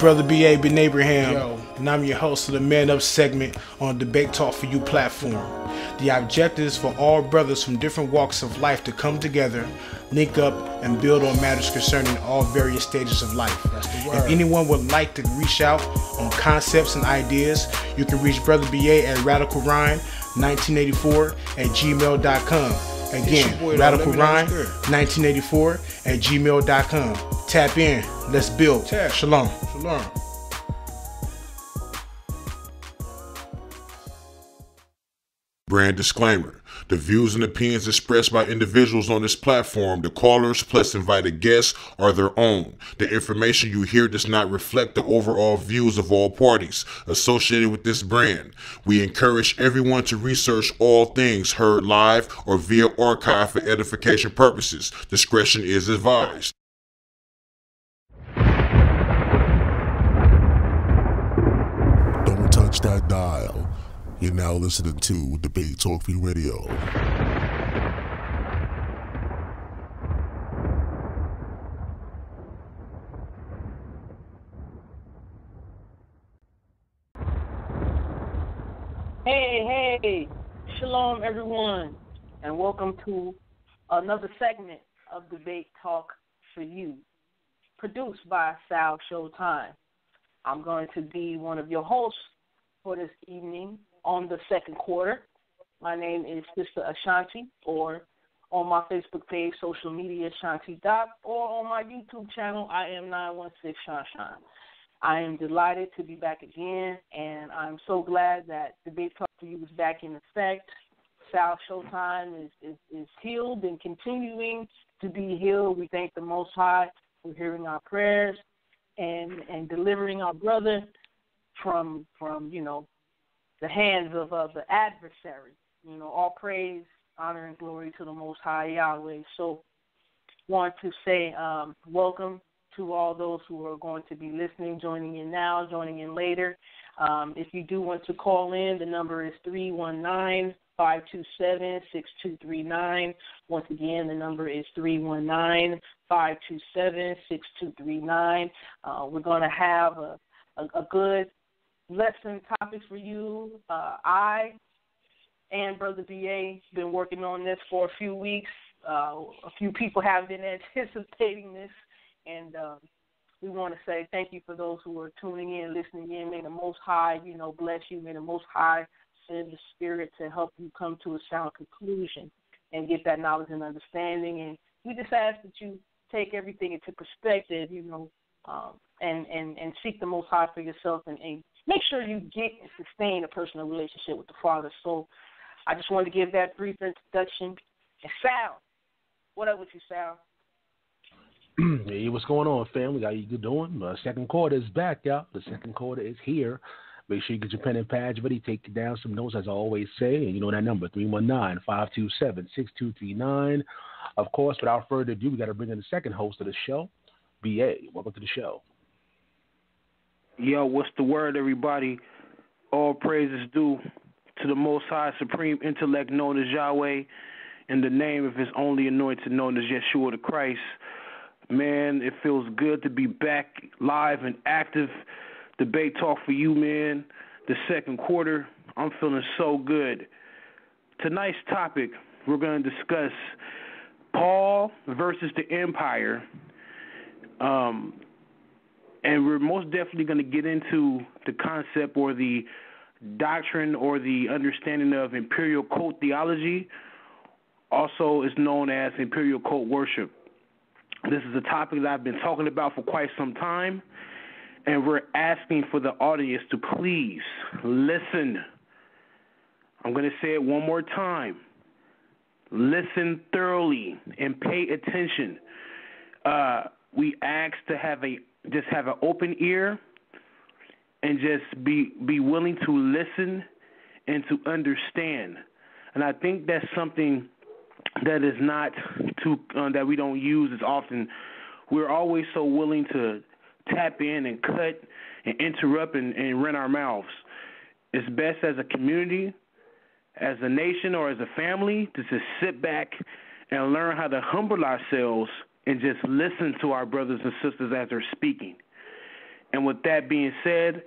Brother B.A. Ben Abraham, and I'm your host of the Man Up segment on Debate Talk For You platform. The objective is for all brothers from different walks of life to come together, link up, and build on matters concerning all various stages of life. If anyone would like to reach out on concepts and ideas, you can reach Brother B.A. at radicalrhyme1984@gmail.com. Again, radicalrhyme1984@gmail.com. Tap in. Let's build. Shalom. Shalom. Brand disclaimer. The views and opinions expressed by individuals on this platform, the callers plus invited guests, are their own. The information you hear does not reflect the overall views of all parties associated with this brand. We encourage everyone to research all things heard live or via archive for edification purposes. Discretion is advised. Don't touch that dial. You're now listening to Debate Talk For You Radio. Hey, shalom everyone, and welcome to another segment of Debate Talk For You, produced by Sal Showtime. I'm going to be one of your hosts for this evening on the second quarter. My name is Sister Shan-T, or on my Facebook page, social media, Shan-T Doc, or on my YouTube channel, I am 916 Shan. I am delighted to be back again, and I'm so glad that Debate Talk For You is back in effect. South Showtime is healed and continuing to be healed. We thank the Most High for hearing our prayers and delivering our brother from the hands of the adversary. All praise, honor, and glory to the Most High Yahweh. So want to say welcome to all those who are going to be listening, joining in now, joining in later. If you do want to call in, the number is 319-527-6239. Once again, the number is 319-527-6239. We're going to have a good lesson topics for you. I and Brother B.A. been working on this for a few weeks. A few people have been anticipating this, and we want to say thank you for those who are tuning in, listening in. May the Most High, bless you. May the Most High send the Spirit to help you come to a sound conclusion and get that knowledge and understanding. And we just ask that you take everything into perspective, and seek the Most High for yourself and make sure you get and sustain a personal relationship with the Father. So I just wanted to give that brief introduction. And Sal, what up with you, Sal? Hey, what's going on, family? How you doing? Second quarter is back, y'all. The second quarter is here. Make sure you get your pen and pad ready. Take down some notes, as I always say. And you know that number, 319-527-6239. Of course, without further ado, we got to bring in the second host of the show, B.A. Welcome to the show. Yo, what's the word, everybody? All praises due to the Most High Supreme Intellect known as Yahweh, in the name of His only anointed known as Yeshua the Christ. Man, it feels good to be back live and active. Debate Talk For You, man. The second quarter, I'm feeling so good. Tonight's topic, we're going to discuss Paul versus the Empire. And we're most definitely going to get into the concept or the doctrine or the understanding of Imperial cult theology, also is known as Imperial cult worship. This is a topic that I've been talking about for quite some time, and we're asking for the audience to please listen. I'm going to say it one more time. Listen thoroughly and pay attention. We ask to have an open ear and just be willing to listen and to understand. And I think that's something that is not too that we don't use as often. We're always so willing to tap in and cut and interrupt and run our mouths. It's best as a community, as a nation, or as a family to just sit back and learn how to humble ourselves and just listen to our brothers and sisters as they're speaking. And with that being said,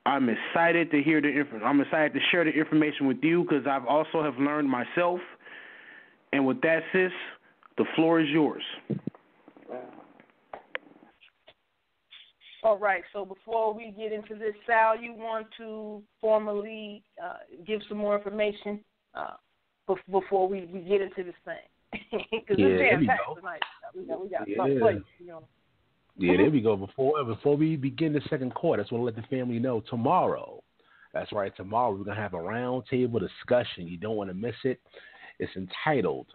I'm excited to hear I'm excited to share the information with you because I've also have learned myself. And with that, sis, the floor is yours. All right. So before we get into this, Sal, you want to formally give some more information before we get into this thing? Because it's jam-packed tonight. We got something for you, you know. Yeah, there we go. Before we begin the second quarter, I just want to let the family know tomorrow. That's right, tomorrow we're going to have a roundtable discussion. You don't want to miss it. It's entitled,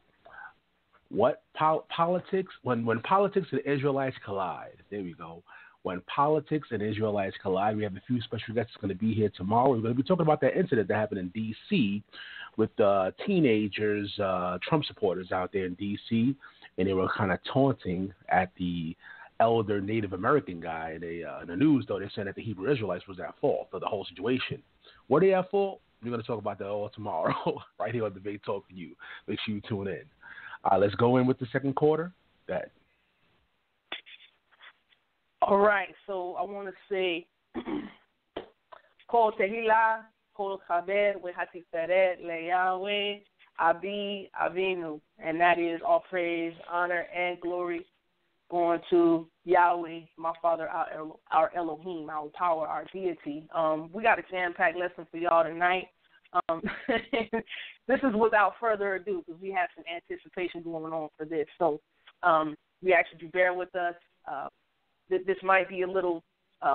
What Politics, When Politics and Israelites Collide. There we go. When Politics and Israelites Collide. We have a few special guests going to be here tomorrow. We're going to be talking about that incident that happened in D.C. with teenagers, Trump supporters out there in D.C., and they were kind of taunting at the elder Native American guy. In the news, though, they're saying that the Hebrew Israelites was at fault for the whole situation. Were they at fault? We're going to talk about that all tomorrow, right here on Debate Talk for you. Make sure you tune in. Let's go in with the second quarter. That. All right, so I want to say, Kol Tehillah, Kol Chabed, Wehatiferet, LeYahweh, Abi, Avinu, and that is all praise, honor, and glory going to Yahweh, my Father, our Elohim, our power, our deity. We got a jam-packed lesson for y'all tonight. This is without further ado because we have some anticipation going on for this. So we ask you to bear with us. This might be a little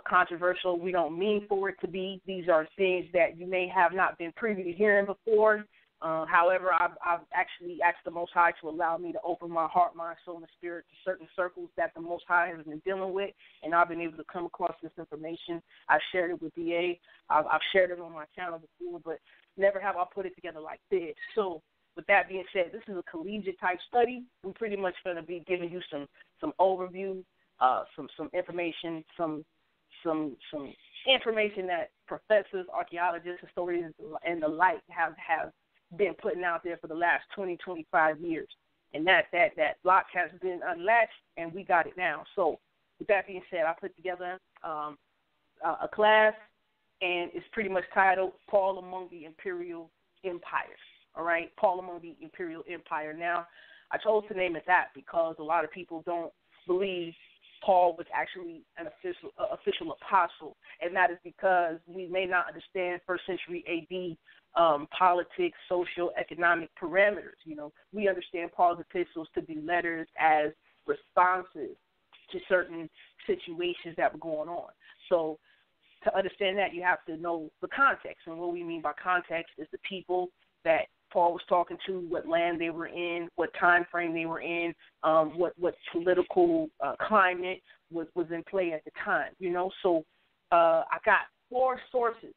controversial. We don't mean for it to be. These are things that you may have not been privy to hearing before. However, I've actually asked the Most High to allow me to open my heart, mind, soul, and spirit to certain circles that the Most High has been dealing with, and I've been able to come across this information. I've shared it with DA. I've shared it on my channel before, but never have I put it together like this. So with that being said, this is a collegiate-type study. We're pretty much going to be giving you some overview, some information, some information that professors, archaeologists, historians, and the like have been putting out there for the last 20, 25 years. And that block has been unlatched, and we got it now. So with that being said, I put together a class, and it's pretty much titled Paul Among the Imperial Empires. All right, Paul Among the Imperial Empire. Now, I chose to name it that because a lot of people don't believe Paul was actually an official apostle, and that is because we may not understand first century A.D. Politics, social, economic parameters. You know, we understand Paul's epistles to be letters as responses to certain situations that were going on. So to understand that, you have to know the context, and what we mean by context is the people that Paul was talking to, what land they were in, what time frame they were in, what political climate was in play at the time, you know. So I got four sources.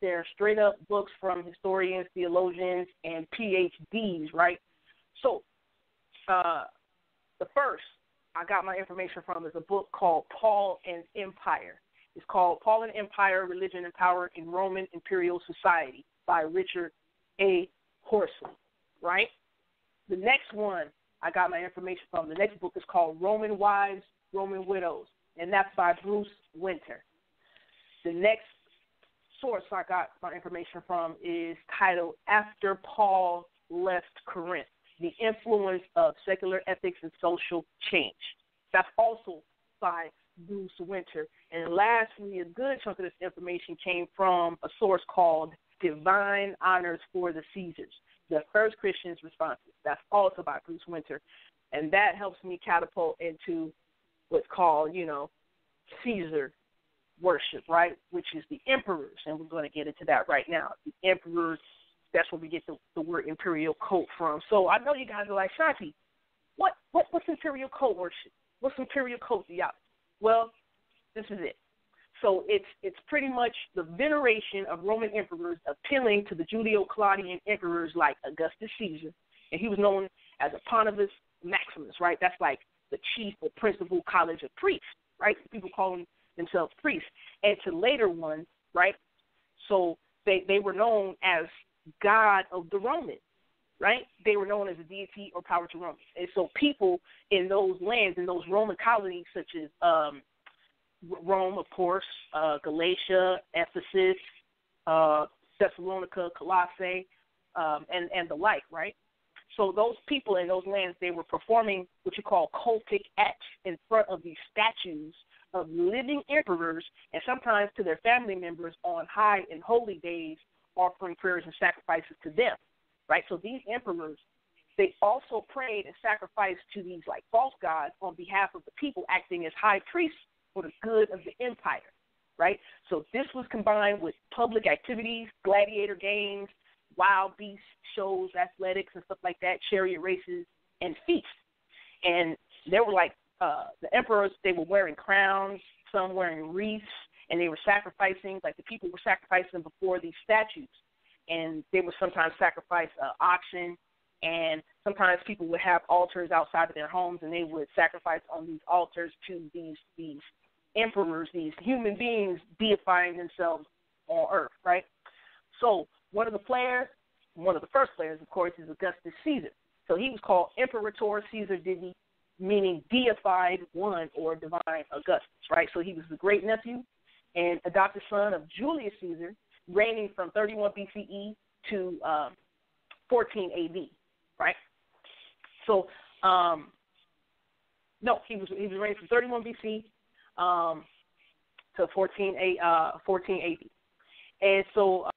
They're straight up books from historians, theologians, and PhDs, right? So the first I got my information from is a book called Paul and Empire. It's called Paul and Empire, Religion and Power in Roman Imperial Society by Richard A. Horsley, right? The next one I got my information from, the next book is called Roman Wives, Roman Widows, and that's by Bruce Winter. The next source I got my information from is titled After Paul Left Corinth, The Influence of Secular Ethics and Social Change. That's also by Bruce Winter. And lastly, a good chunk of this information came from a source called Divine Honors for the Caesars, the First Christians' Responses. That's also by Bruce Winter. And that helps me catapult into what's called, you know, Caesar worship, right, which is the emperors. And we're going to get into that right now. The emperors, that's where we get the word imperial cult from. So I know you guys are like, Shan-T, what's imperial cult worship? What's imperial cult theology? Well, this is it. So it's pretty much the veneration of Roman emperors appealing to the Judeo-Claudian emperors like Augustus Caesar, and he was known as a Pontifex Maximus, right? That's like the chief or principal college of priests, right? People calling themselves priests. And to later ones, right? So they were known as God of the Romans, right? They were known as a deity or power to Romans. And so people in those lands, in those Roman colonies, such as Rome, of course, Galatia, Ephesus, Thessalonica, Colossae, and the like, right? So those people in those lands, they were performing what you call cultic acts in front of these statues of living emperors, and sometimes to their family members on high and holy days, offering prayers and sacrifices to them, right? So these emperors, they also prayed and sacrificed to these like false gods on behalf of the people, acting as high priests for the good of the empire, right? So this was combined with public activities, gladiator games, wild beast shows, athletics and stuff like that, chariot races, and feasts. And there were like the emperors, they were wearing crowns, some wearing wreaths, and they were sacrificing, like the people were sacrificing before these statues. And they would sometimes sacrifice oxen, and sometimes people would have altars outside of their homes, and they would sacrifice on these altars to these emperors, these human beings deifying themselves on earth, right? So one of the first players, of course, is Augustus Caesar. So he was called Imperator Caesar Divi, meaning deified one or divine Augustus, right? So he was the great nephew and adopted son of Julius Caesar, reigning from 31 BCE to 14 AD, right? So, he was reigning from 31 BC to 14 AD. And so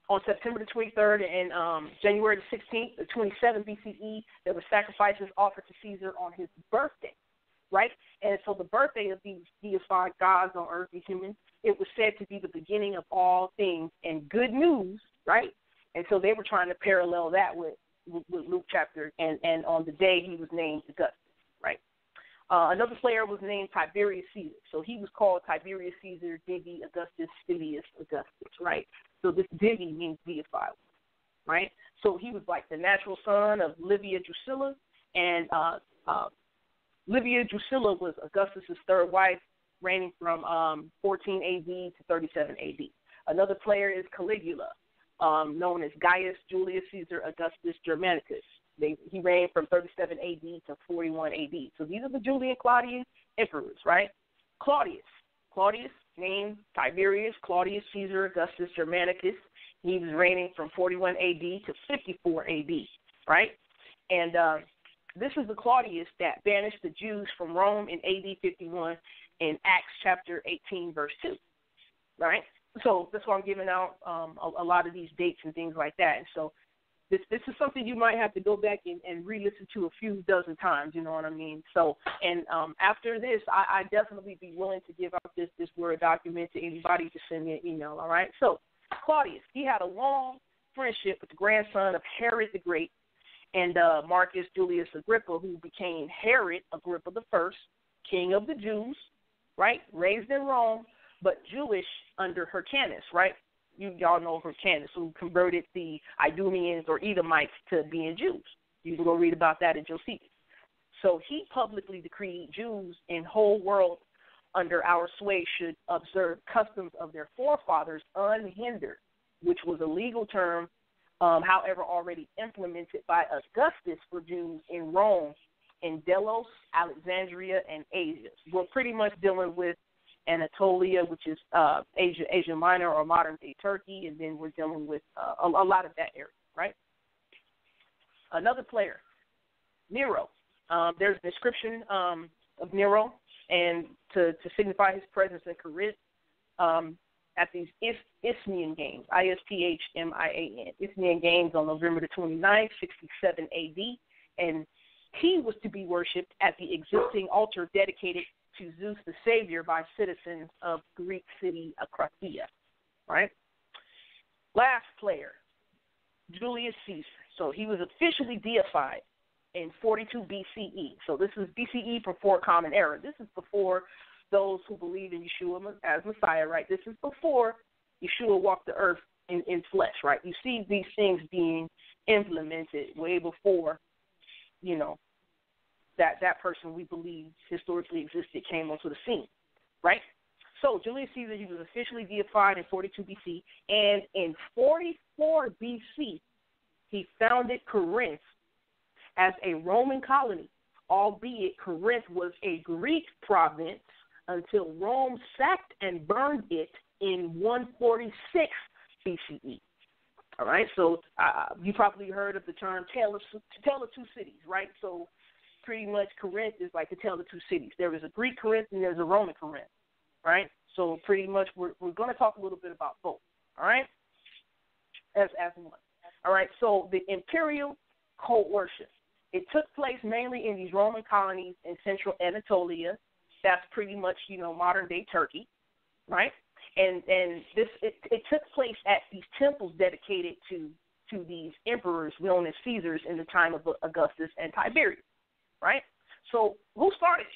on September the 23rd and January the 16th, the 27 BCE, there were sacrifices offered to Caesar on his birthday, right? And so the birthday of these deified gods on earth, these humans, it was said to be the beginning of all things and good news, right? And so they were trying to parallel that with Luke chapter, and on the day he was named Augustus, right? Another player was named Tiberius Caesar. So he was called Tiberius Caesar Divi Augustus Stivius Augustus, right? So this Divi means deified, right? So he was like the natural son of Livia Drusilla, and Livia Drusilla was Augustus's third wife, reigning from 14 AD to 37 AD. Another player is Caligula, known as Gaius Julius Caesar Augustus Germanicus. He reigned from 37 AD to 41 AD. So these are the Julian Claudian emperors, right? Claudius, named Tiberius Claudius Caesar Augustus Germanicus. He was reigning from 41 AD to 54 AD, right? And this is the Claudius that banished the Jews from Rome in AD 51 in Acts chapter 18, verse 2, right? So that's why I'm giving out a lot of these dates and things like that. And so this is something you might have to go back and re-listen to a few dozen times, you know what I mean? So, and after this, I definitely be willing to give out this Word document to anybody to send me an email, all right? So Claudius, he had a long friendship with the grandson of Herod the Great and Marcus Julius Agrippa, who became Herod Agrippa I, king of the Jews, right? Raised in Rome, but Jewish under Hyrcanus, right? Y'all know Hyrcanus, who converted the Idumeans or Edomites to being Jews. You can go read about that in Josephus. So he publicly decreed Jews in whole world under our sway should observe customs of their forefathers unhindered, which was a legal term, however, already implemented by Augustus for Jews in Rome, in Delos, Alexandria, and Asia. We're pretty much dealing with Anatolia, which is Asia Minor or modern-day Turkey, and then we're dealing with a lot of that area, right? Another player, Nero. There's a description of Nero, and to signify his presence in Corinth at these Isthmian Games, Isthmian, Isthmian Games on November the 29th, 67 AD, and he was to be worshipped at the existing altar dedicated to Zeus the Savior by citizens of Greek city Akratia, right? Last player, Julius Caesar. So he was officially deified in 42 BCE. So this is BCE before Common Era. This is before those who believe in Yeshua as Messiah, right? This is before Yeshua walked the earth in flesh, right? You see these things being implemented way before, you know, that person we believe historically existed came onto the scene, right? So Julius Caesar, he was officially deified in 42 BC, and in 44 BC, he founded Corinth as a Roman colony, albeit Corinth was a Greek province until Rome sacked and burned it in 146 BCE. All right, so you probably heard of the term Tale of Two Cities, right? So pretty much Corinth is like the Tale of Two Cities. There is a Greek Corinth and there's a Roman Corinth, right? So pretty much we're going to talk a little bit about both, all right, as one. All right, so the Imperial cult worship. It took place mainly in these Roman colonies in central Anatolia. That's pretty much, modern-day Turkey, right? And this it took place at these temples dedicated to these emperors known as Caesars in the time of Augustus and Tiberius, right? So who started it?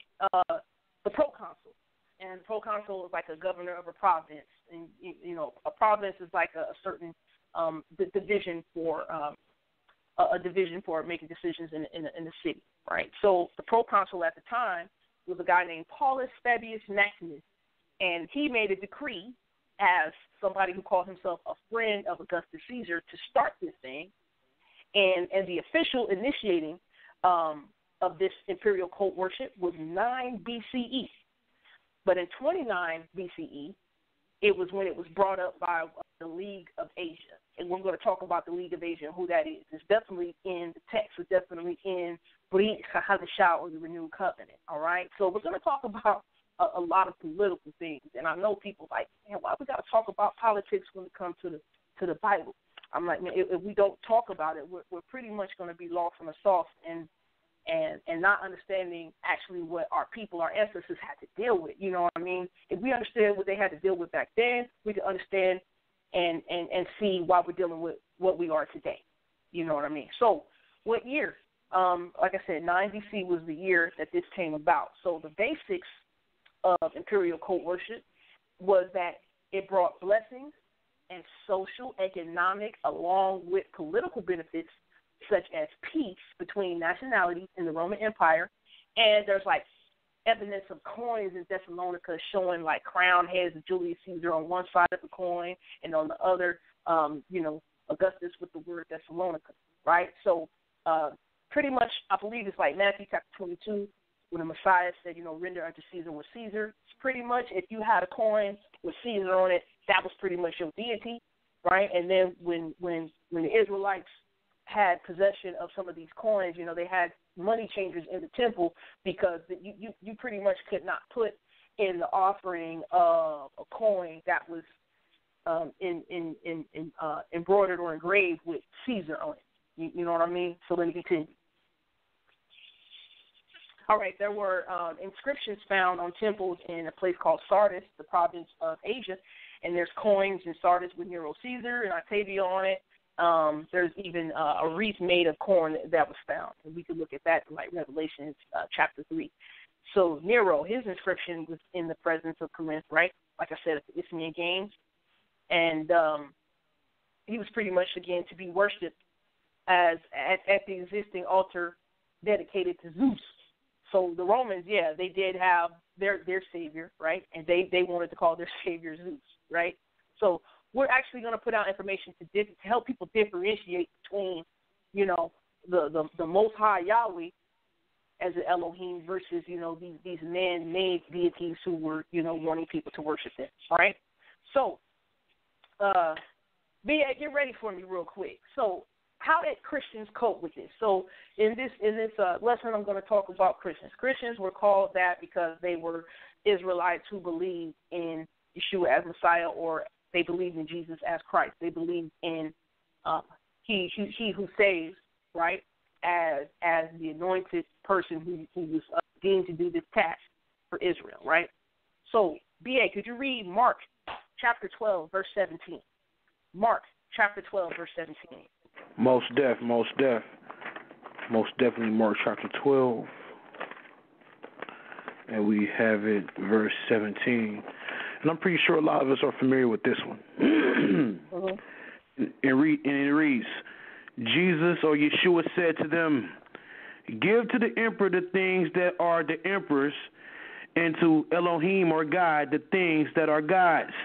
The proconsul. And the proconsul is like a governor of a province. And, a province is like a certain division for a division for making decisions in the city, right? So the proconsul at the time was a guy named Paulus Fabius Maximus, and he made a decree as somebody who called himself a friend of Augustus Caesar to start this thing, and the official initiating of this imperial cult worship was 9 BCE. But in 29 BCE, it was when it was brought up by the League of Asia. And we're going to talk about the League of Asia and who that is. It's definitely in the text. It's definitely in Brit Hadashah, or the Renewed Covenant, all right? So we're going to talk about a lot of political things. And I know people like, man, why we got to talk about politics when it comes to the Bible? I'm like, man, if we don't talk about it, we're pretty much going to be lost in the sauce and not understanding actually what our people, our ancestors had to deal with. You know what I mean? If we understand what they had to deal with back then, we can understand and see why we're dealing with what we are today. You know what I mean? So what year? Like I said, 9 BC was the year that this came about. So the basics of imperial cult worship was that it brought blessings and social, economic, along with political benefits, such as peace between nationalities in the Roman Empire. And there's like evidence of coins in Thessalonica showing like crown heads of Julius Caesar on one side of the coin, and on the other, Augustus with the word Thessalonica, right? So pretty much, I believe it's like Matthew chapter 22, when the Messiah said, render unto Caesar what Caesar. It's pretty much, if you had a coin with Caesar on it, that was pretty much your deity, right? And then when the Israelites had possession of some of these coins, they had money changers in the temple, because you pretty much could not put in the offering of a coin that was embroidered or engraved with Caesar on it. You know what I mean? So let me continue. All right, there were inscriptions found on temples in a place called Sardis, the province of Asia, and there's coins in Sardis with Nero Caesar and Octavia on it. There's even a wreath made of corn that was found, and we could look at that in like Revelations chapter 3. So Nero, his inscription was in the presence of Corinth, right? Like I said, at the Isthmian Games, and he was pretty much again to be worshipped as at the existing altar dedicated to Zeus. So the Romans, yeah, they did have their savior, right? And they wanted to call their savior Zeus, right? So we're actually going to put out information to help people differentiate between, the Most High Yahweh as an Elohim versus, these man-made deities who were, wanting people to worship them, all right? So, B.A., get ready for me real quick. So, how did Christians cope with this? So in this lesson, I'm going to talk about Christians. Christians were called that because they were Israelites who believed in Yeshua as Messiah, or they believed in Jesus as Christ. They believed in he who saves, right, as the anointed person who was deemed to do this task for Israel, right? So, B.A., could you read Mark chapter 12, verse 17? Mark chapter 12, verse 17. Most definitely Mark chapter 12. And we have it, verse 17. And I'm pretty sure a lot of us are familiar with this one. And it reads, Jesus or Yeshua said to them, give to the emperor the things that are the emperor's, and to Elohim or God the things that are God's.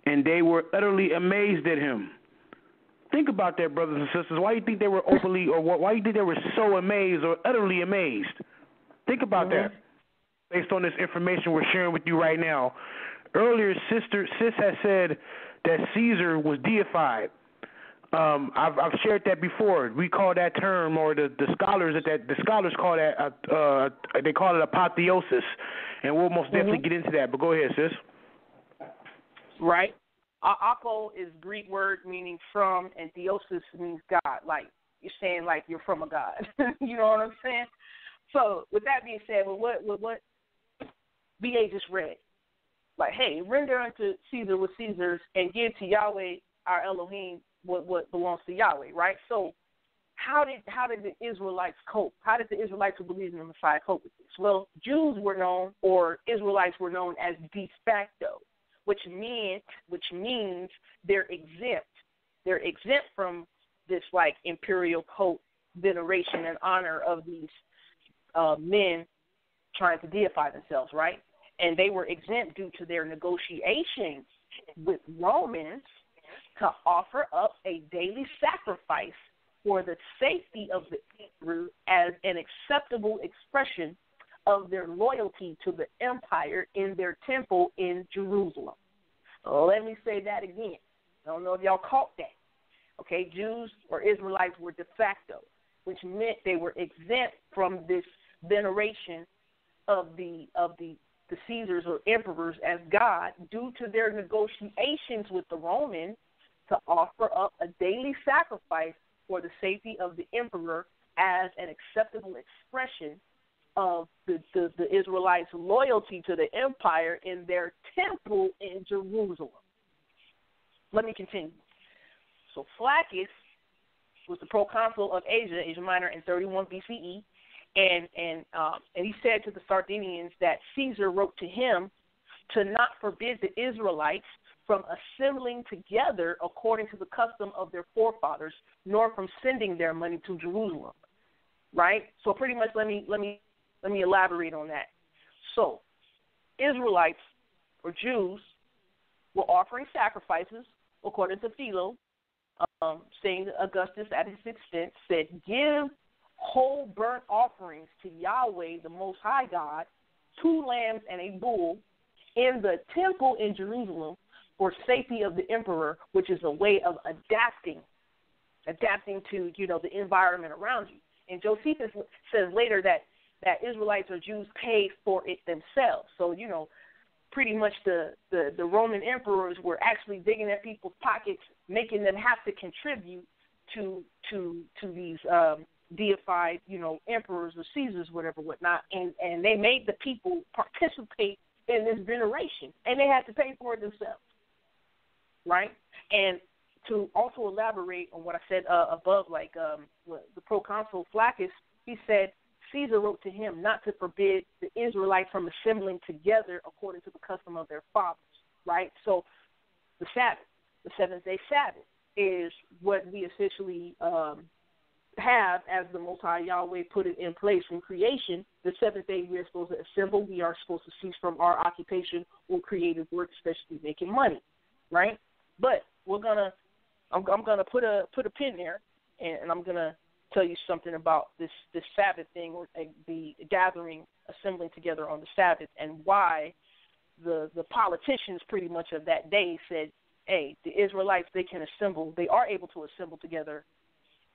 And they were utterly amazed at him. Think about that, brothers and sisters. Why do you think they were openly, or why do you think they were so amazed or utterly amazed? Think about that. based on this information we're sharing with you right now. Earlier, Sis has said that Caesar was deified. I've shared that before. We call that term, or the scholars call that they call it apotheosis, and we'll most definitely get into that. But go ahead, sis. Right. Apo is Greek word meaning from, and theosis means God. Like you're saying, like you're from a God. You know what I'm saying? So with that being said, what BA just read, like, hey, render unto Caesar what Caesar's, and give to Yahweh our Elohim what belongs to Yahweh, right? So how did the Israelites cope? How did the Israelites who believed in the Messiah cope with this? Well, Jews were known, or Israelites were known as de facto, which means they're exempt. They're exempt from this like imperial cult veneration and honor of these men trying to deify themselves, right? And they were exempt due to their negotiations with Romans to offer up a daily sacrifice for the safety of the emperor as an acceptable expression of their loyalty to the empire in their temple in Jerusalem. Let me say that again. I don't know if y'all caught that. Okay, Jews or Israelites were de facto, which meant they were exempt from this veneration of the Caesars or emperors as God due to their negotiations with the Romans to offer up a daily sacrifice for the safety of the emperor as an acceptable expression of the Israelites' loyalty to the empire in their temple in Jerusalem. Let me continue. So Flaccus was the proconsul of Asia Minor in 31 BCE, and he said to the Sardinians that Caesar wrote to him to not forbid the Israelites from assembling together according to the custom of their forefathers, nor from sending their money to Jerusalem. Right? So pretty much, let me elaborate on that. So Israelites or Jews were offering sacrifices according to Philo, saying that Augustus at his extent said, give whole burnt offerings to Yahweh, the Most High God, 2 lambs and a bull in the temple in Jerusalem for safety of the emperor, which is a way of adapting to, the environment around you. And Josephus says later that Israelites or Jews paid for it themselves. So, pretty much the Roman emperors were actually digging at people's pockets, making them have to contribute to these deified, emperors or Caesars, whatnot, and they made the people participate in this veneration, and they had to pay for it themselves, right? And to also elaborate on what I said above, like the proconsul Flaccus, he said Caesar wrote to him not to forbid the Israelites from assembling together according to the custom of their fathers, right? So the Sabbath, the seventh-day Sabbath, is what we officially have as the Most High Yahweh put it in place in creation. The seventh day we are supposed to assemble. We are supposed to cease from our occupation or creative work, especially making money, right? But I'm gonna put a pin there, and I'm gonna tell you something about this Sabbath thing, or the gathering, assembling together on the Sabbath, and why the politicians pretty much of that day said, hey, the Israelites, they are able to assemble together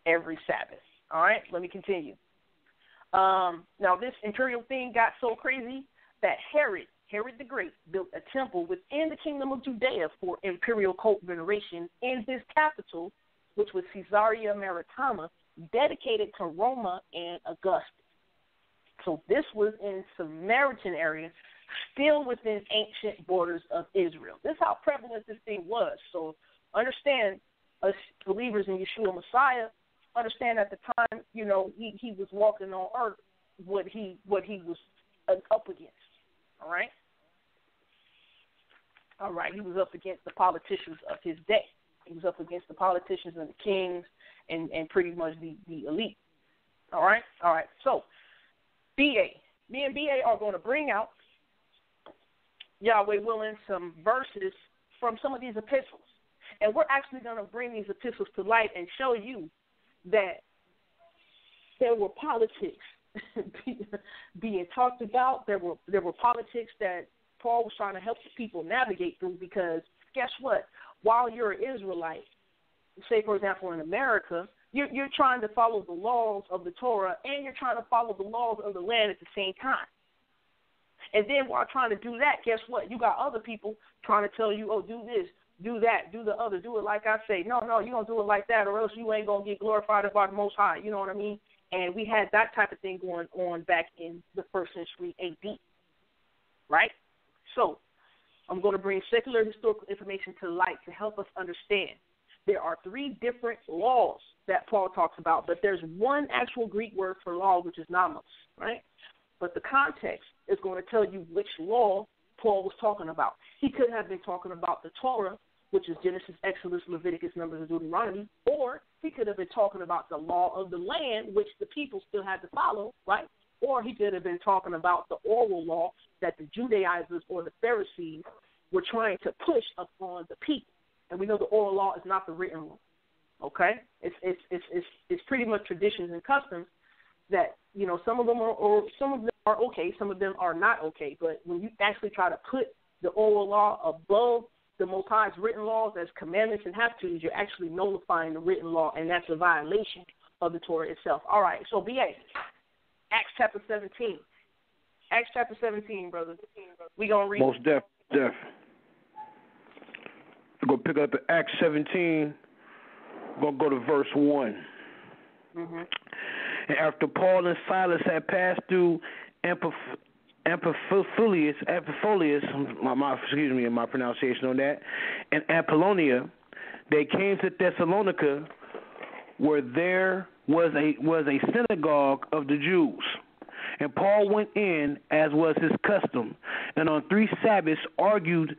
every Sabbath. All right, let me continue. Now, this imperial thing got so crazy that Herod the Great built a temple within the kingdom of Judea for imperial cult veneration in his capital, which was Caesarea Maritima, dedicated to Roma and Augustus. So this was in Samaritan area, still within ancient borders of Israel. This is how prevalent this thing was. So understand, us believers in Yeshua Messiah, understand at the time, he was walking on earth what he was up against. All right, he was up against the politicians of his day. He was up against the politicians and the kings and pretty much the elite. All right. So, me and BA are going to bring out, Yahweh willing, some verses from some of these epistles. And we're actually going to bring these epistles to light and show you that there were politics being talked about. There were politics that Paul was trying to help the people navigate through, because guess what? While you're an Israelite, say, for example, in America, you're trying to follow the laws of the Torah, and you're trying to follow the laws of the land at the same time. And then while trying to do that, guess what? You got other people trying to tell you, oh, do this, do that, do the other, do it like I say. No, you're going to do it like that, or else you ain't going to get glorified by the Most High. You know what I mean? And we had that type of thing going on back in the 1st century AD, right? So I'm going to bring secular historical information to light to help us understand. There are 3 different laws that Paul talks about, but there's one actual Greek word for law, which is nomos, right? But the context is going to tell you which law Paul was talking about. He could have been talking about the Torah, which is Genesis, Exodus, Leviticus, Numbers, and Deuteronomy, or he could have been talking about the law of the land, which the people still had to follow, right? Or he could have been talking about the oral law that the Judaizers or the Pharisees were trying to push upon the people. And we know the oral law is not the written law. Okay, it's pretty much traditions and customs that, you know, some of them are okay, some of them are not okay. But when you actually try to put the oral law above the Most High's written laws as commandments and have-tos, you're actually nullifying the written law, and that's a violation of the Torah itself. All right, so BA, Acts chapter 17. Acts chapter 17, brother. We gonna read. Most def. We're going to pick up at Acts 17. We're going to go to verse 1. Mm-hmm. And after Paul and Silas had passed through Amphipolis, excuse me, my pronunciation on that, and Apollonia, they came to Thessalonica, where there was a synagogue of the Jews. And Paul went in, as was his custom, and on 3 Sabbaths argued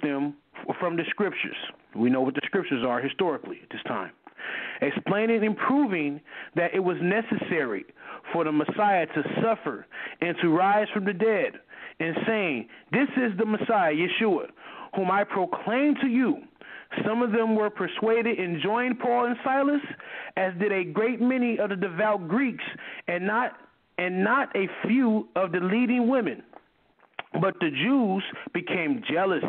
them from the Scriptures. We know what the Scriptures are historically at this time. Explaining and proving that it was necessary for the Messiah to suffer and to rise from the dead, and saying, this is the Messiah, Yeshua, whom I proclaim to you. Some of them were persuaded and joined Paul and Silas, as did a great many of the devout Greeks, and not a few of the leading women. But the Jews became jealous,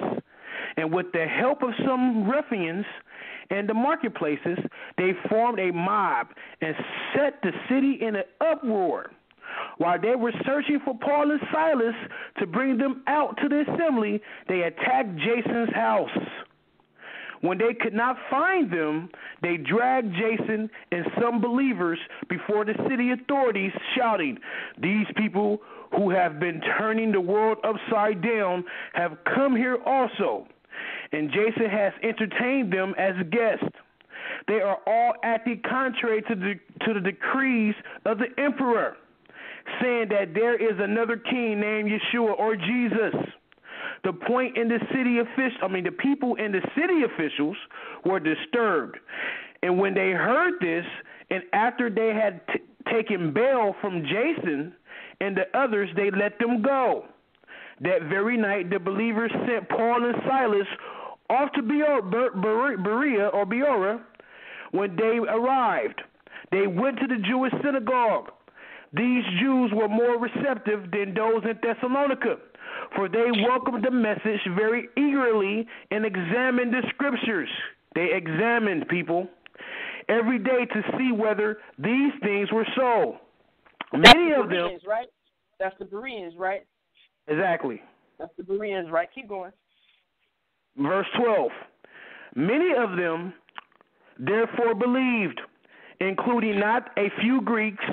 and with the help of some ruffians in the marketplaces, they formed a mob and set the city in an uproar. While they were searching for Paul and Silas to bring them out to the assembly, they attacked Jason's house. When they could not find them, they dragged Jason and some believers before the city authorities, shouting, these people who have been turning the world upside down have come here also, and Jason has entertained them as guests. They are all acting contrary to the decrees of the emperor, saying that there is another king named Yeshua or Jesus. The people in the city officials were disturbed, and when they heard this, and after they had taken bail from Jason and the others, they let them go. That very night, the believers sent Paul and Silas off to Berea. When they arrived, they went to the Jewish synagogue. These Jews were more receptive than those in Thessalonica, for they welcomed the message very eagerly and examined the Scriptures. They examined people every day to see whether these things were so. Many of them, right? That's the Bereans, right? Exactly. That's the Bereans, right? Keep going. Verse 12. Many of them therefore believed, including not a few Greeks.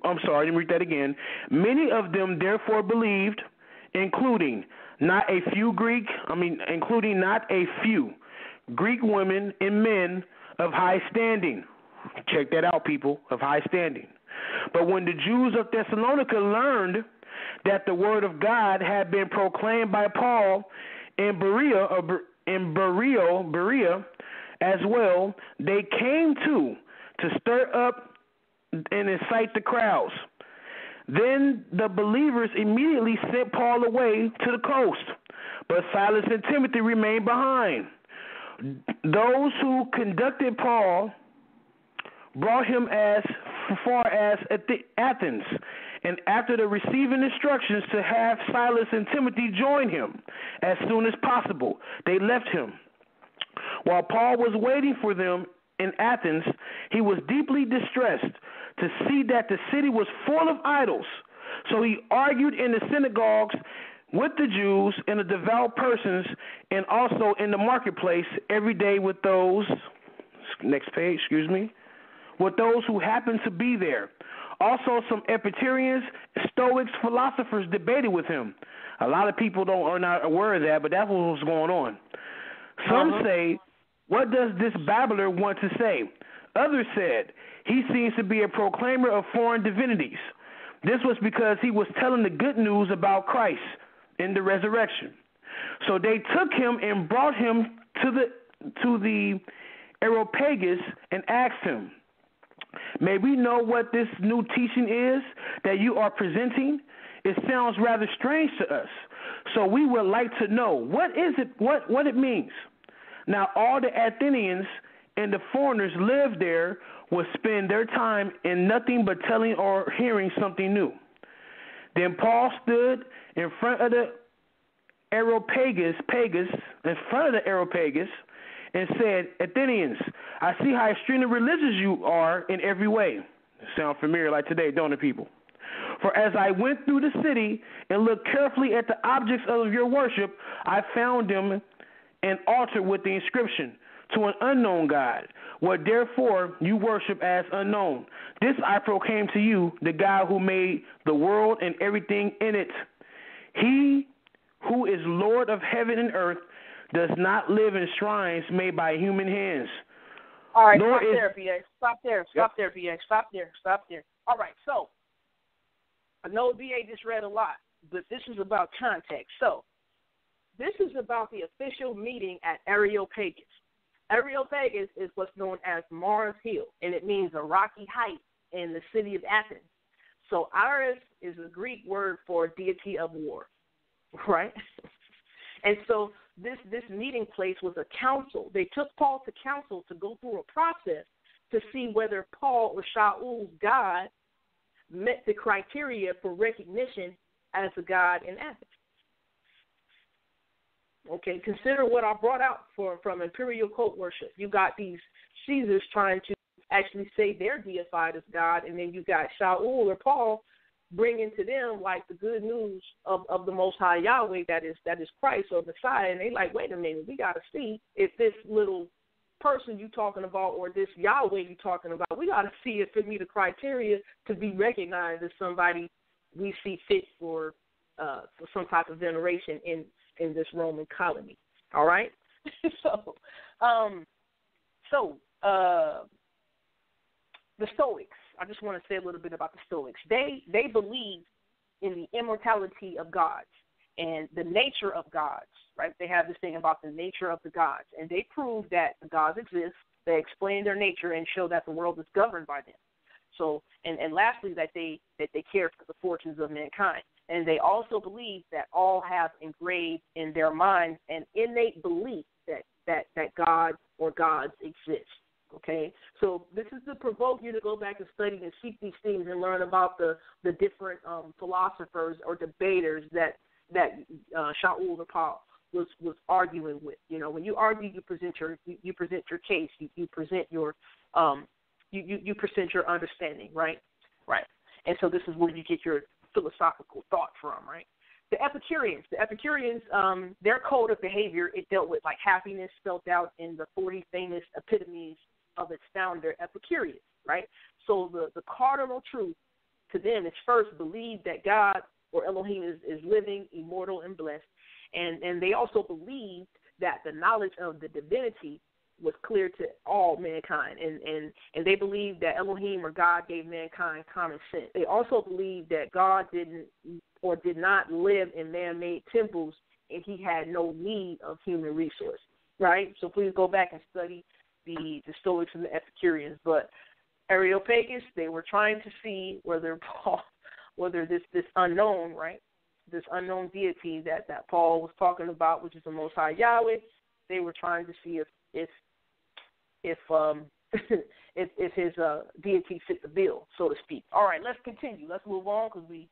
I'm sorry, let me read that again. Many of them therefore believed, including not a few Greek women and men of high standing. Check that out, people, of high standing. But when the Jews of Thessalonica learned that the word of God had been proclaimed by Paul in Berea as well, they came to stir up and incite the crowds. Then the believers immediately sent Paul away to the coast, but Silas and Timothy remained behind. Those who conducted Paul brought him as far as Athens, and after the receiving instructions to have Silas and Timothy join him as soon as possible, they left him. While Paul was waiting for them in Athens, he was deeply distressed to see that the city was full of idols. So he argued in the synagogues with the Jews and the devout persons, and also in the marketplace every day with those, next page, with those who happened to be there. Also, some Epicureans, Stoics, philosophers debated with him. A lot of people are not aware of that, but that's what was going on. Some say, what does this babbler want to say? Others said, he seems to be a proclaimer of foreign divinities. This was because he was telling the good news about Christ in the resurrection. So they took him and brought him to the Areopagus and asked him, may we know what this new teaching is that you are presenting? It sounds rather strange to us. So we would like to know what it means. Now all the Athenians and the foreigners lived there would spend their time in nothing but telling or hearing something new. Then Paul stood in front of the Areopagus, and said, Athenians, I see how extremely religious you are in every way. Sound familiar like today, don't it, people? For as I went through the city and looked carefully at the objects of your worship, I found them an altar with the inscription, to an unknown God, what therefore you worship as unknown. This I proclaim to you, the God who made the world and everything in it. He who is Lord of heaven and earth does not live in shrines made by human hands. All right, stop there, BA. Stop there. All right, so I know BA just read a lot, but this is about context. So this is about the official meeting at Areopagus. Areopagus is what's known as Mars Hill, and it means a rocky height in the city of Athens. So Ares is a Greek word for deity of war, right? And so this meeting place was a council. They took Paul to council to go through a process to see whether Paul or Shaul's God met the criteria for recognition as a god in Athens. Okay, consider what I brought out from Imperial cult worship. You got these Caesars trying to actually say they're deified as God, and then you got Shaul or Paul bringing to them like the good news of the Most High Yahweh, that is Christ or Messiah, and they like, wait a minute, we got to see if this little person you talking about or this Yahweh you talking about, we got to see if it meet the criteria to be recognized as somebody we see fit for some type of veneration in this Roman colony. All right? So the Stoics, I just want to say a little bit about the Stoics. They believe in the immortality of gods and the nature of gods, right? They have this thing about the nature of the gods, and they prove that the gods exist. They explain their nature and show that the world is governed by them. So, and lastly, that they care for the fortunes of mankind. And they also believe that all have engraved in their minds an innate belief that God or gods exist. Okay? So this is to provoke you to go back and study and seek these things and learn about the different philosophers or debaters that Shaul or Paul was arguing with. You know, when you argue, you present your case, you present your you present your understanding, right? Right. And so this is where you get your philosophical thought from, right? The Epicureans, their code of behavior, it dealt with like happiness spelled out in the 40 famous epitomes of its founder, Epicurus, right? So the cardinal truth to them is first believe that God or Elohim is living, immortal, and blessed. And they also believed that the knowledge of the divinity was clear to all mankind, and they believed that Elohim or God gave mankind common sense. They also believed that God did not live in man-made temples, and he had no need of human resources, right? So please go back and study the Stoics and the Epicureans. But Areopagus, they were trying to see whether this unknown, right, this unknown deity that Paul was talking about, which is the Most High Yahweh, they were trying to see if if his deity fit the bill, so to speak. All right, let's continue. Let's move on because we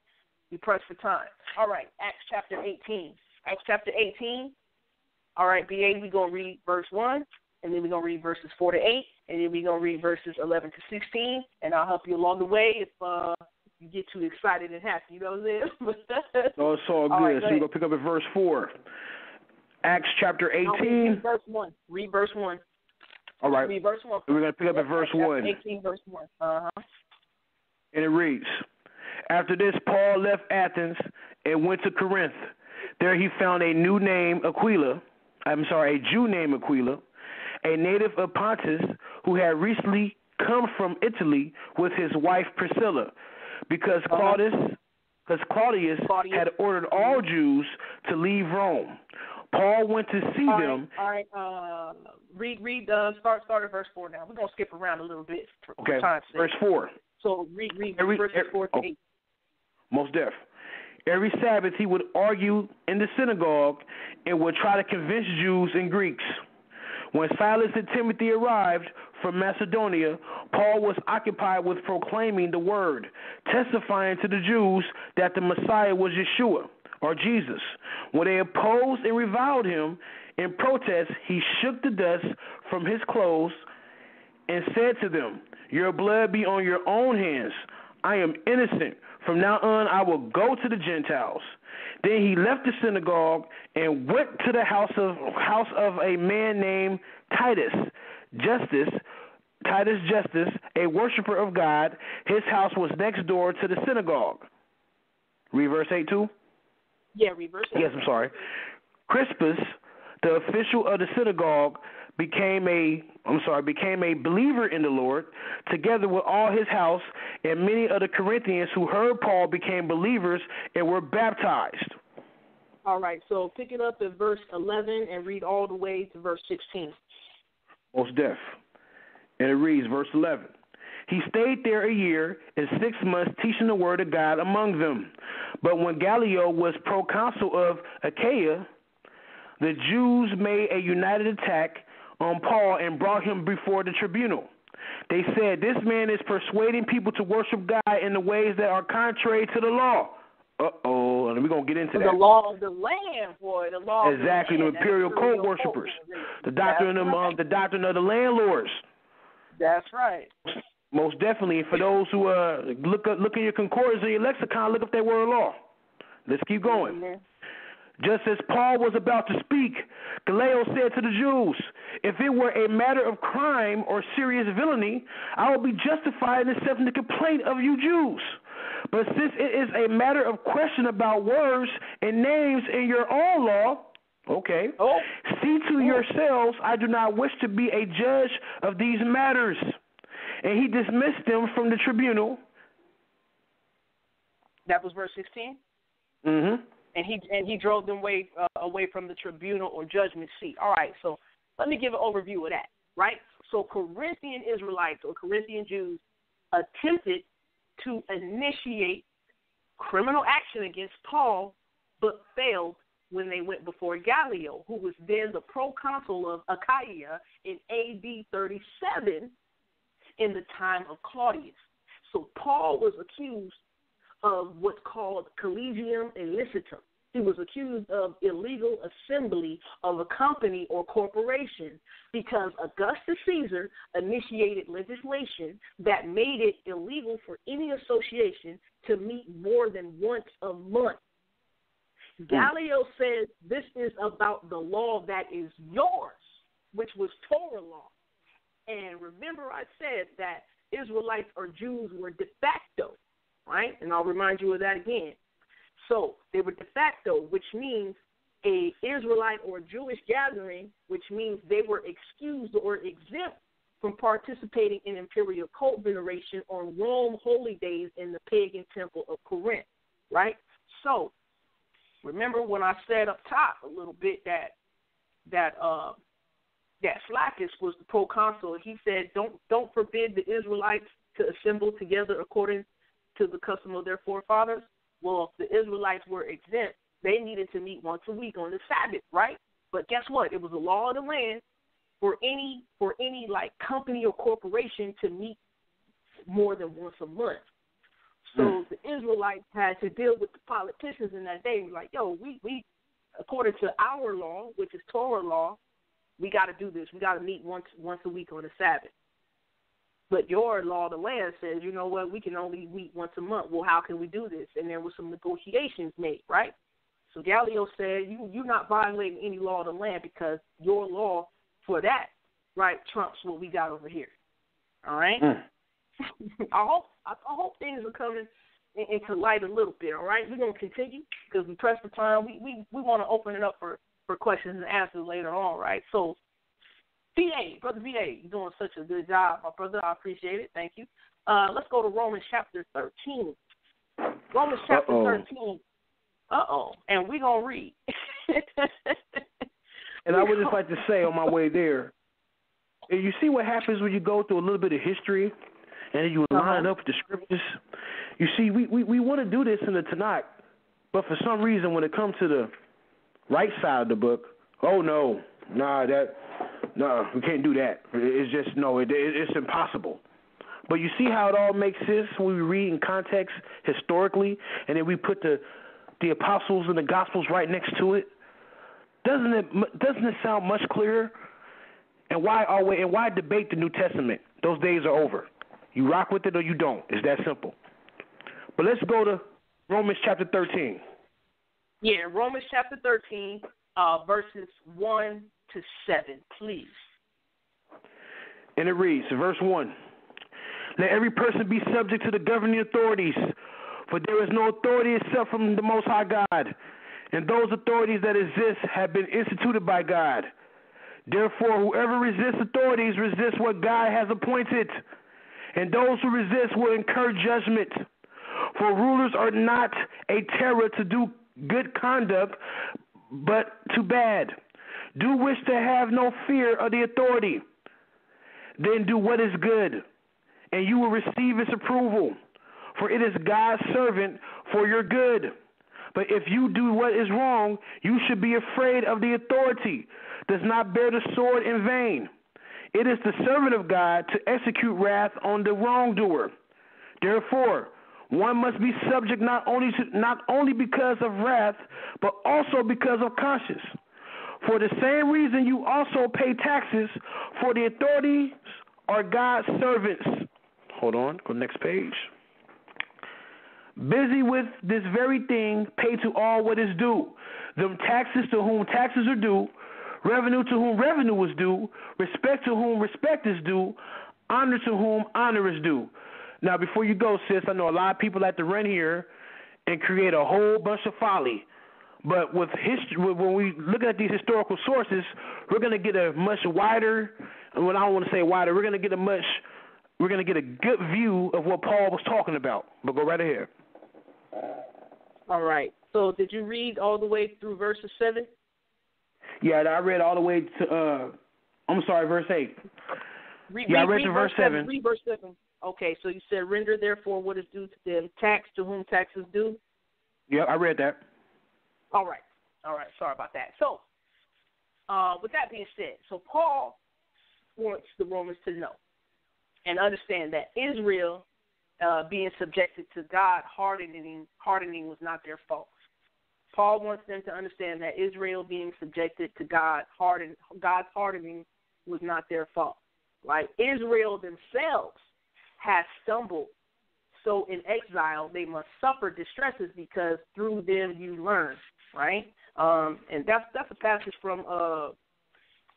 press for time. All right, Acts chapter 18. Acts chapter 18. All right, BA, we're going to read verse 1, and then we're going to read verses 4 to 8, and then we're going to read verses 11 to 16, and I'll help you along the way if you get too excited and happy. You know what I'm saying? No, it's all good. All right, so we're going to pick up at verse 4. Acts chapter 18. Read verse 1. Read verse 1. All right. Read verse 1. We're going to pick up at verse 1. 18, verse 1. Uh-huh. And it reads, After this, Paul left Athens and went to Corinth. There he found a Jew named Aquila, a native of Pontus, who had recently come from Italy with his wife Priscilla, because Claudius had ordered all Jews to leave Rome. Paul went to see them. All right. Start at verse 4 now. We're going to skip around a little bit for time's sake. Verse 4. So read verses 4 to 8. Most deaf. Every Sabbath he would argue in the synagogue and would try to convince Jews and Greeks. When Silas and Timothy arrived from Macedonia, Paul was occupied with proclaiming the word, testifying to the Jews that the Messiah was Yeshua, or Jesus. When they opposed and reviled him in protest, he shook the dust from his clothes and said to them, Your blood be on your own hands. I am innocent. From now on, I will go to the Gentiles. Then he left the synagogue and went to the house of a man named Titus Justus, a worshiper of God. His house was next door to the synagogue. Read verse 8 too? Yeah, read verse 8. Yes, I'm sorry. Crispus, the official of the synagogue, became a believer in the Lord, together with all his house, and many of the Corinthians who heard Paul became believers and were baptized. All right, so pick it up at verse 11 and read all the way to verse 16. Most deaf. And it reads, verse 11. He stayed there a year and 6 months teaching the word of God among them. But when Gallio was proconsul of Achaia, the Jews made a united attack on Paul and brought him before the tribunal. They said, This man is persuading people to worship God in the ways that are contrary to the law. Uh-oh, and we're going to get into that. The law of the land, boy. The law exactly, of the land. The Imperial cult worshippers. The doctrine of the landlords. That's right. Most definitely. For those who look in your concordance or your lexicon, look up that word law. Let's keep going. Mm-hmm. Just as Paul was about to speak, Galileo said to the Jews, If it were a matter of crime or serious villainy, I would be justified in accepting the complaint of you Jews. But since it is a matter of question about words and names in your own law, see to yourselves, I do not wish to be a judge of these matters. And he dismissed them from the tribunal. That was verse 16? Mm-hmm. And he drove them away from the tribunal or judgment seat. All right, so let me give an overview of that, right? So Corinthian Israelites or Corinthian Jews attempted to initiate criminal action against Paul, but failed when they went before Gallio, who was then the proconsul of Achaia in AD 37 in the time of Claudius. So Paul was accused of what's called collegium illicitum. He was accused of illegal assembly of a company or corporation because Augustus Caesar initiated legislation that made it illegal for any association to meet more than once a month. Gallio said this is about the law that is yours, which was Torah law. And remember I said that Israelites or Jews were de facto, right? And I'll remind you of that again. So they were de facto, which means a Israelite or Jewish gathering, which means they were excused or exempt from participating in imperial cult veneration on Rome holy days in the pagan temple of Corinth, right? So remember when I said up top a little bit that Flaccus was the proconsul. He said, don't forbid the Israelites to assemble together according to the custom of their forefathers. Well, if the Israelites were exempt, they needed to meet once a week on the Sabbath, right? But guess what? It was a law of the land, for any like company or corporation to meet more than once a month. So the Israelites had to deal with the politicians in that day. Like, yo, we according to our law, which is Torah law, we got to do this. We got to meet once a week on the Sabbath. But your law of the land says, you know what, we can only meet once a month. Well, how can we do this? And there were some negotiations made, right? So Galileo said, you're not violating any law of the land because your law for that, right, trumps what we got over here. All right? I hope things are coming into light a little bit, all right? We're going to continue because we press for time. We want to open it up for questions and answers later on, right? So, Brother VA, you're doing such a good job, my brother. I appreciate it. Thank you. Let's go to Romans chapter 13. Romans chapter 13. And we're going to read. And I would just like to say on my way there, you see what happens when you go through a little bit of history and you line up with the scriptures? You see, we want to do this in the Tanakh, but for some reason when it comes to the right side of the book, we can't do that. It's just, it's impossible. But you see how it all makes sense when we read in context historically, and then we put the apostles and the gospels right next to it? Doesn't it sound much clearer? And why debate the New Testament? Those days are over. You rock with it or you don't. It's that simple. But let's go to Romans chapter 13. Yeah, Romans chapter 13, verses 1 to 7, please. And it reads, verse 1, let every person be subject to the governing authorities, for there is no authority except from the Most High God, and those authorities that exist have been instituted by God. Therefore, whoever resists authorities resists what God has appointed, and those who resist will incur judgment. For rulers are not a terror to do good conduct, but to bad. Do wish to have no fear of the authority. Then do what is good, and you will receive its approval. For it is God's servant for your good. But if you do what is wrong, you should be afraid of the authority. Does not bear the sword in vain. It is the servant of God to execute wrath on the wrongdoer. Therefore, one must be subject not only because of wrath, but also because of conscience. For the same reason you also pay taxes, for the authorities are God's servants. Hold on, go next page. Busy with this very thing, pay to all what is due. Them taxes to whom taxes are due, revenue to whom revenue is due, respect to whom respect is due, honor to whom honor is due. Now, before you go, sis, I know a lot of people like to run here and create a whole bunch of folly. But with history, when we look at these historical sources, we're going to get a much wider, and when I don't want to say wider, we're going to get a good view of what Paul was talking about. But go right ahead. All right. So did you read all the way through verses 7? Yeah, I read all the way to, verse 8. I read to verse 7. Read verse 7. Okay, so you said, render therefore what is due to them, tax to whom tax is due? Yeah, I read that. All right. Sorry about that. So, with that being said, so Paul wants the Romans to know and understand that Israel being subjected to God hardening was not their fault. Paul wants them to understand that Israel being subjected to God's hardening was not their fault. Like Israel themselves has stumbled. So in exile, they must suffer distresses because through them you learn, right? And that's a passage from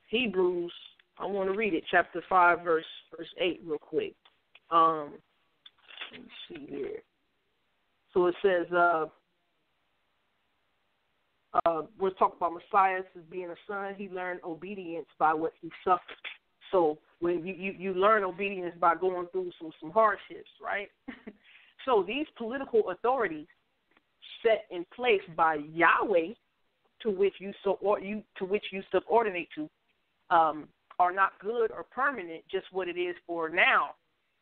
Hebrews. I want to read it, chapter 5, verse 8, real quick. Let me see here. So it says, we're talking about Messiah as being a son. He learned obedience by what he suffered. So when you learn obedience by going through some hardships, right? So these political authorities set in place by Yahweh, to which you subordinate to, are not good or permanent. Just what it is for now,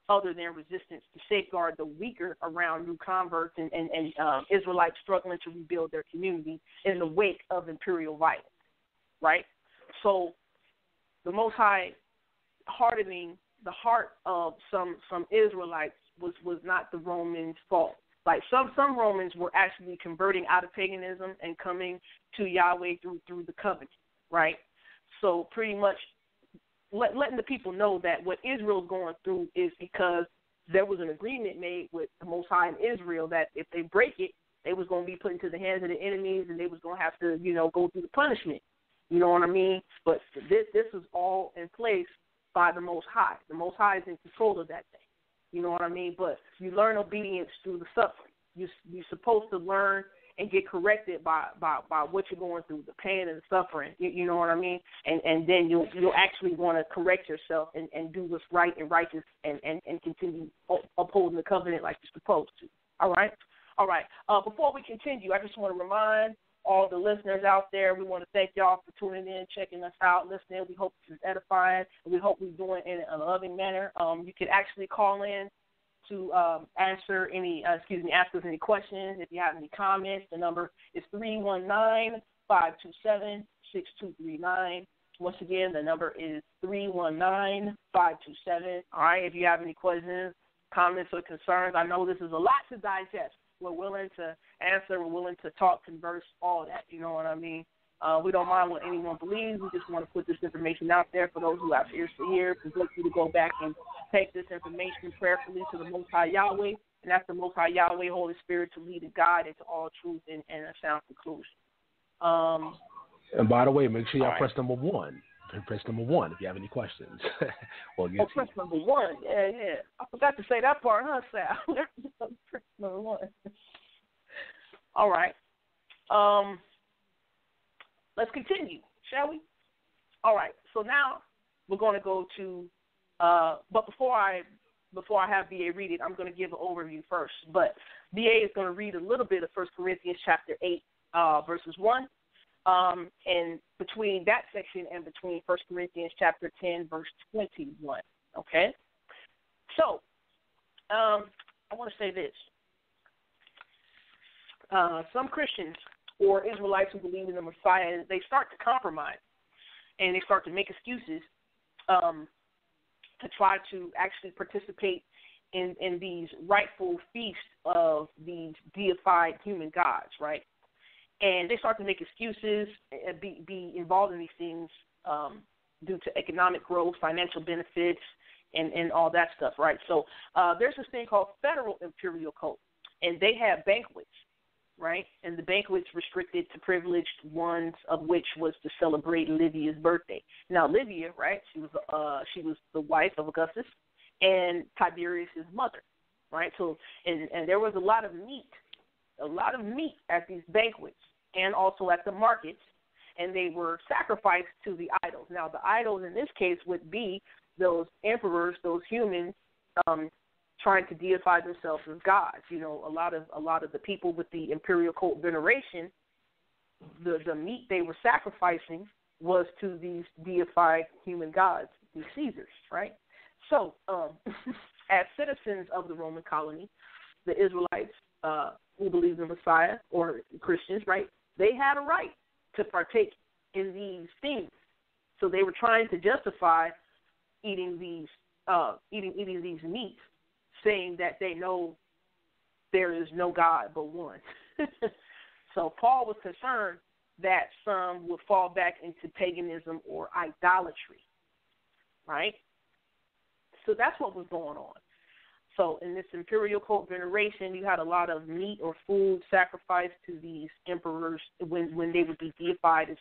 other than resistance to safeguard the weaker around new converts and Israelites struggling to rebuild their community in the wake of imperial violence, right? So the Most High hardening the heart of some Israelites was not the Romans' fault. Like some Romans were actually converting out of paganism and coming to Yahweh through the covenant, right? So pretty much letting the people know that what Israel's going through is because there was an agreement made with the Most High in Israel that if they break it, they was going to be put into the hands of the enemies and they was going to have to, go through the punishment. You know what I mean? But this is all in place by the Most High. The Most High is in control of that thing. You know what I mean? But you learn obedience through the suffering. You're supposed to learn and get corrected by what you're going through, the pain and the suffering. You know what I mean? And then you'll actually want to correct yourself and do what's right and righteous and continue upholding the covenant like you're supposed to. All right? All right. Before we continue, I just want to remind all the listeners out there, we want to thank y'all for tuning in, checking us out, listening. We hope this is edifying, and we hope we're doing it in a loving manner. You can actually call in to ask us any questions. If you have any comments, the number is 319-527-6239. Once again, the number is 319-527. All right, if you have any questions, comments, or concerns, I know this is a lot to digest. We're willing to answer. We're willing to talk, converse, all that. You know what I mean? We don't mind what anyone believes. We just want to put this information out there for those who have ears to hear, provoke you to go back and take this information prayerfully to the Most High Yahweh, and that's the Most High Yahweh, Holy Spirit, to lead and guide into all truth and a sound conclusion. And by the way, make sure y'all press number 1. Press number 1 if you have any questions. Press number 1. Yeah. I forgot to say that part, huh, Sal? Press number 1. All right. Let's continue, shall we? All right. So now we're going to go to, but before I have BA read it, I'm going to give an overview first. But BA is going to read a little bit of 1 Corinthians chapter 8, verses 1. And between that section and between 1 Corinthians chapter 10, verse 21. Okay? So, I want to say this. Some Christians or Israelites who believe in the Messiah, they start to compromise and they start to make excuses to try to actually participate in these rightful feasts of these deified human gods, right? And they start to make excuses, be involved in these things due to economic growth, financial benefits, and all that stuff, right? So there's this thing called federal imperial cult, and they have banquets, right? And the banquets restricted to privileged ones, of which was to celebrate Livia's birthday. Now, Livia, right, she was the wife of Augustus and Tiberius' mother, right? So, and there was a lot of meat at these banquets and also at the markets, and they were sacrificed to the idols. Now, the idols in this case would be those emperors, those humans, trying to deify themselves as gods. You know, a lot of the people with the imperial cult veneration, the meat they were sacrificing was to these deified human gods, these Caesars, right? So, as citizens of the Roman colony, the Israelites who believed in the Messiah, or Christians, right, they had a right to partake in these things. So they were trying to justify eating these meats, saying that they know there is no God but one. So Paul was concerned that some would fall back into paganism or idolatry, right? So that's what was going on. So in this imperial cult veneration, you had a lot of meat or food sacrificed to these emperors when they would be deified as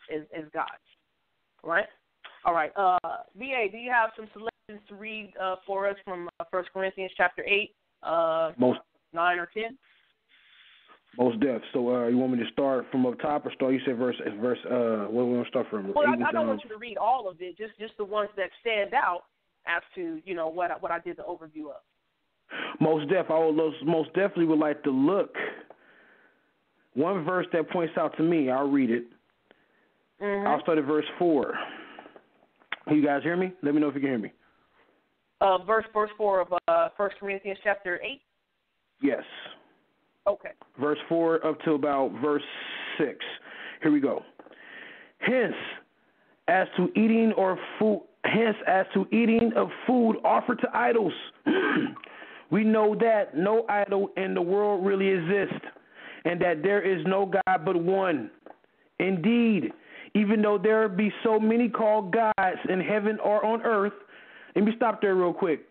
gods. All right? All right. VA, do you have some selections to read for us from 1 Corinthians chapter 8, 9 or 10? Most def. So you want me to start from up top or start? You said verse. Where we want to start from? Well, I don't want you to read all of it. Just the ones that stand out as to what I did the overview of. Most definitely would like to look. One verse that points out to me, I'll read it. Mm-hmm. I'll start at verse 4. Can you guys hear me? Let me know if you can hear me. Verse 4 of 1 Corinthians chapter 8? Yes. Okay. Verse 4 up to about verse 6. Here we go. Hence, as to eating or food, Hence, as to eating of food offered to idols, we know that no idol in the world really exists, and that there is no God but one. Indeed, even though there be so many called gods in heaven or on earth, let me stop there real quick.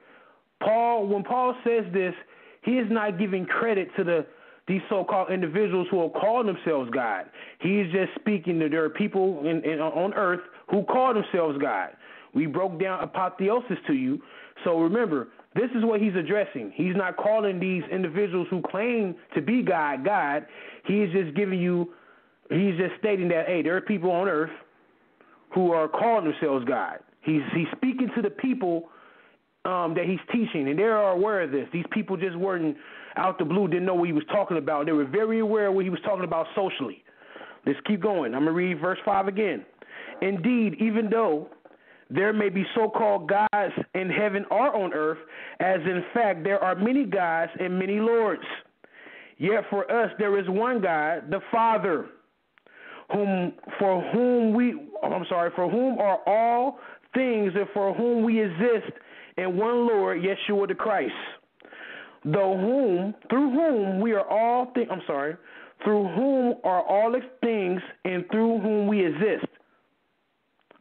When Paul says this, he is not giving credit to these so-called individuals who will call themselves God. He is just speaking that there are people on earth who call themselves God. We broke down apotheosis to you. So remember, this is what he's addressing. He's not calling these individuals who claim to be God, God. He's just stating that, hey, there are people on earth who are calling themselves God. He's speaking to the people that he's teaching, and they are aware of this. These people just weren't out the blue, didn't know what he was talking about. They were very aware of what he was talking about socially. Let's keep going. I'm going to read verse 5 again. Indeed, even though there may be so-called gods in heaven or on earth, as in fact there are many gods and many lords, yet for us there is one God, the Father, for whom are all things and for whom we exist, and one Lord, Yeshua the Christ, through whom are all things and through whom we exist.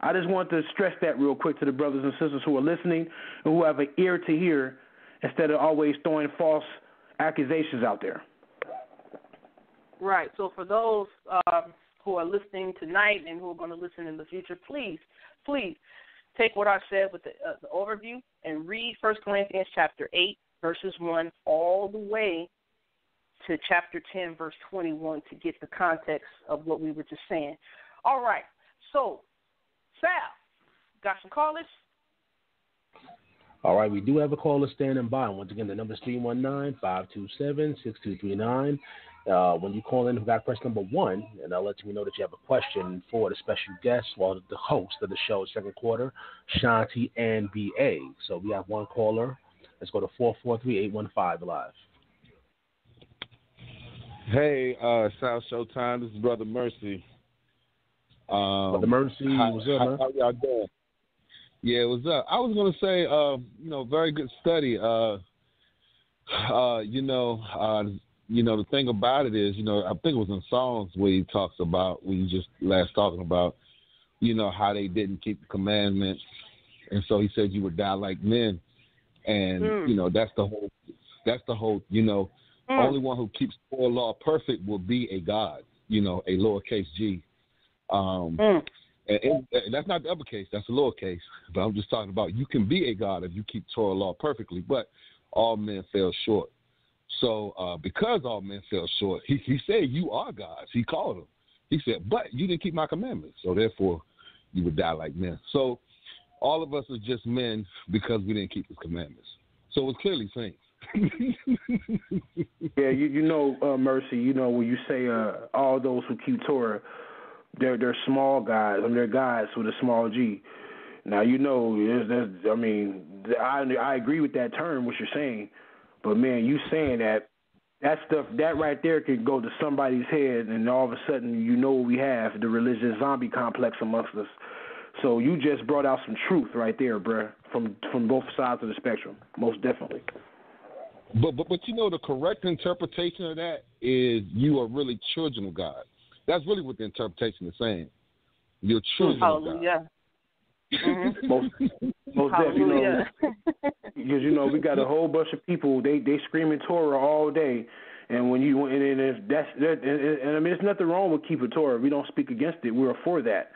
I just want to stress that real quick to the brothers and sisters who are listening and who have an ear to hear instead of always throwing false accusations out there. Right. So for those who are listening tonight and who are going to listen in the future, please take what I said with the overview and read 1 Corinthians chapter 8, verses 1 all the way to chapter 10, verse 21 to get the context of what we were just saying. All right. So, Sal, got some callers? All right, we do have a caller standing by. Once again, the number is 319-527-6239. When you call in, you got to press number 1, and I'll let you know that you have a question for the special guest or the host of the show, second quarter, Shan-T and B.A. So we have one caller. Let's go to 443-815 live. Hey, South Showtime. This is Brother Mercy. Brother Mercy, what's up, man? How y'all doing? Yeah, what's up? I was going to say, very good study. The thing about it is, I think it was in Psalms where he talks about, when you just last talking about, how they didn't keep the commandments. And so he said you would die like men. And, that's the whole, only one who keeps the law perfect will be a God, a lowercase g. And that's not the uppercase, that's the lowercase. But I'm just talking about you can be a God if you keep Torah law perfectly, but all men fell short. So because all men fell short, he said you are gods. He called them. He said, but you didn't keep my commandments, so therefore you would die like men. So all of us are just men because we didn't keep his commandments. So it's clearly saying. Yeah, Mercy, when you say all those who keep Torah, they're small guys. they're guys with a small g. Now, I agree with that term, what you're saying. But, man, you saying that stuff, that right there could go to somebody's head, and all of a sudden what we have, the religious zombie complex amongst us. So you just brought out some truth right there, bruh, from both sides of the spectrum, most definitely. But the correct interpretation of that is you are really children of God. That's really what the interpretation is saying. You're children of God. Mm-hmm. Most definitely, because we got a whole bunch of people. They screaming Torah all day, and there's nothing wrong with keeping Torah. We don't speak against it. We're for that.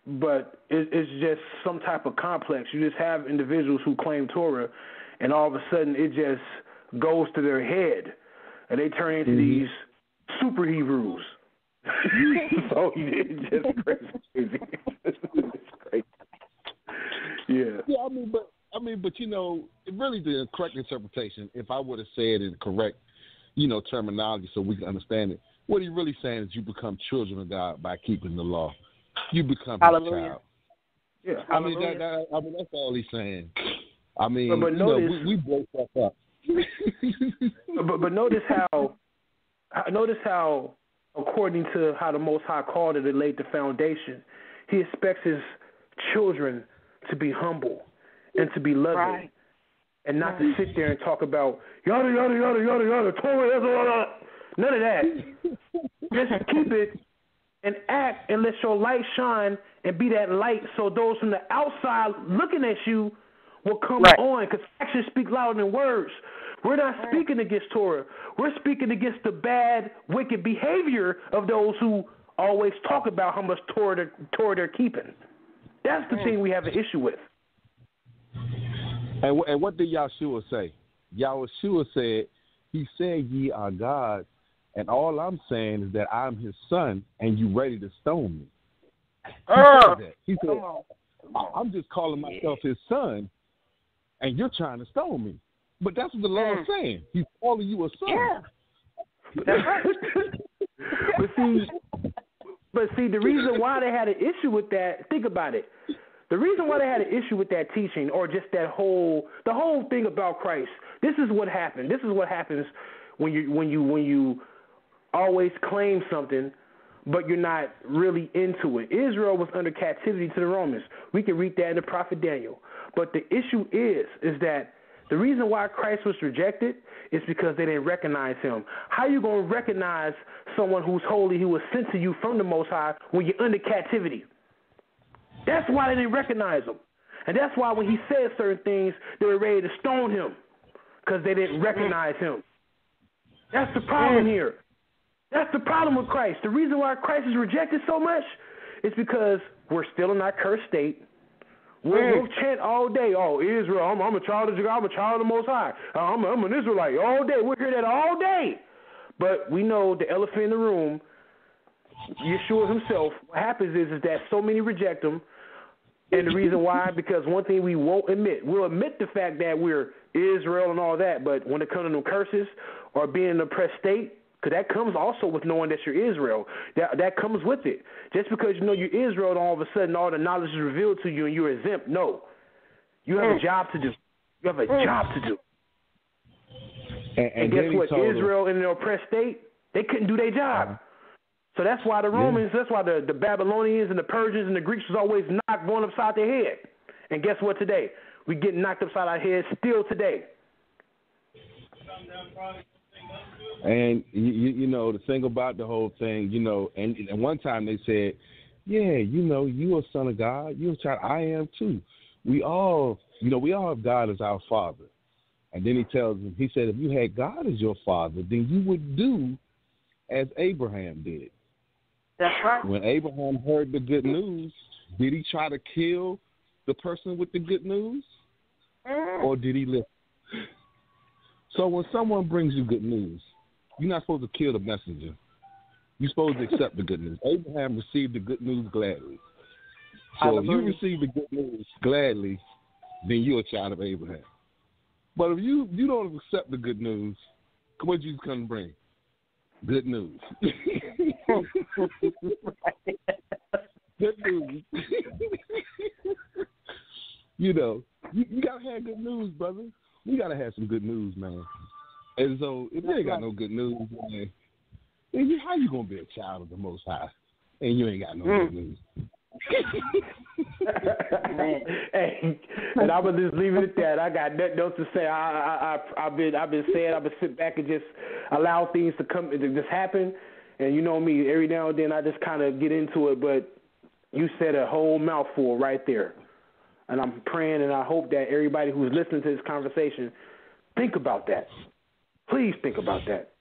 But it's just some type of complex. You just have individuals who claim Torah, and all of a sudden it just goes to their head, and they turn into these super Hebrews. So it's just crazy. It's crazy. Yeah. Yeah, but really the correct interpretation, if I would have said in correct, terminology so we can understand it, what he's really saying is you become children of God by keeping the law. You become his child. Yeah. That's all he's saying. But notice, we broke that up. but notice how, according to how the Most High called it and laid the foundation, he expects his children to be humble and to be loving. Right. And not to sit there and talk about yada, yada, yada, yada, yada, Torah, yada. None of that. Just keep it and act and let your light shine and be that light so those from the outside looking at you will come on, because actions speak louder than words. We're not speaking against Torah. We're speaking against the bad, wicked behavior of those who always talk about how much Torah they're keeping. That's the thing we have an issue with. And what did Yahshua say? Yahshua said, he said, ye are gods, and all I'm saying is that I'm his son, and you ready to stone me. He said, I'm just calling myself his son, and you're trying to stone me. But that's what the Lord's saying. He's calling you a son. Yeah. That's right. But see, the reason why they had an issue with that, think about it. The reason why they had an issue with that teaching, or just the whole thing about Christ, this is what happened. This is what happens when you always claim something, but you're not really into it. Israel was under captivity to the Romans. We can read that in the prophet Daniel. But the issue is that the reason why Christ was rejected is because they didn't recognize him. How you going to recognize someone who's holy, who was sent to you from the Most High, when you're under captivity? That's why they didn't recognize him. And that's why when he said certain things, they were ready to stone him, because they didn't recognize him. That's the problem here. That's the problem with Christ. The reason why Christ is rejected so much is because we're still in our cursed state. We'll chant all day, oh, Israel, I'm a child of God, I'm a child of the Most High. I'm an Israelite all day. We'll hear that all day. But we know the elephant in the room, Yeshua himself, what happens is that so many reject him. And the reason why, because one thing we won't admit, we'll admit the fact that we're Israel and all that, but when it comes to them curses or being in an oppressed state, because that comes also with knowing that you're Israel. That comes with it. Just because you know you're Israel, and all of a sudden all the knowledge is revealed to you and you're exempt. No. You have a job to do. You have a job to do. And guess what? Israel in an oppressed state, they couldn't do their job. So that's why the Romans, that's why the Babylonians and the Persians and the Greeks was always knocked one upside their head. And guess what today? We get knocked upside our heads still today. And, you know, the thing about the whole thing, you know, and one time they said, yeah, you know, you a son of God. You a child. I am too. We all have God as our father. And then he tells them, he said, if you had God as your father, then you would do as Abraham did. That's right. When Abraham heard the good news, did he try to kill the person with the good news? Or did he listen? So when someone brings you good news, you're not supposed to kill the messenger. You're supposed to accept the good news. Abraham received the good news gladly. So if you receive the good news gladly, then you're a child of Abraham. But if you don't accept the good news, what you come to bring? Good news. Good news. You know, you got to have good news, brother. You got to have some good news, man. And so if you ain't got no good news, man, then how you going to be a child of the Most High and you ain't got no good news? Hey, and I would just leave it at that. I got nothing else to say. I've been saying, I've been sitting back and just allow things to come, to just happen. And you know me, every now and then I just kind of get into it. But you said a whole mouthful right there. And I'm praying and I hope that everybody who's listening to this conversation think about that. Please think about that.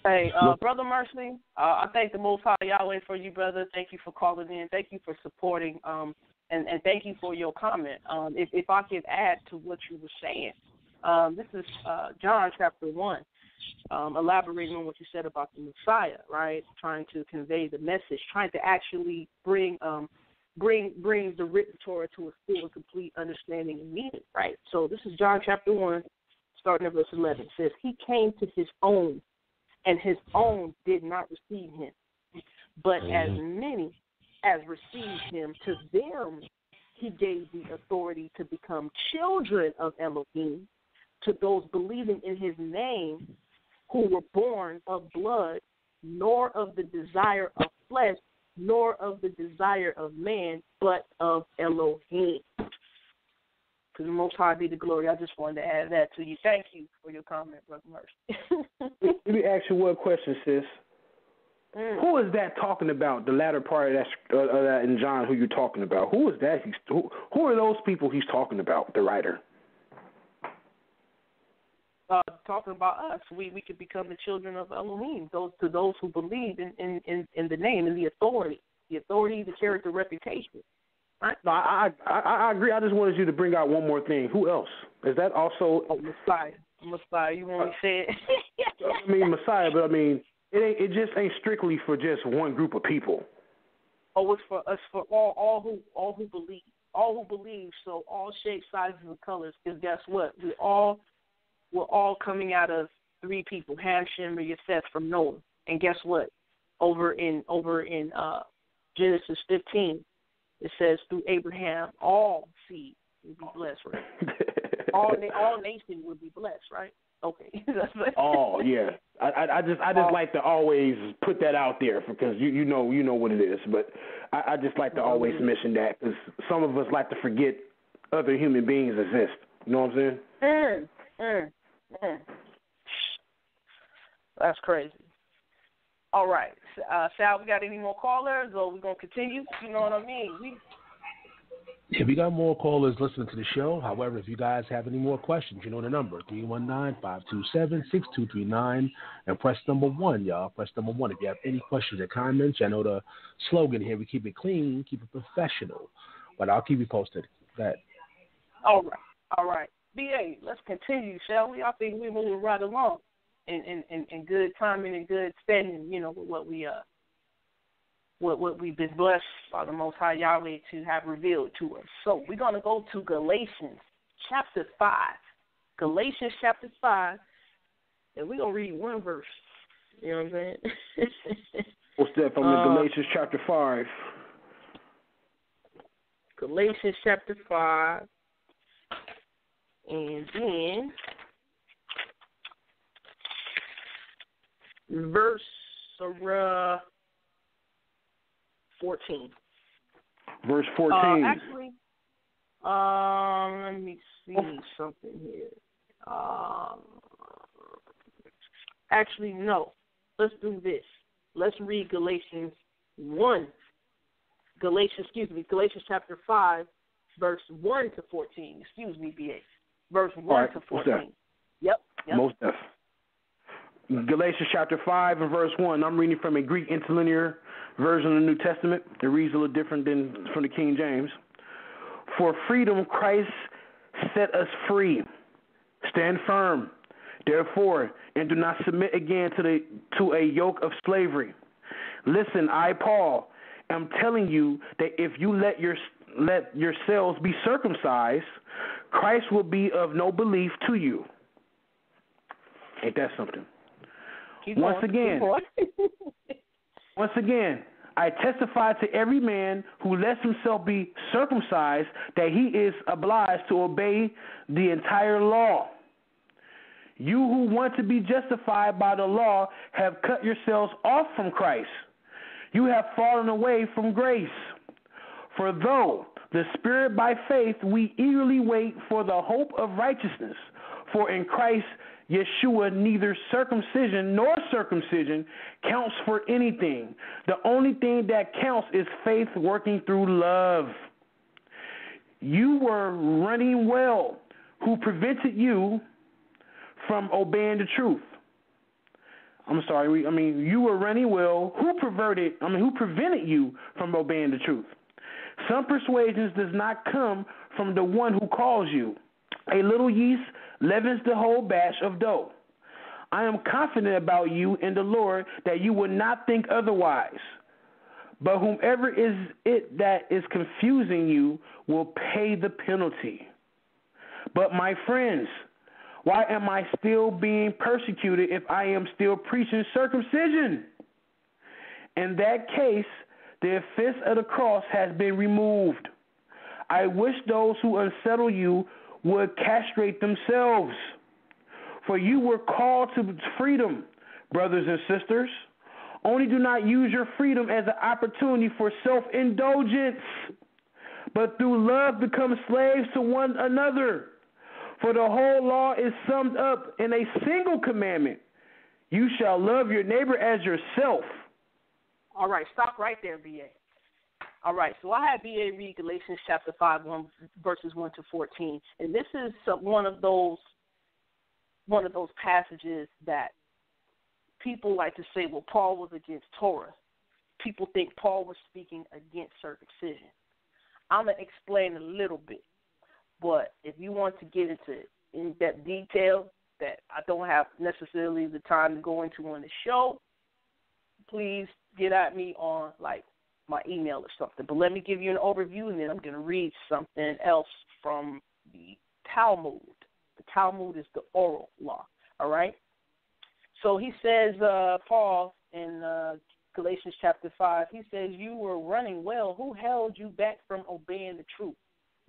Hey, Brother Mercy, I thank the Most High Yahweh for you, brother. Thank you for calling in. Thank you for supporting, and thank you for your comment. If I could add to what you were saying, this is John chapter 1, elaborating on what you said about the Messiah, right? Trying to convey the message, trying to actually bring the written Torah to a full and complete understanding and meaning, right? So this is John chapter 1, starting at verse 11. It says, he came to his own, and his own did not receive him. But as many as received him, to them he gave the authority to become children of Elohim, to those believing in his name, who were born of blood, nor of the desire of flesh, nor of the desire of man, but of Elohim. To the Most High be the glory. I just wanted to add that to you. Thank you for your comment, Brother Mercy. Let me ask you one question, sis. Who is that talking about, the latter part of that in John, who you're talking about? Who is that? Who are those people he's talking about, the writer? Talking about us. We could become the children of Elohim, those who believe in the name and the authority, the character, reputation. Right? No, I agree. I just wanted you to bring out one more thing. Who else? Is that also... Messiah. You want me to say it? I mean, Messiah, but I mean... It just ain't strictly for just one group of people. Oh, it's for us, for all who believe. So all shapes, sizes, and colors. Because guess what? We're all coming out of three people: Ham, Shem, and Yafeth from Noah. And guess what? Over in Genesis 15, it says through Abraham all seed will be blessed. Right? all nations will be blessed. Right? Okay. Oh yeah, I just like to always put that out there because you know what it is, but I just like to always mention that because some of us like to forget other human beings exist. You know what I'm saying? That's crazy. All right, Sal, we got any more callers, or we gonna continue? You know what I mean? Yeah, we got more callers listening to the show. However, if you guys have any more questions, you know the number, 319-527-6239, and press number 1, y'all. Press number 1 if you have any questions or comments. I know the slogan here, we keep it clean, keep it professional, but I'll keep you posted. That. All right. BA, let's continue, shall we? I think we're moving right along in good timing and good standing, you know, with what we've been blessed by the Most High Yahweh to have revealed to us. So we're going to go to Galatians chapter 5. Galatians chapter 5, and we're going to read one verse. You know what I'm saying? What's that from Galatians chapter 5? Galatians chapter 5, and then verse 14. Verse 14. Actually, let me see something here. Actually, no. Let's do this. Let's read Galatians chapter 5, verse 1 to 14. Excuse me, BA. Verse 1 to 14. Yep. Most definitely. Galatians chapter 5 and verse 1. I'm reading from a Greek interlinear version of the New Testament. It reads a little different than from the King James. For freedom Christ set us free. Stand firm, therefore, and do not submit again to a yoke of slavery. Listen, I, Paul, am telling you that if you let yourselves be circumcised, Christ will be of no belief to you. Ain't that something? Once again, I testify to every man who lets himself be circumcised that he is obliged to obey the entire law. You who want to be justified by the law have cut yourselves off from Christ. You have fallen away from grace. For though the Spirit by faith we eagerly wait for the hope of righteousness, for in Christ Yeshua, neither circumcision nor circumcision counts for anything. The only thing that counts is faith working through love. You were running well. Who prevented you from obeying the truth? You were running well. Who prevented you from obeying the truth? Some persuasions does not come from the one who calls you. A little yeast leavens the whole batch of dough. I am confident about you in the Lord that you will not think otherwise. But whomever is it that is confusing you will pay the penalty. But my friends, why am I still being persecuted if I am still preaching circumcision? In that case, the offense of the cross has been removed. I wish those who unsettle you would castrate themselves. For you were called to freedom, brothers and sisters. Only do not use your freedom as an opportunity for self-indulgence, but through love become slaves to one another. For the whole law is summed up in a single commandment. You shall love your neighbor as yourself. All right, stop right there, B.A. All right, so I had B.A. read Galatians chapter 5, verses 1 to 14. And this is one of those passages that people like to say, well, Paul was against Torah. People think Paul was speaking against circumcision. I'm going to explain a little bit. But if you want to get into in-depth detail that I don't have necessarily the time to go into on the show, please get at me on, like, my email or something. But let me give you an overview, and then I'm going to read something else from the Talmud. The Talmud is the oral law, all right? So he says, Paul, in Galatians chapter 5, he says, you were running well. Who held you back from obeying the truth?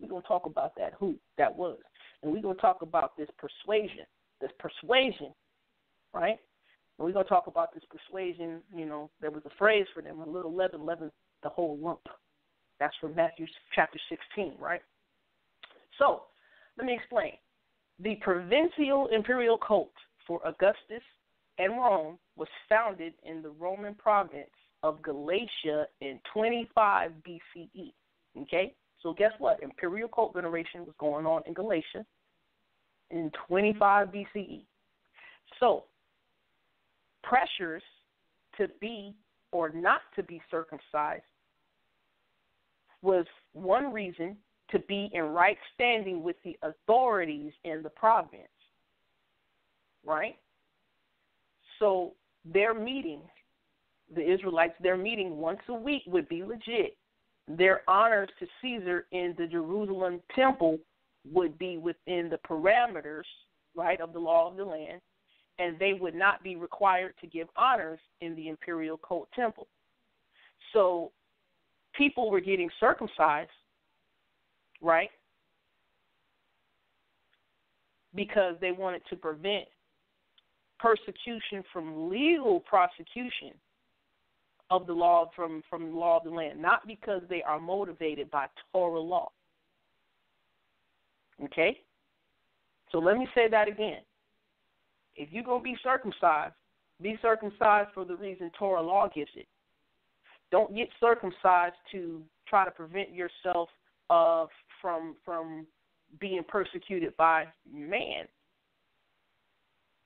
We're going to talk about that, who that was. And we're going to talk about this persuasion, right? And we're going to talk about this persuasion. You know, there was a phrase for them, a little leaven leavens the whole lump. That's from Matthew chapter 16, right? So let me explain. The provincial imperial cult for Augustus and Rome was founded in the Roman province of Galatia in 25 BCE, okay? So guess what? Imperial cult veneration was going on in Galatia in 25 BCE. So pressures to be or not to be circumcised was one reason to be in right standing with the authorities in the province, right? So their meetings, the Israelites, their meeting once a week would be legit. Their honors to Caesar in the Jerusalem temple would be within the parameters, right, of the law of the land, and they would not be required to give honors in the imperial cult temple. So people were getting circumcised, right, because they wanted to prevent persecution from legal prosecution of the law from the law of the land, not because they are motivated by Torah law. Okay? So let me say that again. If you're going to be circumcised for the reason Torah law gives it. Don't get circumcised to try to prevent yourself from being persecuted by man.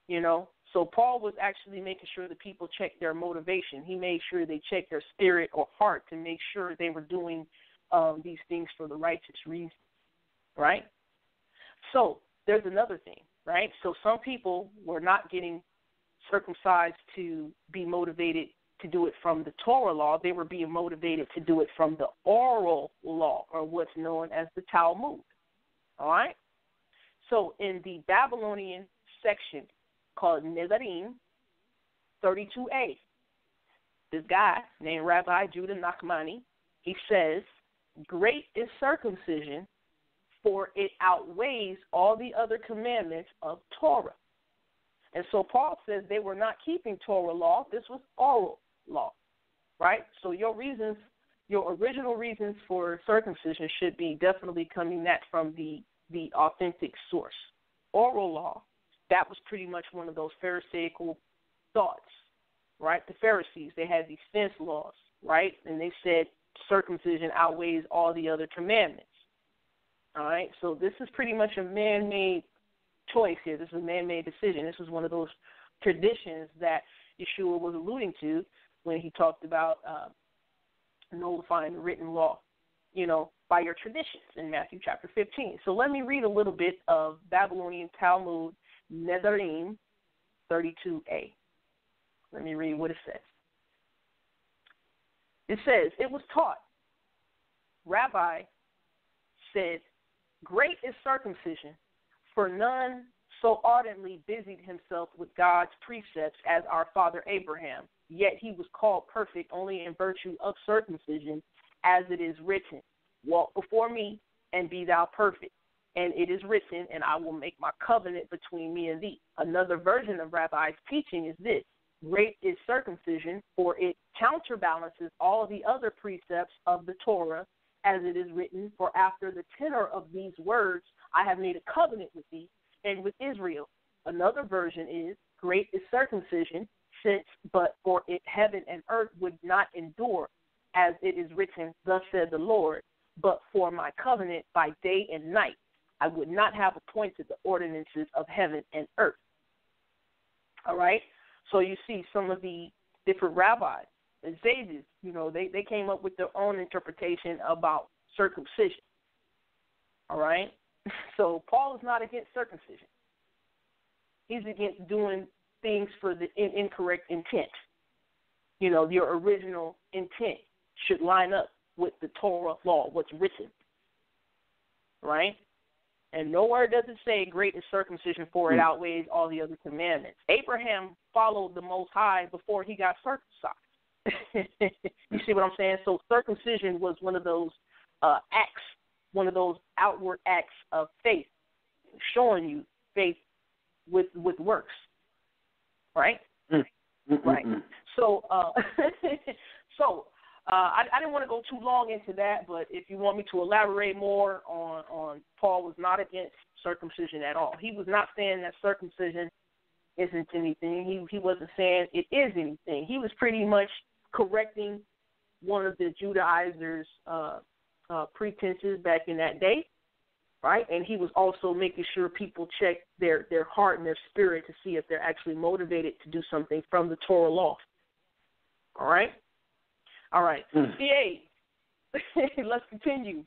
You know? So Paul was actually making sure the people checked their motivation. He made sure they checked their spirit or heart to make sure they were doing these things for the righteous reason, right? So there's another thing, right? So some people were not getting circumcised to be motivated to do it from the Torah law. They were being motivated to do it from the oral law, or what's known as the Talmud, all right? So in the Babylonian section called Nedarim 32a, this guy named Rabbi Judah Nachmani, he says, great is circumcision, for it outweighs all the other commandments of Torah. And so Paul says they were not keeping Torah law. This was oral law, right? So your original reasons for circumcision should be definitely coming from the authentic source. Oral law, that was pretty much one of those Pharisaical thoughts, right? The Pharisees, they had these fence laws, right? And they said circumcision outweighs all the other commandments, all right? So this is pretty much a man-made choice here. This is a man-made decision. This is one of those traditions that Yeshua was alluding to when he talked about nullifying the written law, you know, by your traditions in Matthew chapter 15. So let me read a little bit of Babylonian Talmud Nedarim 32a. Let me read what it says. It says, it was taught, Rabbi said, great is circumcision, for none so ardently busied himself with God's precepts as our father Abraham, yet he was called perfect only in virtue of circumcision, as it is written, walk before me and be thou perfect. And it is written, and I will make my covenant between me and thee. Another version of Rabbi's teaching is this, great is circumcision, for it counterbalances all the other precepts of the Torah, as it is written, for after the tenor of these words I have made a covenant with thee and with Israel. Another version is, great is circumcision, since but for it heaven and earth would not endure, as it is written, thus said the Lord, but for my covenant by day and night I would not have appointed the ordinances of heaven and earth. All right? So you see some of the different rabbis and sages, they came up with their own interpretation about circumcision. All right? So Paul is not against circumcision. He's against doing things for the incorrect intent. Your original intent should line up with the Torah law, what's written. Right? And nowhere does it say great is circumcision, for it outweighs all the other commandments. Abraham followed the Most High before he got circumcised. You see what I'm saying? So circumcision was one of those acts, one of those outward acts of faith, showing you faith with works. Right? Right. So, I didn't want to go too long into that, but if you want me to elaborate more on Paul was not against circumcision at all. He was not saying that circumcision isn't anything. He wasn't saying it is anything. He was pretty much correcting one of the Judaizers' pretenses back in that day, right? And he was also making sure people check their heart and their spirit to see if they're actually motivated to do something from the Torah law. All right? All right. CA, let's continue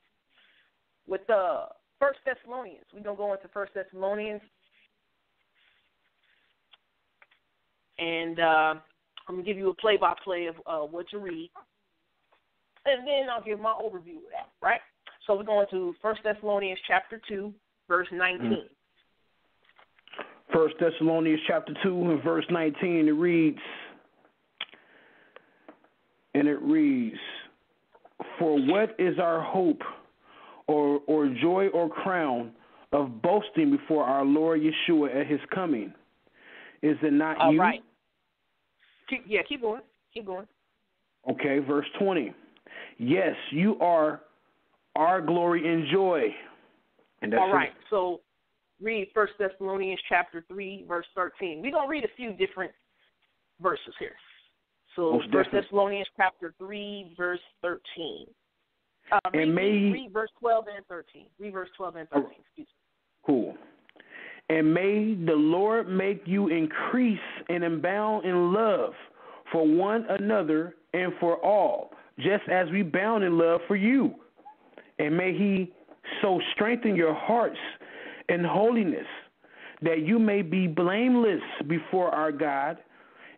with 1 Thessalonians. We're going to go into 1 Thessalonians. And I'm going to give you a play-by-play of what to read. And then I'll give my overview of that, right? So we're going to 1 Thessalonians chapter 2, verse 19. 1 Thessalonians chapter 2 and verse 19, it reads, for what is our hope or joy or crown of boasting before our Lord Yeshua at his coming? Is it not you? Right. Keep going. Keep going. Okay, verse 20. Yes, you are our glory and joy. And that's all right, so read 1 Thessalonians chapter 3, verse 13. We're going to read a few different verses here. So 1 Thessalonians chapter 3, verse 13. Read verse 12 and 13. Read verse 12 and 13, excuse me. Cool. And may the Lord make you increase and abound in love for one another and for all, just as we bound in love for you. And may he so strengthen your hearts in holiness, that you may be blameless before our God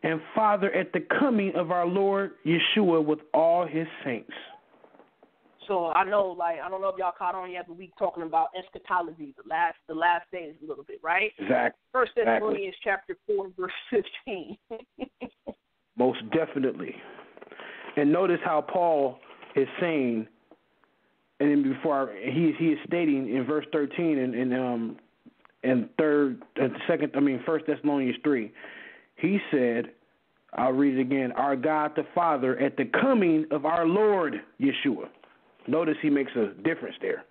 and Father at the coming of our Lord Yeshua with all his saints. So I know, I don't know if y'all caught on yet, but we talking about eschatology, the last days a little bit, right? Exactly. 1 Thessalonians chapter 4, verse 15. Most definitely. And notice how Paul is saying, and then he is stating in verse 13 and 1 Thessalonians 3, he said, I'll read it again, our God the Father at the coming of our Lord Yeshua. Notice he makes a difference there.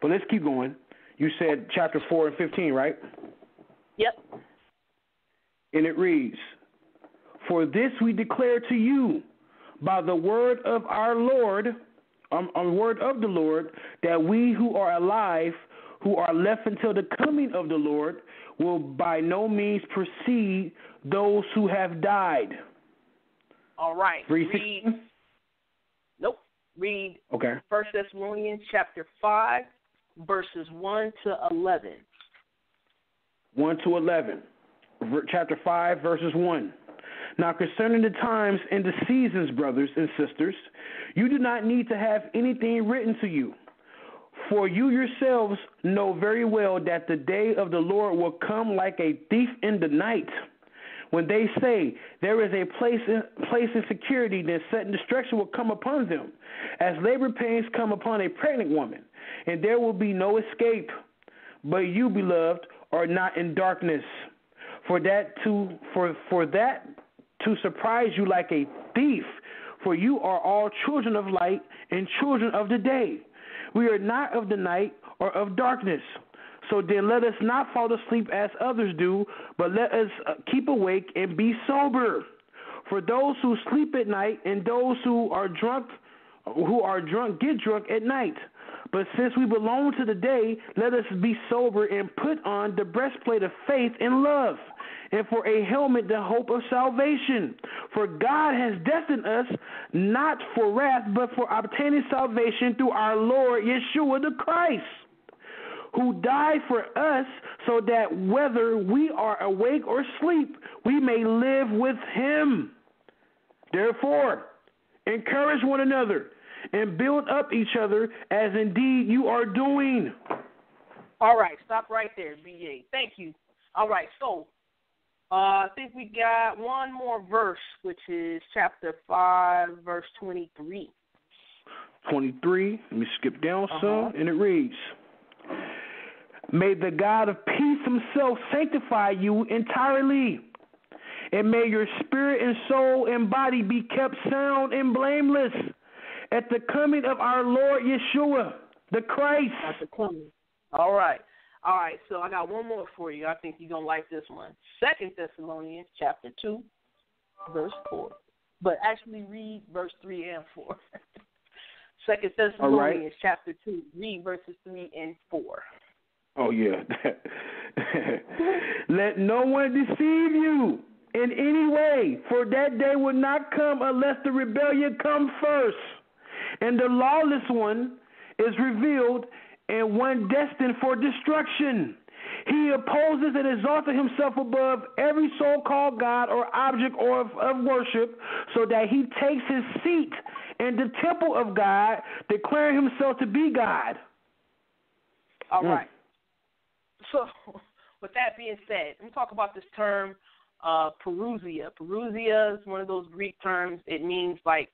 But let's keep going. You said chapter 4 and 15, right? Yep. And it reads, for this we declare to you by the word of our Lord, word of the Lord, that we who are alive, who are left until the coming of the Lord, will by no means precede those who have died. All right. Read 1 Okay. Thessalonians chapter 5, verses 1 to 11. 1 to 11. Chapter 5, verses 1. Now concerning the times and the seasons, brothers and sisters, you do not need to have anything written to you. For you yourselves know very well that the day of the Lord will come like a thief in the night. When they say there is a place in security, then sudden destruction will come upon them, as labor pains come upon a pregnant woman, and there will be no escape. But you, beloved, are not in darkness, for that to surprise you like a thief, for you are all children of light and children of the day. We are not of the night or of darkness. So then let us not fall asleep as others do, but let us keep awake and be sober. For those who sleep at night and those who are drunk get drunk at night. But since we belong to the day, let us be sober and put on the breastplate of faith and love, and for a helmet the hope of salvation. For God has destined us not for wrath, but for obtaining salvation through our Lord Yeshua the Christ, who died for us, so that whether we are awake or asleep, we may live with him. Therefore, encourage one another and build up each other, as indeed you are doing. All right, stop right there, BA. Thank you. All right, so I think we got one more verse, which is chapter 5, verse 23. 23, let me skip down some, and it reads, May the God of peace himself sanctify you entirely, and may your spirit and soul and body be kept sound and blameless at the coming of our Lord Yeshua, the Christ. At the coming. All right. So I got one more for you. I think you're going to like this one. 2 Thessalonians chapter 2, verse 4. But actually read verse 3 and 4. 2 Thessalonians chapter 2, read verses 3 and 4. Oh, yeah. Let no one deceive you in any way, for that day will not come unless the rebellion come first, and the lawless one is revealed, and one destined for destruction. He opposes and exalts himself above every so-called God or object or of worship, so that he takes his seat in the temple of God, declaring himself to be God. All right. So, with that being said, let me talk about this term, parousia. Parousia is one of those Greek terms. It means like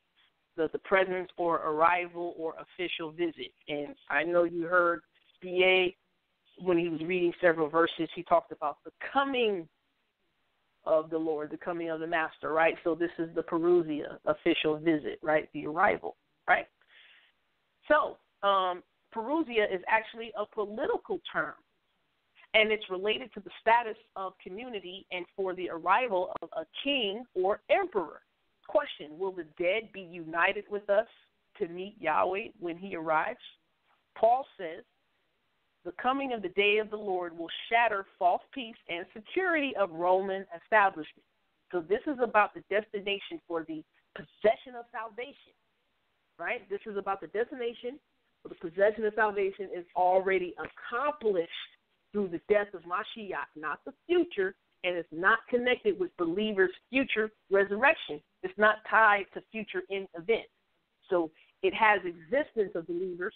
the presence or arrival or official visit. And I know you heard B.A. when he was reading several verses, he talked about the coming of the Lord, the coming of the Master, right? So this is the parousia, official visit, right? The arrival, right? So parousia is actually a political term, and it's related to the status of community and for the arrival of a king or emperor. Question, will the dead be united with us to meet Yahweh when he arrives? Paul says, the coming of the day of the Lord will shatter false peace and security of Roman establishment. So this is about the destination for the possession of salvation, right? This is about the destination for the possession of salvation is already accomplished through the death of Mashiach, not the future, and it's not connected with believers' future resurrection. It's not tied to future events. So it has existence of believers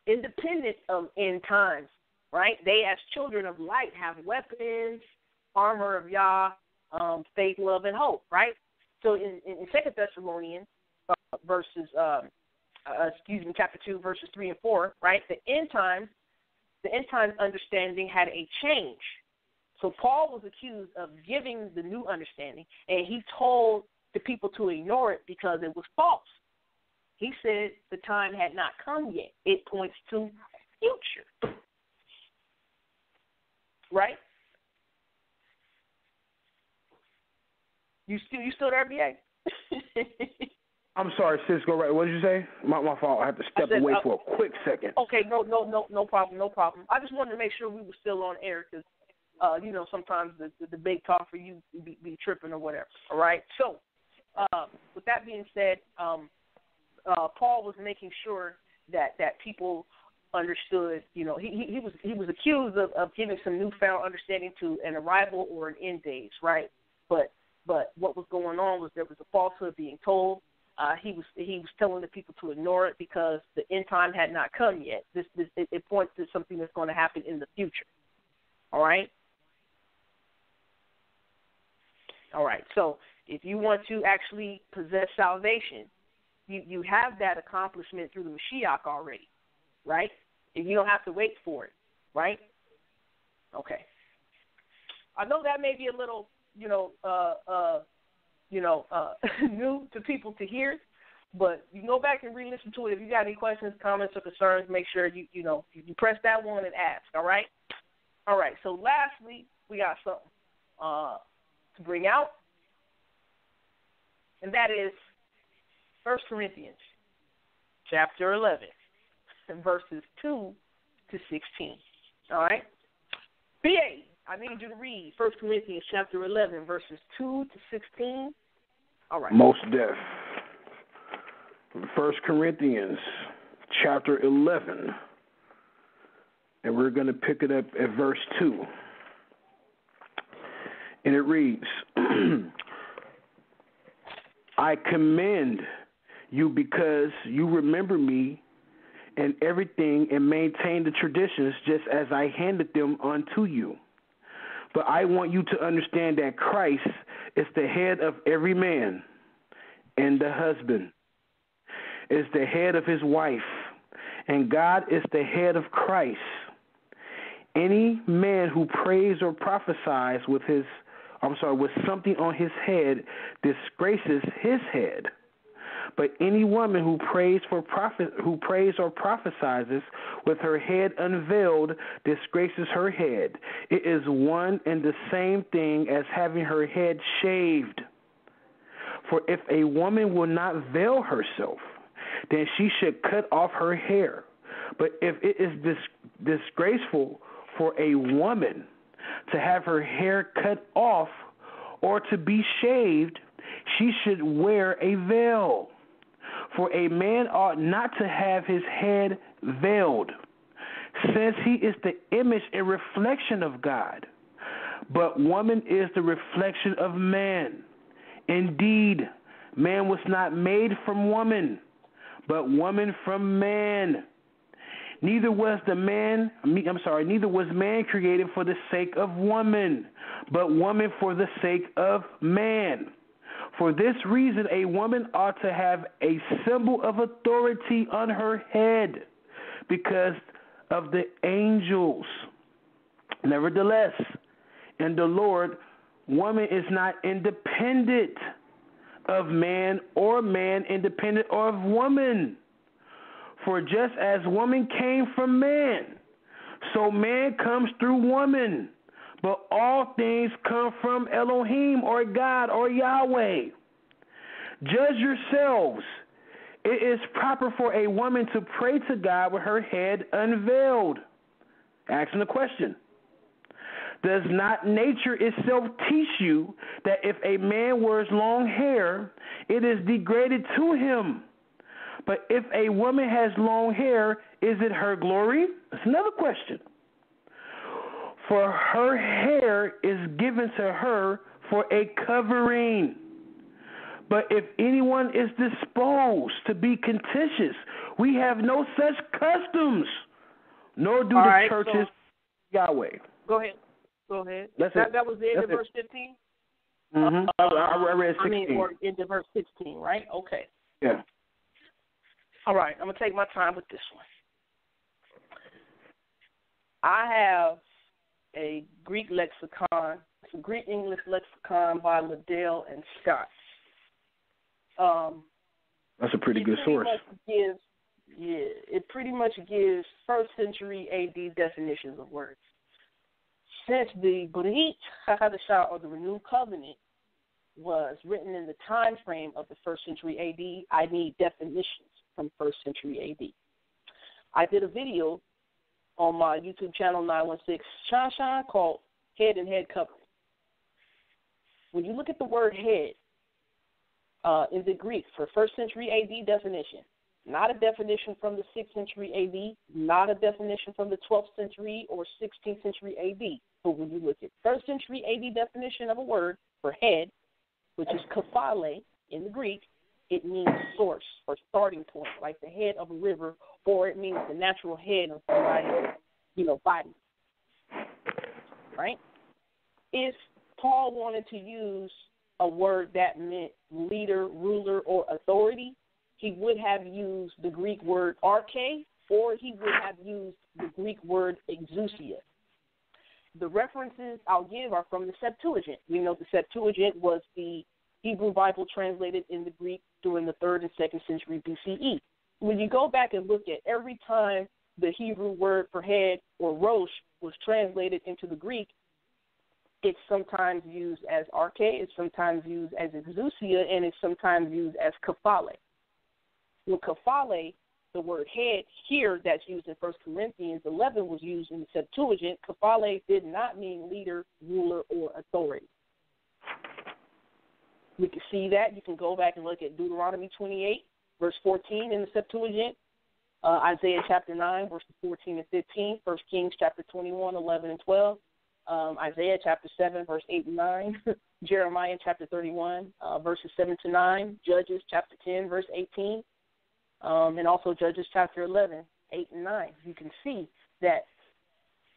independent of end times, right? They, as children of light, have weapons, armor of Yah, faith, love, and hope, right? So in 2 Thessalonians chapter 2, verses 3 and 4, right? The end times understanding had a change. So Paul was accused of giving the new understanding, and he told the people to ignore it because it was false. He said the time had not come yet. It points to future. Right? You still there, B.A.? I'm sorry, Cisco. Right? What did you say? My fault. I have to step away for a quick second. Okay, no problem. I just wanted to make sure we were still on air because, sometimes the debate talk for you be tripping or whatever. All right. So, with that being said, Paul was making sure that people understood. He was accused of giving some newfound understanding to an arrival or an end days, right? But what was going on was there was a falsehood being told. He was telling the people to ignore it because the end time had not come yet. It points to something that's going to happen in the future. All right. So if you want to actually possess salvation, you have that accomplishment through the Mashiach already, right? And you don't have to wait for it, right? Okay. I know that may be a little, new to people to hear. But you can go back and re-listen to it. If you got any questions, comments, or concerns, make sure you press that one and ask. All right. All right. So lastly, we got something to bring out, and that is 1 Corinthians chapter 11, and verses 2 to 16. All right. B.A., I need you to read 1 Corinthians chapter 11, verses 2 to 16. All right. Most deaf. 1 Corinthians chapter 11, and we're going to pick it up at verse 2. And it reads, I commend you because you remember me and everything and maintain the traditions just as I handed them unto you. But I want you to understand that Christ is the head of every man, and the husband is the head of his wife, and God is the head of Christ. Any man who prays or prophesies with something on his head disgraces his head. But any woman who prays or prophesies with her head unveiled disgraces her head. It is one and the same thing as having her head shaved. For if a woman will not veil herself, then she should cut off her hair. But if it is disgraceful for a woman to have her hair cut off or to be shaved, she should wear a veil. For a man ought not to have his head veiled, since he is the image and reflection of God. But woman is the reflection of man. Indeed, man was not made from woman, but woman from man. Neither was man created for the sake of woman, but woman for the sake of man. For this reason, a woman ought to have a symbol of authority on her head because of the angels. Nevertheless, in the Lord, woman is not independent of man, or man independent of woman. For just as woman came from man, so man comes through woman. But all things come from Elohim, or God, or Yahweh. Judge yourselves. It is proper for a woman to pray to God with her head unveiled. Asking the question. Does not nature itself teach you that if a man wears long hair, it is degraded to him? But if a woman has long hair, is it her glory? That's another question. For her hair is given to her for a covering. But if anyone is disposed to be contentious, we have no such customs, nor do the churches Yahweh. Go ahead. That was the end of verse 15? Mm-hmm. I read 16. Or into verse 16, right? Okay. Yeah. All right, I'm going to take my time with this one. I have a Greek lexicon. It's a Greek English lexicon by Liddell and Scott. That's a pretty good source. It pretty much gives first century AD definitions of words. Since the Brit Hadashah, or the Renewed Covenant, was written in the time frame of the first century AD, I need definitions from first century AD. I did a video on my YouTube channel 916 Shan-T called Head and Head Covering. When you look at the word head in the Greek for first century AD definition, not a definition from the 6th century AD, not a definition from the 12th century or 16th century AD. But when you look at first century AD definition of a word for head, which is kephale in the Greek, it means source or starting point, like the head of a river, or it means the natural head of somebody's, body. Right? If Paul wanted to use a word that meant leader, ruler, or authority, he would have used the Greek word arche, or he would have used the Greek word exousia. The references I'll give are from the Septuagint. We know the Septuagint was the Hebrew Bible translated in the Greek during the 3rd and 2nd century BCE. When you go back and look at every time the Hebrew word for head or rosh was translated into the Greek, it's sometimes used as arche, it's sometimes used as exousia, and it's sometimes used as kephale. With kephale, the word head here that's used in 1 Corinthians 11 was used in the Septuagint. Kephale did not mean leader, ruler, or authority. We can see that. You can go back and look at Deuteronomy 28, verse 14 in the Septuagint, Isaiah chapter 9, verses 14 and 15, 1 Kings chapter 21, 11 and 12, Isaiah chapter 7, verse 8 and 9, Jeremiah chapter 31, verses 7 to 9, Judges chapter 10, verse 18, and also Judges chapter 11, 8 and 9. You can see that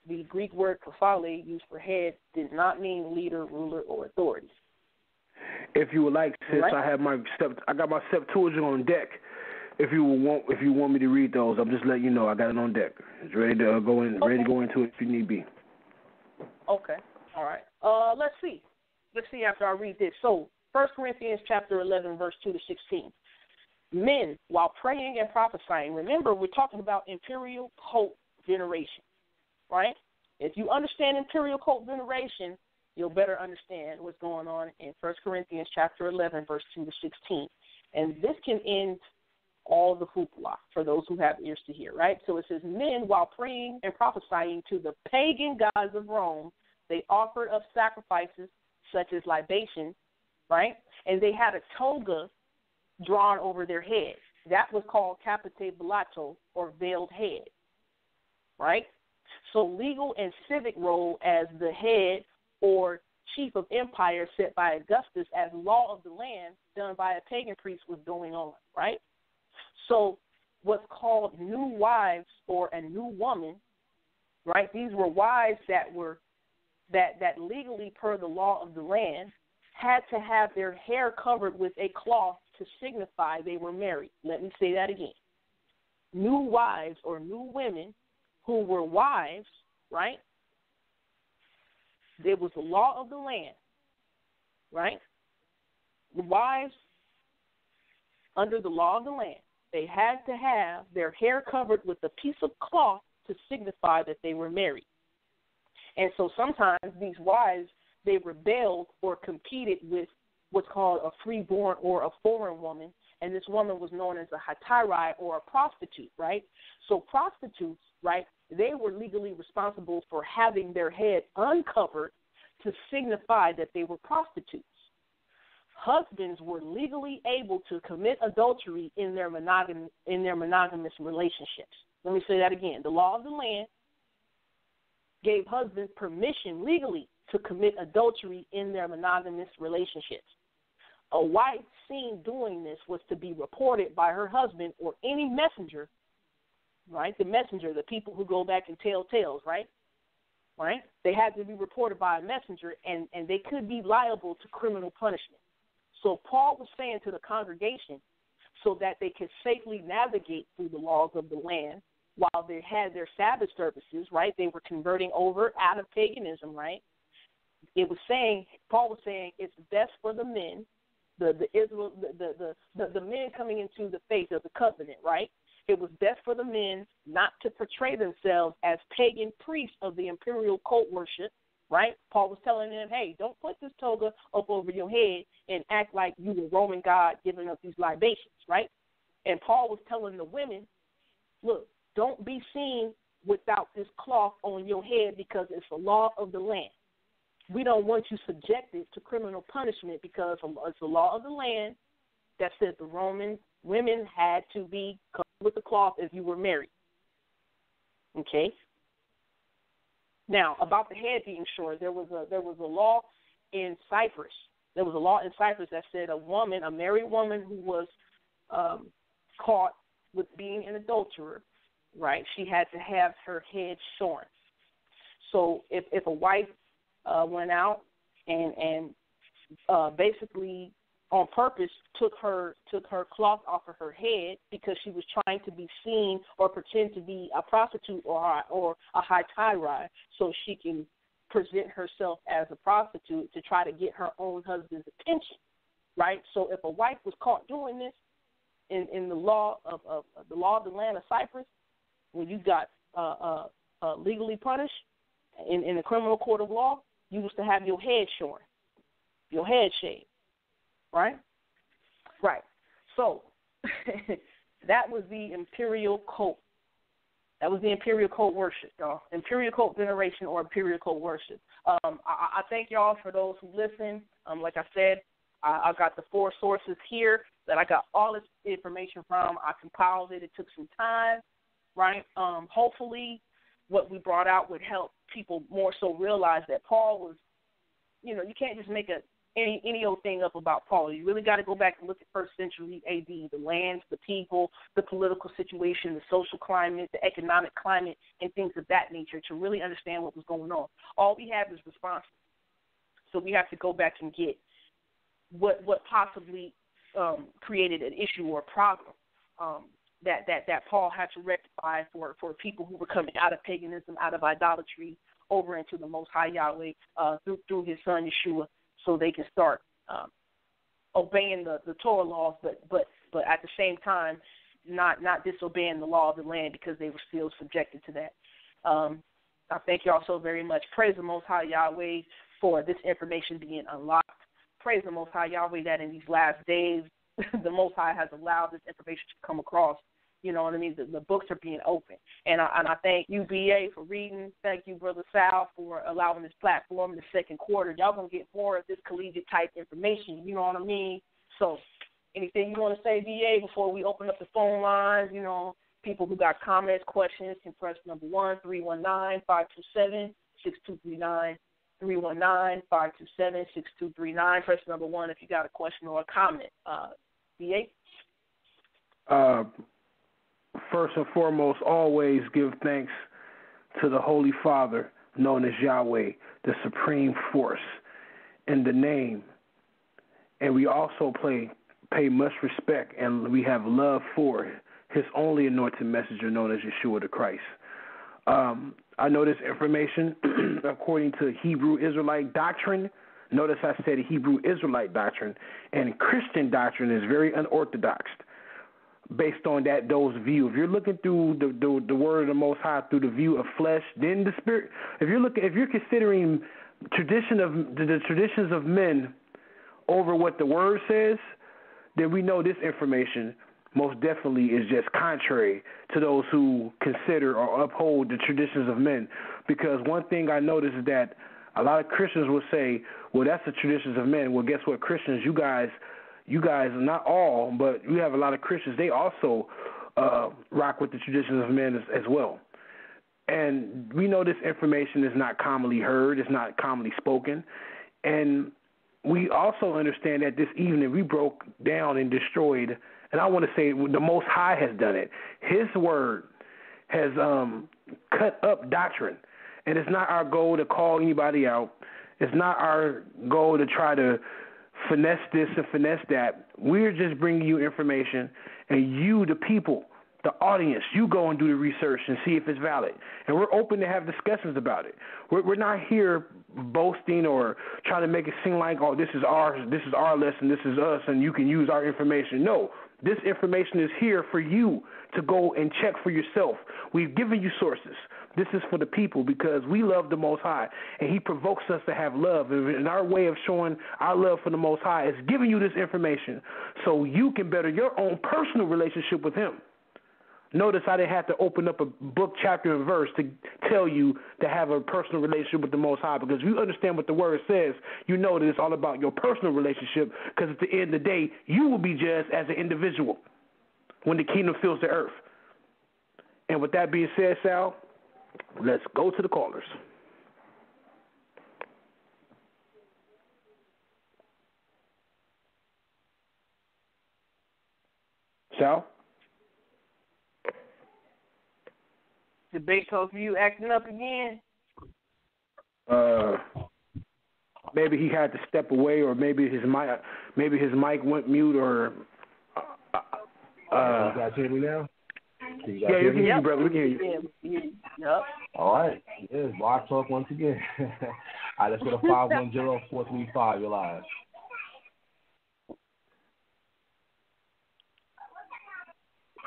the Greek word kephale, used for head, did not mean leader, ruler, or authority. If you would like, sis, right. I got my Septuagint on deck. If you want me to read those, I'm just letting you know I got it on deck. It's ready to go in. Okay. Ready to go into it if you need be. Okay. All right. Let's see. Let's see after I read this. So, 1 Corinthians chapter 11, verse 2 to 16. Men, while praying and prophesying, remember we're talking about imperial cult veneration, right? If you understand imperial cult veneration, you'll better understand what's going on in 1 Corinthians chapter 11, verse 2 to 16. And this can end all the hoopla for those who have ears to hear, right? So it says, men, while praying and prophesying to the pagan gods of Rome, they offered up sacrifices such as libation, right? And they had a toga drawn over their head. That was called capite velato, or veiled head, right? So legal and civic role as the head or chief of empire set by Augustus as law of the land done by a pagan priest was going on, right? So what's called new wives or a new woman, right? These were wives that were that legally per the law of the land had to have their hair covered with a cloth to signify they were married. Let me say that again. New wives or new women who were wives, right? There was the law of the land, right? The wives, under the law of the land, they had to have their hair covered with a piece of cloth to signify that they were married. And so sometimes these wives, they rebelled or competed with what's called a freeborn or a foreign woman, and this woman was known as a hatarai or a prostitute, right? So prostitutes, right, they were legally responsible for having their head uncovered to signify that they were prostitutes. Husbands were legally able to commit adultery in their monogamous relationships. Let me say that again. The law of the land gave husbands permission legally to commit adultery in their monogamous relationships. A wife seen doing this was to be reported by her husband or any messenger, right? The messenger, the people who go back and tell tales, right? Right? They had to be reported by a messenger, and they could be liable to criminal punishment. So Paul was saying to the congregation, so that they could safely navigate through the laws of the land while they had their Sabbath services, right? They were converting over out of paganism, right? Paul was saying it's best for the men, the men coming into the faith of the covenant, right? It was best for the men not to portray themselves as pagan priests of the imperial cult worship, right? Paul was telling them, hey, don't put this toga up over your head and act like you were Roman God giving up these libations, right? And Paul was telling the women, look, don't be seen without this cloth on your head because it's the law of the land. We don't want you subjected to criminal punishment because it's the law of the land that says the Roman women had to be covered with the cloth if you were married. Okay? Now, about the head being short, there was a law in Cyprus. There was a law in Cyprus that said a married woman who was caught with being an adulterer, right, she had to have her head shorn. So if a wife went out and basically on purpose took her cloth off of her head because she was trying to be seen or pretend to be a prostitute or a high tyrant so she can present herself as a prostitute to try to get her own husband's attention, right? So if a wife was caught doing this in the law of the law of the land of Cyprus, when you got legally punished in the criminal court of law, you used to have your head shorn, your head shaved, right? Right. So that was the imperial cult. That was the imperial cult worship, y'all. Imperial cult veneration or imperial cult worship. I thank y'all for those who listen. Like I said, I got the 4 sources here that I got all this information from. I compiled it. It took some time, right? Hopefully what we brought out would help people more so realize that Paul was, you can't just make any old thing up about Paul. You really got to go back and look at first century AD, the lands, the people, the political situation, the social climate, the economic climate, and things of that nature to really understand what was going on. All we have is responses. So we have to go back and get what possibly created an issue or a problem that Paul had to rectify for people who were coming out of paganism, out of idolatry, over into the Most High Yahweh through his son Yeshua, so they can start obeying the Torah laws, but at the same time not disobeying the law of the land because they were still subjected to that. I thank y'all so very much. Praise the Most High Yahweh for this information being unlocked. Praise the Most High Yahweh that in these last days the Most High has allowed this information to come across. You know what I mean? The books are being opened. And I thank you, BA, for reading. Thank you, Brother Sal, for allowing this platform in the second quarter. Y'all going to get more of this collegiate-type information. You know what I mean? So anything you want to say, BA, before we open up the phone lines? People who got comments, questions can press number 1, 319-527-6239. 319-527-6239. Press number 1 if you got a question or a comment. BA? First and foremost, always give thanks to the Holy Father, known as Yahweh, the supreme force in the name. And we also pay much respect and we have love for his only anointed messenger, known as Yeshua the Christ. I know this information according to Hebrew Israelite doctrine. Notice I said Hebrew Israelite doctrine, and Christian doctrine is very unorthodox based on those views. If you're looking through the word of the Most High through the view of flesh, then the spirit. If you're considering the traditions of men over what the word says, then we know this information most definitely is just contrary to those who consider or uphold the traditions of men. Because one thing I noticed is that a lot of Christians will say, well, that's the traditions of men. Well, guess what, Christians, you guys, not all, but we have a lot of Christians, they also rock with the traditions of men as well. And we know this information is not commonly heard, it's not commonly spoken. And we also understand that this evening we broke down and destroyed, and I want to say the Most High has done it. His word has cut up doctrine. And it's not our goal to call anybody out. It's not our goal to try to finesse this and finesse that. We're just bringing you information, and you, the people, the audience, you go and do the research and see if it's valid. And we're open to have discussions about it. We're not here boasting or trying to make it seem like, oh, this is our lesson, this is us, and you can use our information. No, this information is here for you to go and check for yourself. We've given you sources. This is for the people because we love the Most High, and he provokes us to have love. And our way of showing our love for the Most High is giving you this information so you can better your own personal relationship with him. Notice I didn't have to open up a book, chapter, and verse to tell you to have a personal relationship with the Most High, because if you understand what the word says, you know that it's all about your personal relationship, because at the end of the day, you will be judged as an individual when the kingdom fills the earth. And with that being said, Sal, let's go to the callers. Sal? Debate Talk for you acting up again? Maybe he had to step away, or maybe his mic went mute, or. You guys hear me now? Yeah, you can hear you, brother. We can hear you. Yep. All right. Yes, Blog Talk once again. All right, let's go to 510-435. You're live.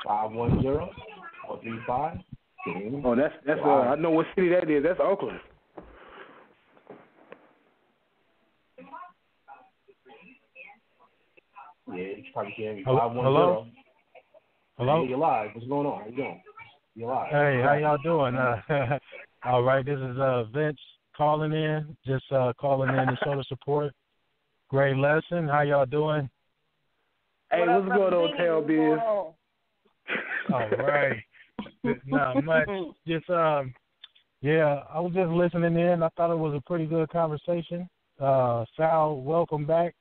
510-435. Oh, that's I know what city that is. That's Oakland. Yeah, you probably can. Hello? Hello? You're live. What's going on? How you doing? You're live. Hey, how y'all doing? All right, this is Vince calling in. Just calling in to show the support. Great lesson. How y'all doing? Hey, what's going on, Tail Biz? All right. Not much. Just yeah, I was just listening in. I thought it was a pretty good conversation. Sal, welcome back.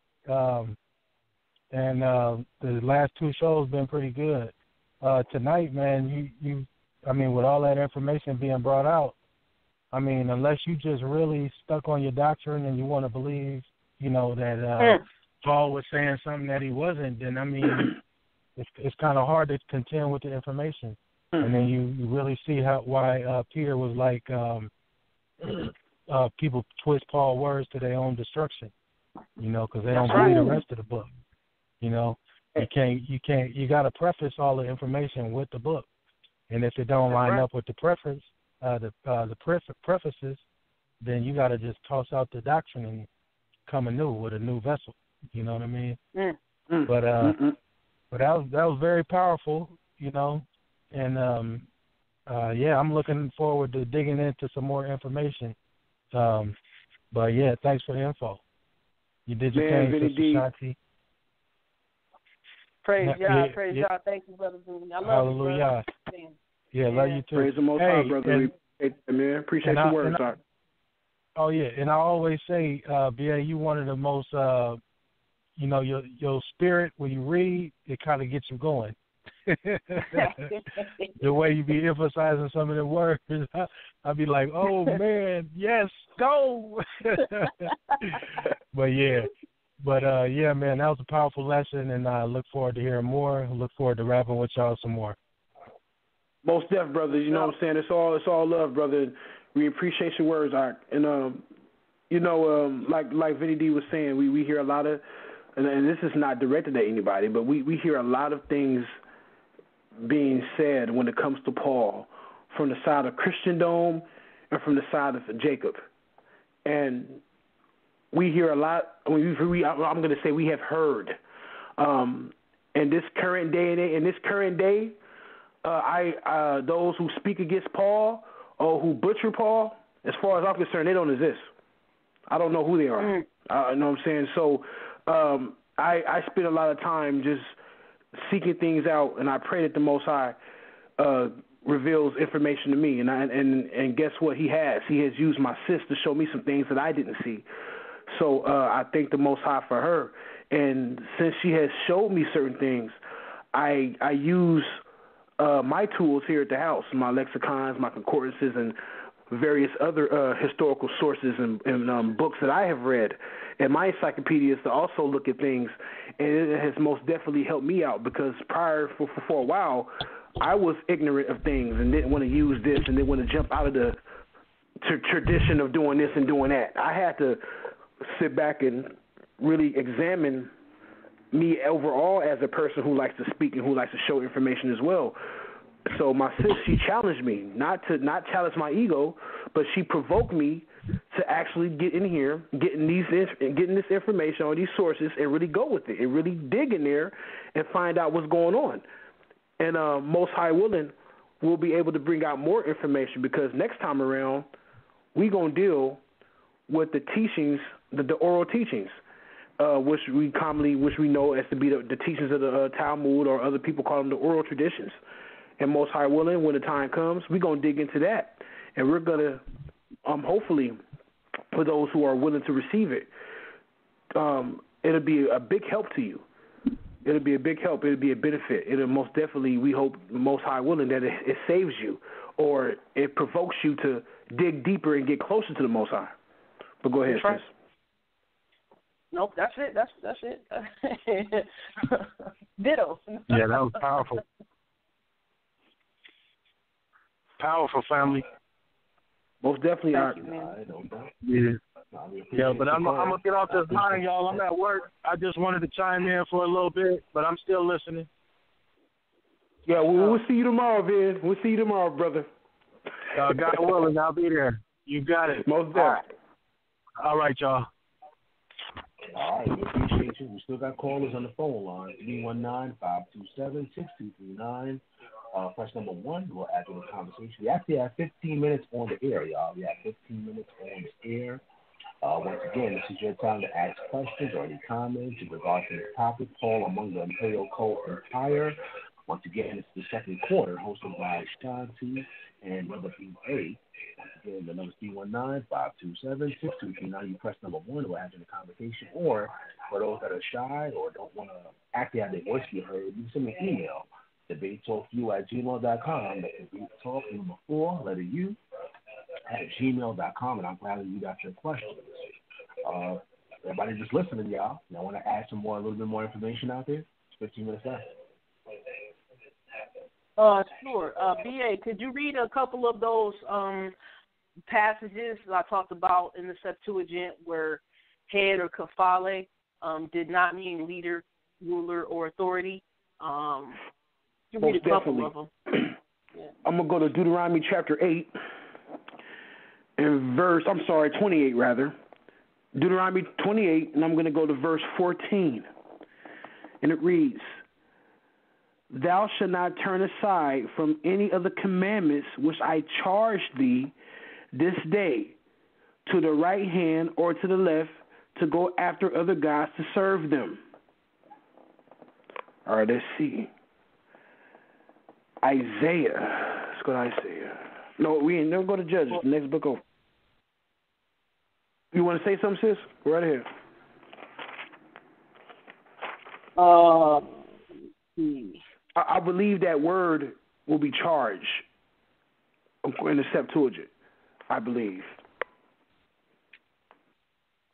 And the last two shows been pretty good. Tonight, man, you I mean, with all that information being brought out, I mean, unless you just really stuck on your doctrine and you want to believe, you know, that Paul was saying something that he wasn't, then I mean, it's kind of hard to contend with the information. And then you really see why Peter was like, people twist Paul's words to their own destruction, you know, because they don't believe the rest of the book. You know, you got to preface all the information with the book, and if it don't line up with the preface, the prefaces, then you got to just toss out the doctrine and come anew with a new vessel. You know what I mean? But that was very powerful, you know, and yeah, I'm looking forward to digging into some more information. But yeah, thanks for the info. You did your thing, Sister Shan-T. Praise God, praise God. Thank you, Brother Boone. I love Hallelujah. you, brother. Yeah, love you too. Praise the Most High, brother. Appreciate the words, sir. Oh yeah, and I always say, BA, you one of the most, you know, your spirit when you read, it kind of gets you going. The way you be emphasizing some of the words, I'll be like, oh man, yes, go. But yeah. Yeah, man, that was a powerful lesson, and I look forward to hearing more. I look forward to rapping with y'all some more. Most deaf, brother. You know what I'm saying? It's all love, brother. We appreciate your words, Art. And you know, like Vinny D was saying, we hear a lot of, and this is not directed at anybody, but we hear a lot of things being said when it comes to Paul from the side of Christendom and from the side of Jacob, and we hear a lot. I'm going to say we have heard. In this current day, those who speak against Paul or who butcher Paul, as far as I'm concerned, they don't exist. I don't know who they are. You know what I'm saying? So I spend a lot of time just seeking things out, and I pray that the Most High reveals information to me. And guess what? He has used my sis to show me some things that I didn't see. So I thank the Most High for her. And since she has showed me certain things, I use my tools here at the house, my lexicons, my concordances, and various other historical sources and books that I have read, and my encyclopedias to also look at things. And it has most definitely helped me out because prior, for a while, I was ignorant of things and didn't want to use this and didn't want to jump out of the tradition of doing this and doing that. I had to sit back and really examine me overall as a person who likes to speak and who likes to show information as well. So my sis, she challenged me not challenge my ego, but she provoked me to actually get in here, getting this information on these sources and really go with it and really dig in there and find out what's going on. And Most High willing, we'll be able to bring out more information because next time around, we're going to deal with the teachings, the oral teachings, which we know as to be the teachings of the Talmud, or other people call them the oral traditions. And Most High willing, when the time comes, we're going to dig into that. And we're going to, hopefully, for those who are willing to receive it, it'll be a big help to you. It'll be a big help. It'll be a benefit. It'll most definitely, we hope, Most High willing, that it saves you or it provokes you to dig deeper and get closer to the Most High. But go ahead, sis. Nope, that's it. That's it. Ditto. Yeah, that was powerful. Powerful, family. Most definitely. Yeah, but I'm gonna get off this line, y'all. I'm at work. I just wanted to chime in for a little bit, but I'm still listening. Yeah, we'll see you tomorrow, Vin. We'll see you tomorrow, brother. God willing, I'll be there. You got it. Most definitely. All right, y'all. All right, we appreciate you. We still got callers on the phone line, 319-527-6239. Press number 1, we'll add to the conversation. We actually have 15 minutes on the air, y'all. We have 15 minutes on the air. Once again, this is your time to ask questions or any comments in regards to the topic, Paul among the Imperial cult empire. Once again, it's the second quarter, hosted by Shan-T and Brother B.A. Once again, the number is 319-527-6239. You press number 1 to add to the conversation, or for those that are shy or don't want to actually have their voice be heard, you can send me an email, debatetalku@gmail.com. That's debatetalk, number 4, letter U, @gmail.com, and I'm glad that you got your questions. Everybody just listening, y'all. Y'all want to add a little bit more information out there? 15 minutes left. Sure. B.A., could you read a couple of those passages I talked about in the Septuagint where head or kafale did not mean leader, ruler, or authority? You read a couple of them. Yeah. I'm going to go to Deuteronomy chapter 8 and 28 rather. Deuteronomy 28, and I'm going to go to verse 14. And it reads, "Thou shalt not turn aside from any of the commandments which I charge thee this day, to the right hand or to the left, to go after other gods to serve them." All right, let's see. Isaiah. Let's go to Isaiah. No, we ain't never go to Judges. The next book over. You want to say something, sis? Go right ahead. I believe that word will be charged in the Septuagint. I believe.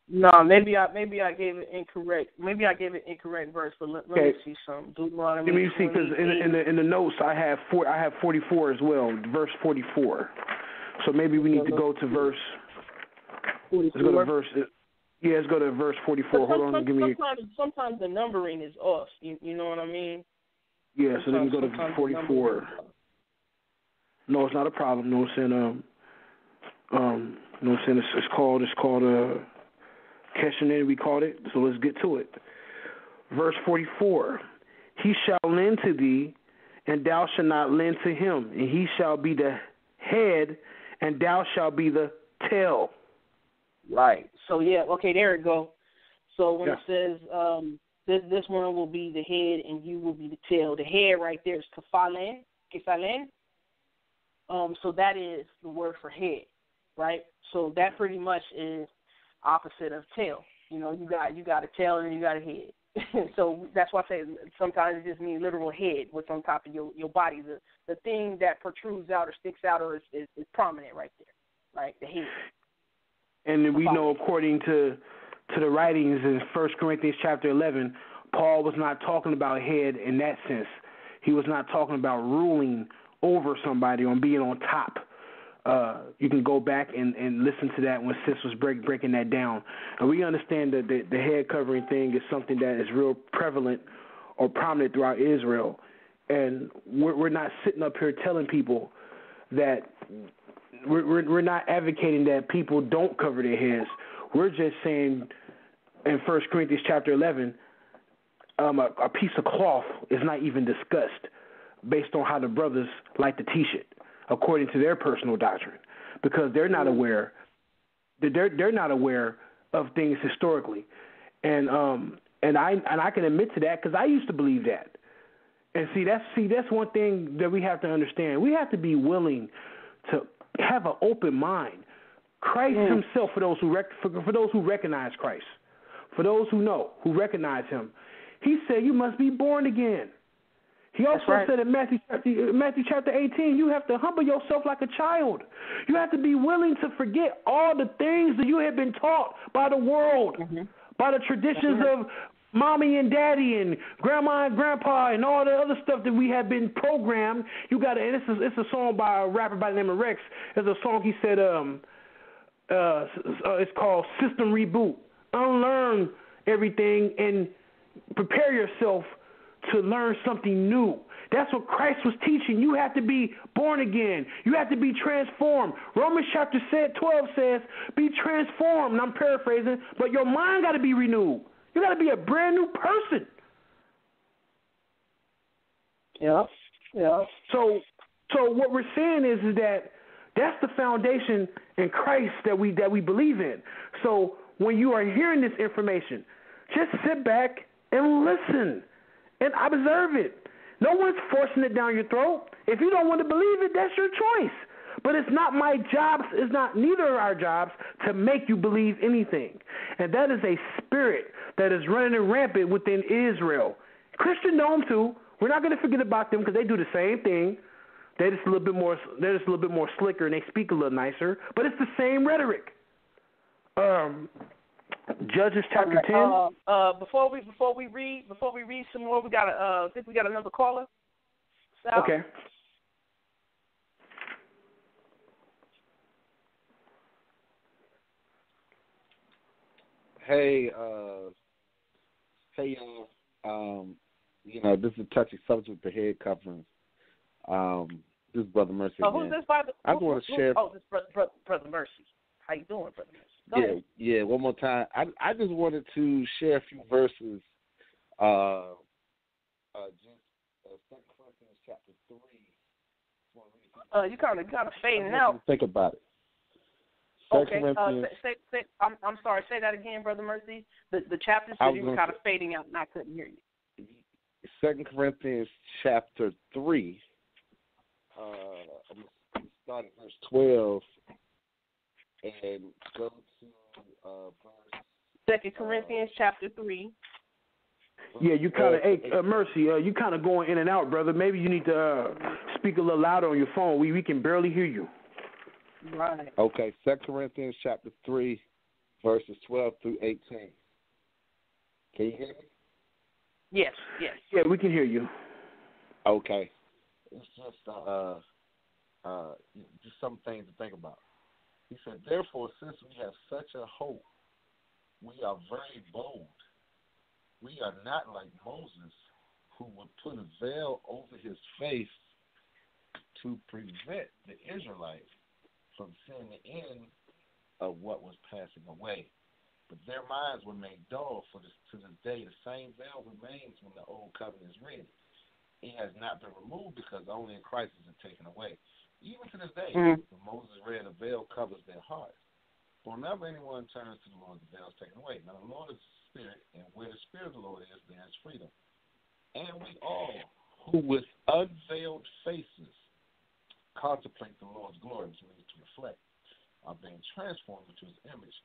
No, maybe I gave it incorrect. Maybe I gave it incorrect verse. But let me see some. Deuteronomy. Let me see, because in the notes I have 44 as well, verse 44. So maybe we need to go to verse. 44? Let's go to verse. Yeah, let's go to verse 44. Hold on, give me. Sometimes the numbering is off. You know what I mean? Yeah, so let me go to 44. No, it's not a problem. No, saying it's called Keshanin, we called it. So let's get to it. Verse 44. "He shall lend to thee, and thou shalt not lend to him, and he shall be the head, and thou shalt be the tail." Right. So okay, there it go. So when it says this one will be the head and you will be the tail, the head right there is kefalen. So that is the word for head, right? So that pretty much is opposite of tail. You know, you got a tail and you got a head. So that's why I say sometimes it just means literal head, what's on top of your body, the thing that protrudes out or sticks out or is prominent right there, right? The head. And we know, according to the writings in 1 Corinthians chapter 11, Paul was not talking about head in that sense. He was not talking about ruling over somebody or being on top. You can go back and listen to that when Sis was breaking that down. And we understand that the head covering thing is something that is real prevalent or prominent throughout Israel. And we're not sitting up here telling people that we're not advocating that people don't cover their heads. We're just saying in 1 Corinthians chapter 11, a piece of cloth is not even discussed based on how the brothers like to teach it, according to their personal doctrine, because they're not aware. They're not aware of things historically, and I can admit to that because I used to believe that. And that's one thing that we have to understand. We have to be willing to have an open mind. Christ Himself, for those who recognize Christ, for those who know, who recognize Him, He said, "You must be born again." He also said in Matthew chapter 18, you have to humble yourself like a child. You have to be willing to forget all the things that you have been taught by the world, by the traditions of mommy and daddy and grandma and grandpa and all the other stuff that we have been programmed. You got to, and it's a song by a rapper by the name of Rex. There's a song he said, it's called System Reboot. Unlearn everything and prepare yourself to learn something new That's what Christ was teaching. You have to be born again. You have to be transformed. Romans chapter 12 says, be transformed. And I'm paraphrasing, but your mind got to be renewed. You got to be a brand new person. Yeah. So what we're saying is that that's the foundation in Christ that we believe in. So when you are hearing this information, just sit back and listen and observe it. No one's forcing it down your throat. If you don't want to believe it, that's your choice. But it's not my job, it's not neither of our jobs to make you believe anything. And that is a spirit that is running rampant within Israel. Christendom too. We're not going to forget about them because they do the same thing. They're just a little bit more slicker and they speak a little nicer. But it's the same rhetoric. Judges chapter 10. Before we read some more, we got I think we got another caller. Sal? Okay. Hey, y'all. This is a touchy subject with the head covering. This is Brother Mercy. Who's this, Brother? I just want to share. Oh, this Brother Mercy. How you doing, Brother Mercy? Yeah. One more time. I just wanted to share a few verses. Just 2 Corinthians chapter 3. You kind of fading out. Think about it. Okay. I'm sorry. Say that again, Brother Mercy. The chapter said you were kind of fading out, and I couldn't hear you. 2 Corinthians chapter 3. I'm going to start at verse 12 and go to verse. 2 Corinthians chapter 3. Yeah, you kind of, Mercy, you kind of going in and out, brother. Maybe you need to speak a little louder on your phone. We can barely hear you. Right. Okay, 2 Corinthians chapter 3, verses 12 through 18. Can you hear me? Yes. Yeah, we can hear you. Okay. It's just some things to think about. He said, therefore, since we have such a hope, we are very bold. We are not like Moses, who would put a veil over his face to prevent the Israelites from seeing the end of what was passing away. But their minds were made dull to this day. The same veil remains when the old covenant is read. It has not been removed because only in Christ is it taken away. Even to this day, when Moses read, a veil covers their hearts. But whenever anyone turns to the Lord, the veil is taken away. Now the Lord is Spirit, and where the Spirit of the Lord is, there is freedom. And we all, who with unveiled faces contemplate the Lord's glory, which means to reflect, are being transformed into his image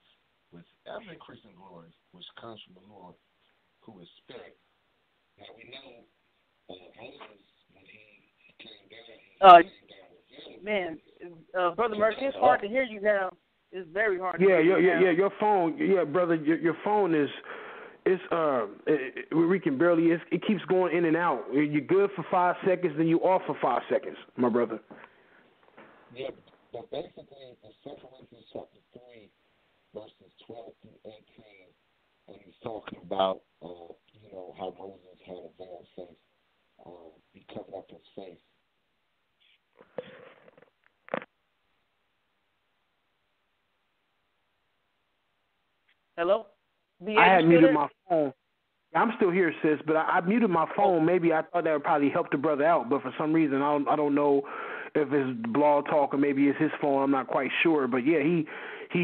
with ever-increasing glory, which comes from the Lord, who is Spirit. Now we know Moses, when he came down, man, Brother Mercy, it's hard to hear you now. It's very hard to hear you now. Your phone, brother, your phone is, we can barely, it keeps going in and out. You're good for 5 seconds, then you off for 5 seconds, my brother. Yeah, but basically, in 2 Corinthians chapter 3, verses 12 through 18, and he's talking about, how Moses had a veiled face. He covered up his face. Hello? I had muted my phone. I'm still here, sis, but I muted my phone. Maybe I thought that would probably help the brother out, but for some reason, I don't know if it's Blog Talk or maybe it's his phone. I'm not quite sure. But, yeah, he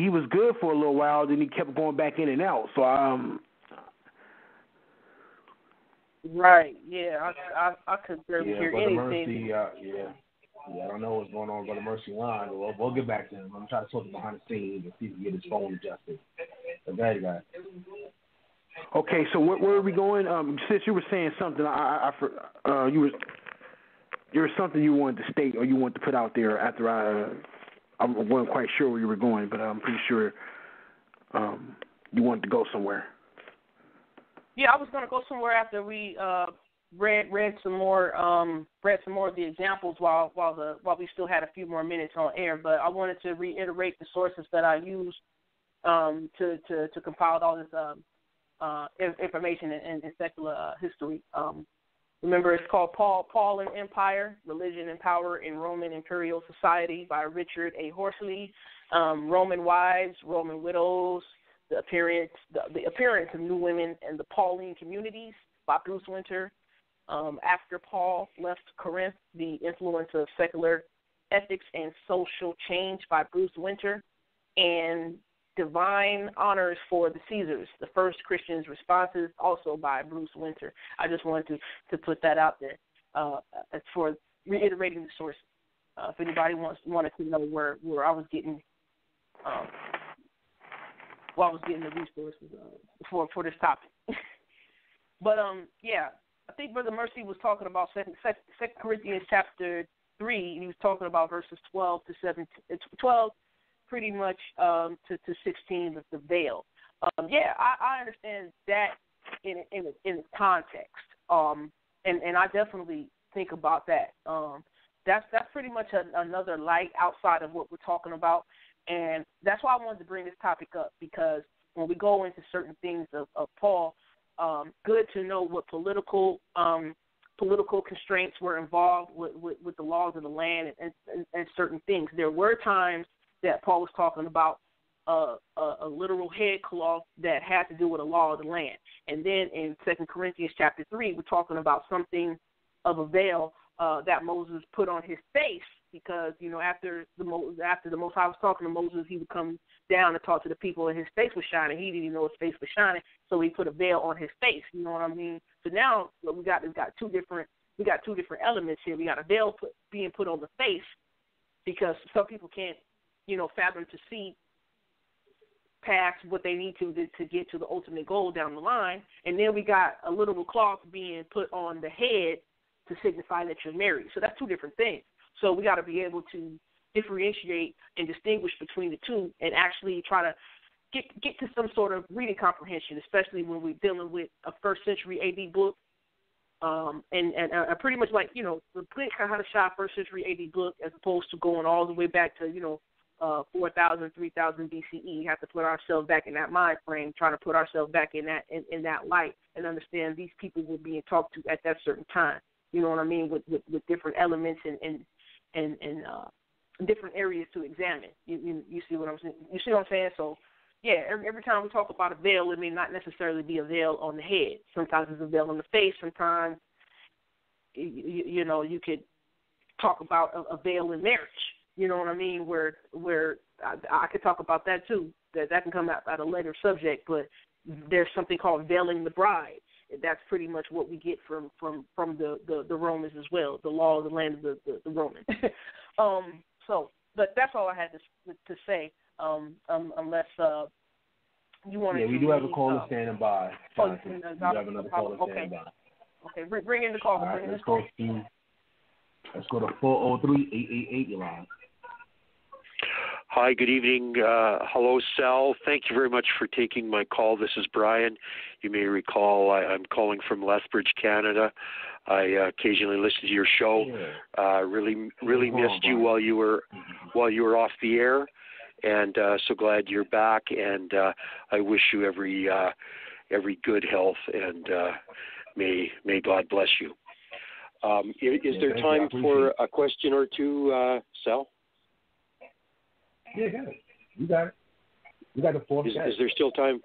was good for a little while, then he kept going back in and out. So, Right, yeah, I couldn't hear Brother anything. Mercy, I don't know what's going on with Brother Mercy line, but we'll get back to him. I'm trying to talk behind the scenes and see if we can get his phone adjusted. But there you go. Okay, so where are we going? Sis, you were saying something. You were something you wanted to state or you wanted to put out there after I wasn't quite sure where you were going, but I'm pretty sure you wanted to go somewhere. Yeah, I was going to go somewhere after we read some more of the examples while we still had a few more minutes on air. But I wanted to reiterate the sources that I used to compile all this information in secular history. Remember, it's called Paul and Empire, Religion and Power in Roman Imperial Society by Richard A. Horsley. Roman Wives, Roman Widows, the appearance of new women and the Pauline communities by Bruce Winter. After Paul left Corinth, the influence of secular ethics and social change by Bruce Winter, and Divine Honors for the Caesars, the First Christians' Responses, also by Bruce Winter. I just wanted to put that out there as for reiterating the sources. If anybody wanted to know where I was getting the resources for this topic. But yeah, I think Brother Mercy was talking about 2 Corinthians chapter 3. He was talking about verses 12 to 17, 12 pretty much to 16 with the veil. Yeah, I understand that in its context. And I definitely think about that. That's pretty much another light outside of what we're talking about. And that's why I wanted to bring this topic up, because when we go into certain things of Paul, good to know what political constraints were involved with the laws of the land and certain things. There were times that Paul was talking about a literal head cloth that had to do with a law of the land. And then in 2 Corinthians chapter 3, we're talking about something of a veil that Moses put on his face, because, you know, after the Most High was talking to Moses, he would come down and talk to the people, and his face was shining. He didn't even know his face was shining, so he put a veil on his face. You know what I mean? So now we got two different elements here. We got a veil being put on the face, because some people can't, you know, fathom to see past what they need to get to the ultimate goal down the line. And then we got a literal cloth being put on the head to signify that you're married. So that's two different things. So we got to be able to differentiate and distinguish between the two, and actually try to get to some sort of reading comprehension, especially when we're dealing with a first century AD book. And pretty much like, you know, the kind of shot first century AD book, as opposed to going all the way back to, you know, 4,000, 3,000 BCE. You have to put ourselves back in that mind frame, trying to put ourselves back in that light, and understand these people were being talked to at that certain time. You know what I mean? With different elements and different areas to examine. You see what I'm saying? You see what I'm saying? So yeah, every time we talk about a veil, it may not necessarily be a veil on the head. Sometimes it's a veil on the face. Sometimes you know, you could talk about a veil in marriage. You know what I mean? Where I could talk about that too. That can come out at a later subject, but there's something called veiling the bride. That's pretty much what we get from the Romans as well, the law of the land of the Romans. So, but that's all I had to say. Unless you want to. Yeah, we do have a caller standing by. We have another caller standing by. Okay, bring in the call. All right, let's go to 403-888, your line. Hi, good evening. Hello, Sal. Thank you very much for taking my call. This is Brian. You may recall I'm calling from Lethbridge, Canada. I occasionally listen to your show. Really missed you while you were off the air, and so glad you're back. And I wish you every good health, and may God bless you. Is there time for a question or two, Sal? Yeah, you got it. You got the fourth. Is there still time?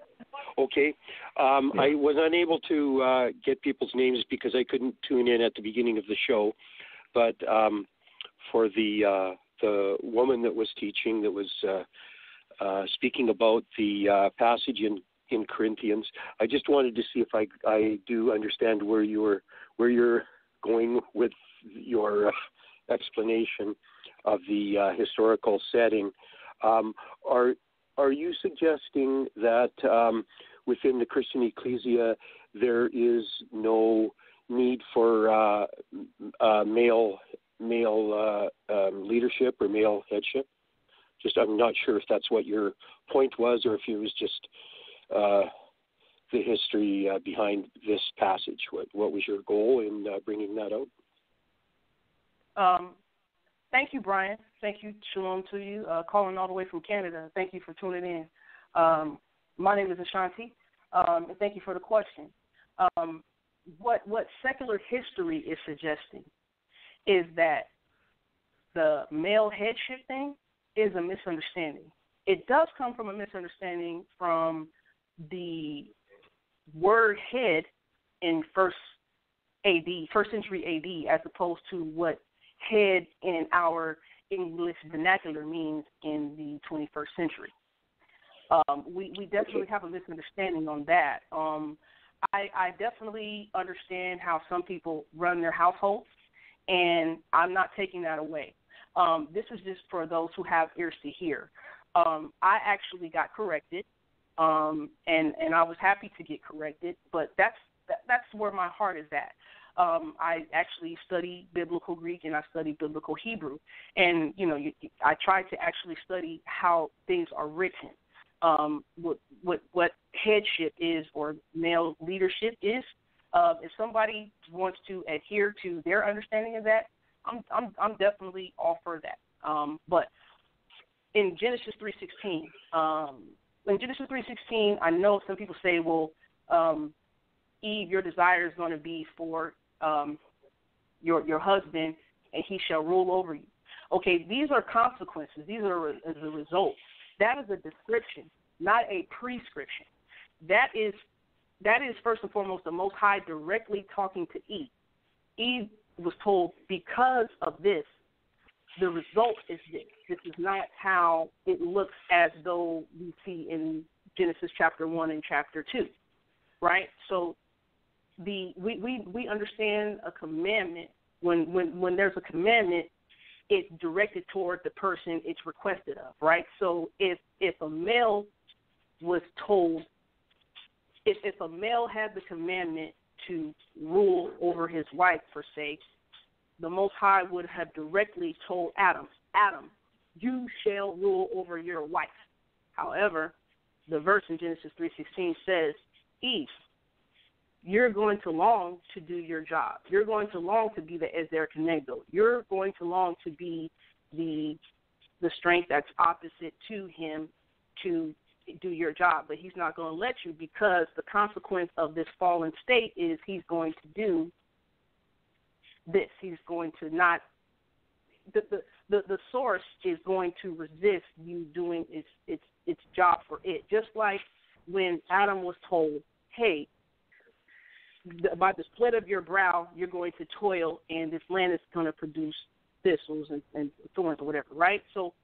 Okay. I was unable to get people's names because I couldn't tune in at the beginning of the show. But for the woman that was teaching, that was speaking about the passage in Corinthians, I just wanted to see if I do understand where you're going with your explanation of the historical setting. Are you suggesting that within the Christian ecclesia there is no need for male leadership or male headship? I'm not sure if that's what your point was, or if it was just the history behind this passage. What was your goal in bringing that out? Thank you, Brian. Thank you. Shalom to you. Calling all the way from Canada. Thank you for tuning in. My name is Shan-T, and thank you for the question. what secular history is suggesting is that the male headship thing is a misunderstanding. It does come from a misunderstanding from the word head in first century AD, as opposed to what head in our English vernacular means in the 21st century. We definitely have a misunderstanding on that. I definitely understand how some people run their households, and I'm not taking that away. This is just for those who have ears to hear. I actually got corrected, and I was happy to get corrected, but that's where my heart is at. I actually study biblical Greek and I study biblical Hebrew, and I try to actually study how things are written. What headship is or male leadership is. If somebody wants to adhere to their understanding of that, I'm definitely all for that. But in Genesis 3:16, I know some people say, well, Eve, your desire is going to be for your husband, and he shall rule over you. Okay, these are consequences. These are as a result. That is a description, not a prescription. That is first and foremost the Most High directly talking to Eve. Eve was told, because of this, the result is this. This is not how it looks as though we see in Genesis chapter 1 and chapter 2, right? So we understand a commandment. When there's a commandment, it's directed toward the person it's requested of, right? So if a male was told, if a male had the commandment to rule over his wife, per se, the Most High would have directly told Adam, you shall rule over your wife. However, the verse in Genesis 3:16 says, Eve, you're going to long to do your job. You're going to long to be the Ezer Kenegdo. You're going to long to be the strength that's opposite to him to do your job. But he's not going to let you, because the consequence of this fallen state is he's going to do this. He's going to not – the source is going to resist you doing its job for it. Just like when Adam was told, hey, by the sweat of your brow, you're going to toil, and this land is going to produce thistles and thorns or whatever, right? So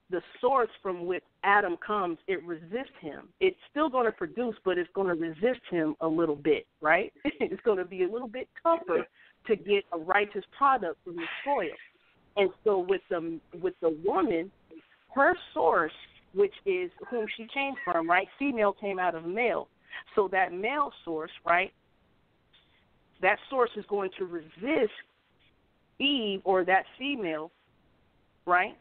the source from which Adam comes, it resists him. It's still going to produce, but it's going to resist him a little bit, right? It's going to be a little bit tougher to get a righteous product from the soil. And so with the woman, her source, which is whom she came from, right? Female came out of male. So that male source, right, that source is going to resist Eve, or that female, right,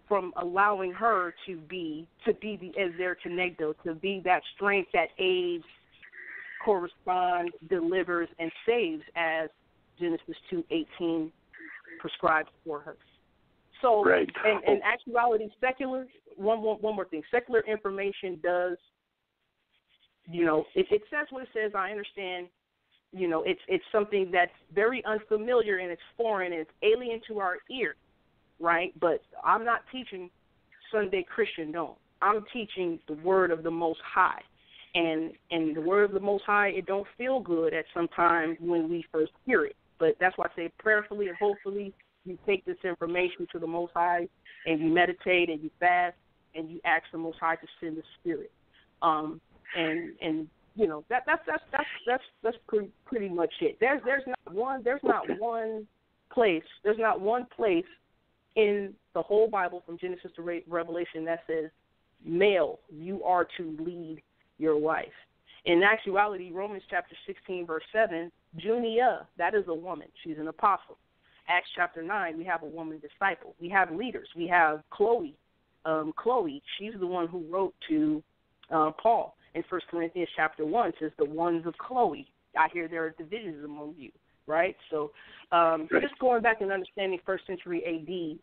from allowing her to be the Ezer Kenegdo, to be that strength that aids, corresponds, delivers, and saves, as Genesis 2:18 prescribes for her. So, right. In actuality, secular, one more thing, secular information does, it says what it says. I understand, it's something that's very unfamiliar and it's foreign and it's alien to our ear, right? But I'm not teaching Sunday Christendom. I'm teaching the word of the Most High. And the word of the Most High, it don't feel good at some time when we first hear it. But that's why I say prayerfully and hopefully you take this information to the Most High and you meditate and you fast and you ask the Most High to send the Spirit. That's pretty much it. There's not one place in the whole Bible from Genesis to Revelation that says, male, you are to lead your wife. In actuality, Romans chapter 16, verse 7, Junia, that is a woman. She's an apostle. Acts chapter 9, we have a woman disciple. We have leaders. We have Chloe. She's the one who wrote to Paul. In 1 Corinthians chapter 1, it says the ones of Chloe. I hear there are divisions among you, right? So just going back and understanding first century AD,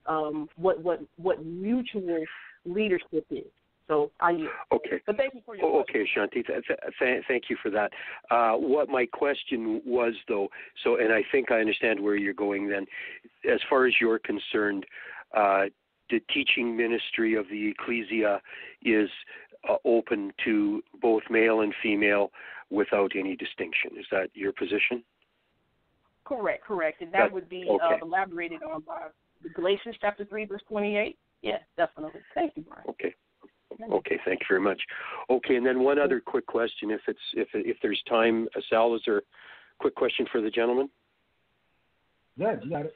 what mutual leadership is. So I yield. Okay. But thank you for your question. Okay, Shan-T, thank you for that. What my question was, though, and I think I understand where you're going then. As far as you're concerned, the teaching ministry of the Ecclesia is open to both male and female without any distinction. Is that your position? Correct. And that would be elaborated on by Galatians chapter 3, verse 28. Yes, definitely. Thank you, Brian. Okay, thank you very much. Okay, and then one other quick question, if there's time, Sal, is there a quick question for the gentleman? Yeah, you got it.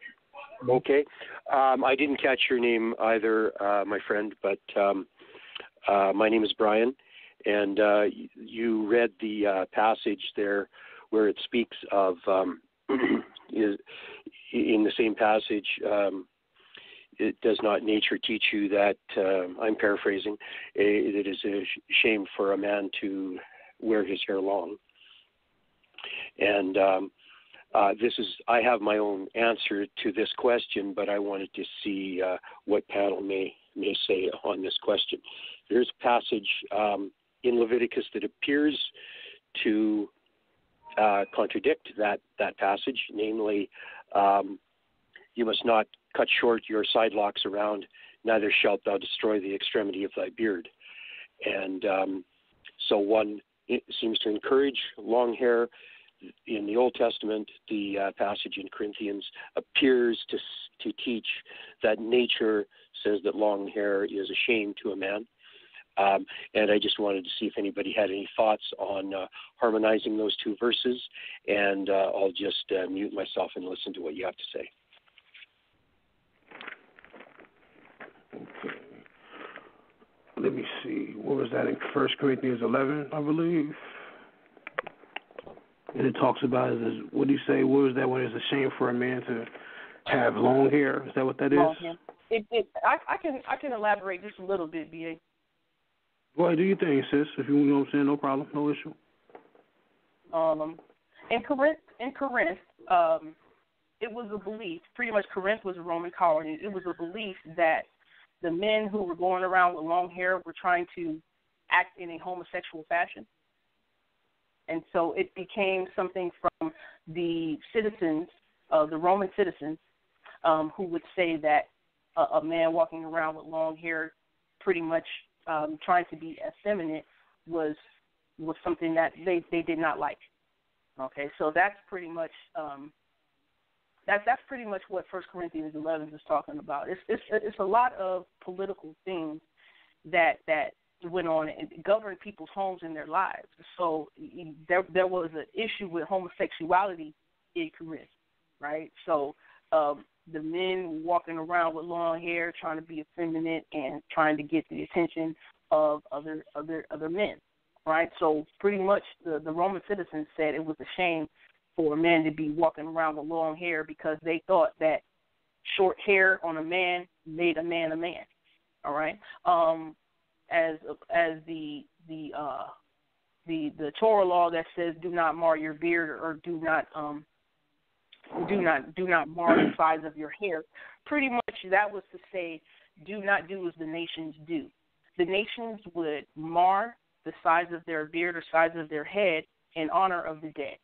Okay, I didn't catch your name either, my friend, but my name is Brian, and you read the passage there where it speaks of in the same passage. Does not nature teach you that, I'm paraphrasing, it is a shame for a man to wear his hair long? And I have my own answer to this question, but I wanted to see what panel may say on this question. There's a passage in Leviticus that appears to contradict that passage, namely, you must not cut short your side locks around, neither shalt thou destroy the extremity of thy beard. And so one seems to encourage long hair. In the Old Testament, the passage in Corinthians appears to teach that nature says that long hair is a shame to a man. And I just wanted to see if anybody had any thoughts on harmonizing those two verses, and I'll just mute myself and listen to what you have to say. Okay. Let me see. What was that in 1 Corinthians 11, I believe? And it talks about, what do you say? What was that when it's a shame for a man to have long hair? Is that what that is? Long hair. I can elaborate just a little bit, B.A. Go ahead, do your thing, sis. If you know what I'm saying, no problem, no issue. In Corinth, it was a belief. Pretty much, Corinth was a Roman colony. It was a belief that the men who were going around with long hair were trying to act in a homosexual fashion. And so it became something from the citizens, the Roman citizens, who would say that a man walking around with long hair, pretty much trying to be effeminate, was something that they did not like. Okay, so that's pretty much that's pretty much what 1 Corinthians 11 is talking about. It's a lot of political things that went on and governed people's homes and their lives. So there was an issue with homosexuality in Corinth, right? So the men walking around with long hair, trying to be effeminate and trying to get the attention of other men, right? So pretty much the Roman citizens said it was a shame for a man to be walking around with long hair because they thought that short hair on a man made a man a man. All right. As the Torah law that says do not mar your beard or do not mar the size of your hair. Pretty much that was to say do not do as the nations do. The nations would mar the size of their beard or size of their head in honor of the dead.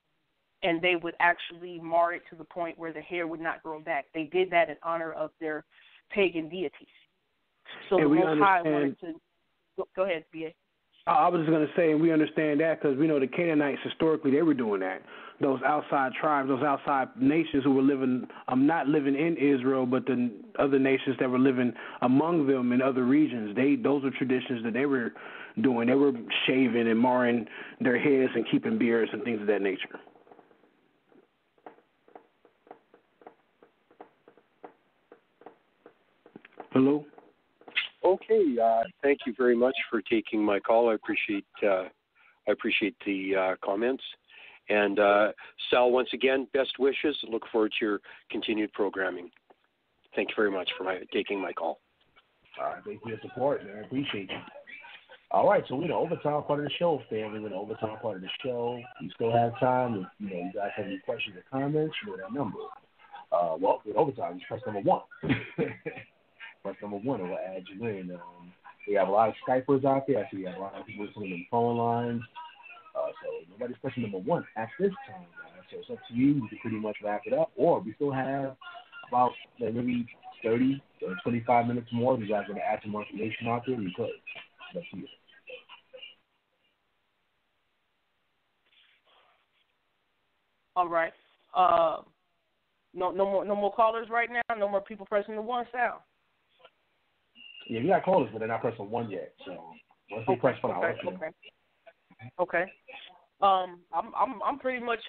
And they would actually mar it to the point where the hair would not grow back. They did that in honor of their pagan deities. So the Most High wanted to... Go ahead, B.A. I was just going to say, we understand that because we know the Canaanites, historically, they were doing that. Those outside tribes, those outside nations who were living, not living in Israel, but the other nations that were living among them in other regions, those were traditions that they were doing. They were shaving and marring their heads and keeping beards and things of that nature. Hello? Okay, thank you very much for taking my call. I appreciate the comments. And Sal, once again, best wishes. Look forward to your continued programming. Thank you very much for taking my call. All right, thank you for your support, man. I appreciate you. All right, so we're the overtime part of the show, family. We're the overtime part of the show. You still have time. If you guys have any questions or comments, you know that number. With overtime, just press number 1. Press number 1, it will add you in. We have a lot of Skypers out there. I see we have a lot of people listening on phone lines. So nobody's pressing number one at this time, guys. So it's up to you. We can pretty much wrap it up. Or we still have about maybe 30 or 25 minutes more. If you guys want to add some more information out there, we could. It's up to you. All right. No more callers right now. No more people pressing the one sound. Yeah, we got callers, but they're not pressing one yet. So once they press one, I'll let you know. Okay. I'm pretty much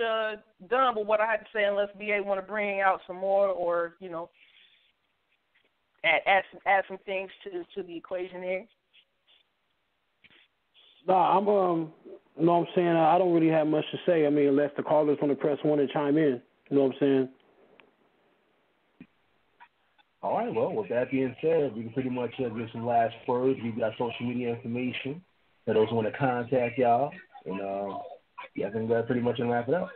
done with what I had to say, unless BA want to bring out some more, or add some things to the equation here. No, I'm saying I don't really have much to say. I mean, unless the callers want to press one and chime in. You know what I'm saying? All right, well, with that being said, we can pretty much give some last words. We've got social media information for those who want to contact y'all. And, I think that pretty much going to wrap it up.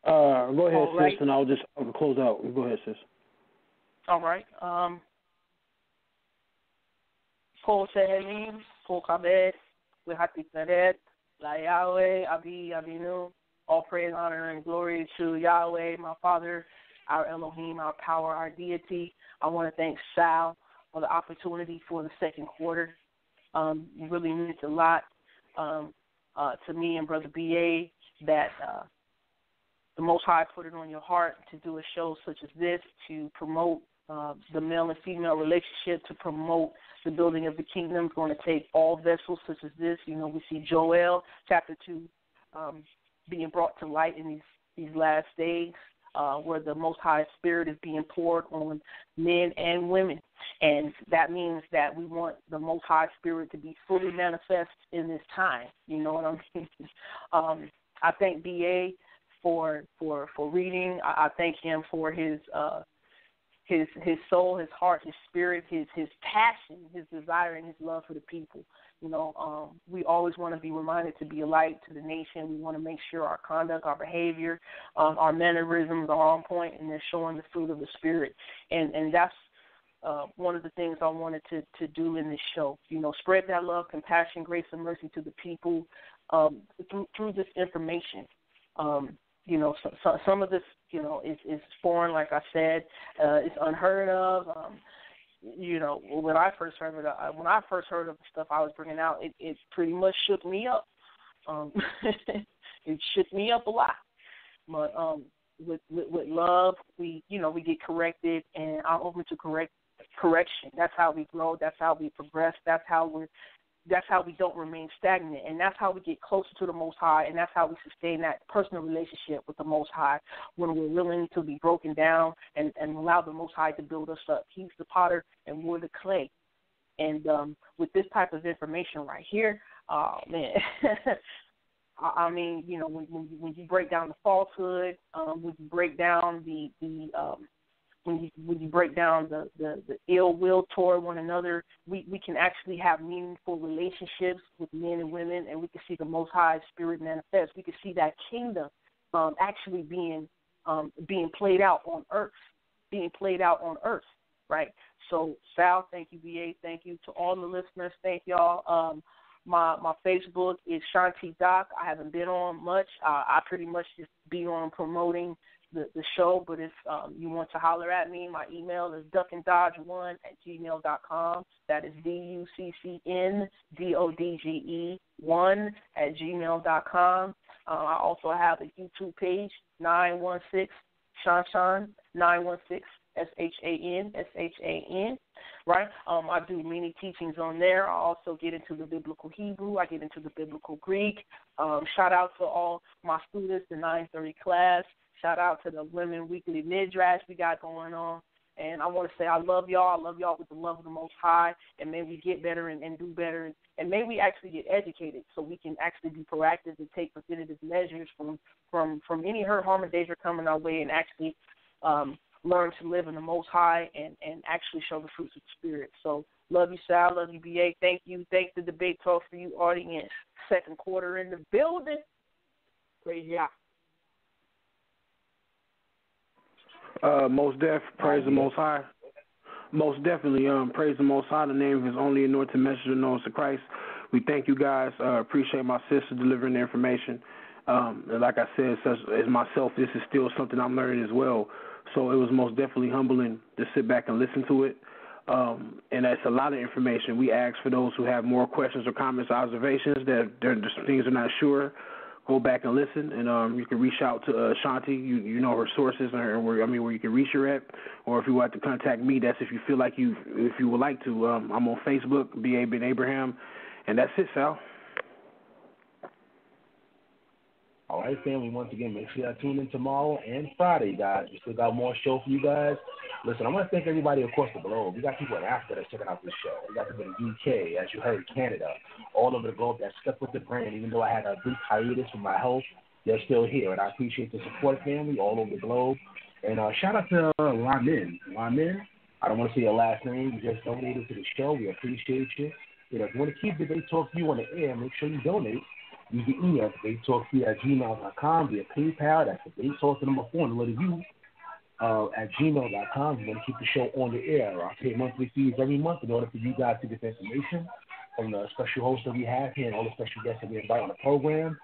Go ahead, All right. sis, and I'll close out. Go ahead, sis. All right. Kol Sehelim, Kol Kabed, Wehatitaret, La Yahweh, Abi, Abinu. All praise, honor, and glory to Yahweh, my Father, our Elohim, our power, our deity. I want to thank Sal for the opportunity for the second quarter. It really means a lot to me and Brother B.A. that the Most High put it on your heart to do a show such as this, to promote the male and female relationship, to promote the building of the kingdom. It's going to take all vessels such as this. We see Joel chapter 2 being brought to light in these last days, where the Most High Spirit is being poured on men and women. And that means that we want the Most High Spirit to be fully manifest in this time. You know what I mean? I thank B.A. for reading. I thank him for his soul, his heart, his spirit, his passion, his desire, and his love for the people. We always want to be reminded to be a light to the nation. We want to make sure our conduct, our behavior, our mannerisms are on point, and they're showing the fruit of the Spirit. And that's one of the things I wanted to do in this show. Spread that love, compassion, grace, and mercy to the people through this information. Some of this, is foreign, like I said. It's unheard of. When I first heard of the stuff I was bringing out, it pretty much shook me up. It shook me up a lot. But with love, we get corrected, and I'm open to correction. That's how we grow. That's how we progress. That's how we don't remain stagnant, and that's how we get closer to the Most High, and that's how we sustain that personal relationship with the Most High, when we're willing to be broken down and allow the Most High to build us up. He's the potter and we're the clay. And with this type of information right here, man, I mean, when you break down the falsehood, when you break down when you break down the ill will toward one another, we can actually have meaningful relationships with men and women, and we can see the Most High Spirit manifest. We can see that kingdom actually being played out on earth, right? So, Sal, thank you, BA, thank you to all the listeners, thank y'all. My Facebook is Shan-T Doc. I haven't been on much. I pretty much just be on promoting the show, but if you want to holler at me, my email is duckandodge1@gmail.com. That is DUCCNDODGE1@gmail.com. I also have a YouTube page, 916 Shan 916 SHAN, right? I do many teachings on there. I also get into the biblical Hebrew. I get into the biblical Greek. Shout out to all my students, the 930 class. Shout out to the Women Weekly Midrash we got going on. And I want to say I love y'all. I love y'all with the love of the Most High. And may we get better and do better. And may we actually get educated so we can actually be proactive and take preventative measures from any hurt, harm, or danger coming our way, and actually learn to live in the Most High and actually show the fruits of the Spirit. So love you, Sal. Love you, BA. Thank you. Thank the Debate Talk for You audience. Second quarter in the building. Praise Yah. Most deaf, praise the Most High. Most definitely. Praise the Most High, the name of His only anointed messenger known to Christ. We thank you guys. Appreciate my sister delivering the information. And like I said, such as myself, this is still something I'm learning as well. So it was most definitely humbling to sit back and listen to it. And that's a lot of information. We ask for those who have more questions or comments or observations that they're just things they're not sure. Go back and listen, and you can reach out to Shan-T. You know her sources, and where you can reach her at. Or if you want to contact me, that's if you feel like if you would like to. I'm on Facebook, B.A. Ben Abraham, and that's it, Sal. All right, family. Once again, make sure y'all tune in tomorrow and Friday, guys. We still got more show for you guys. Listen, I want to thank everybody across the globe. We got people in Africa that's checking out this show. We got people in the UK, as you heard, Canada, all over the globe that stuck with the brand. Even though I had a brief hiatus with my health, they're still here. And I appreciate the support, family, all over the globe. And shout out to Lamin. Lamin, I don't want to say your last name. You just donated to the show. We appreciate you. You know, if you want to keep Debate Talk for You on the air, make sure you donate. You can email debatetalkfree@gmail.com via PayPal. That's debatetalk, the number 4, and the letter U, at gmail.com. You want to keep the show on the air. I pay monthly fees every month in order for you guys to get this information from the special hosts that we have here and all the special guests that we invite on the program.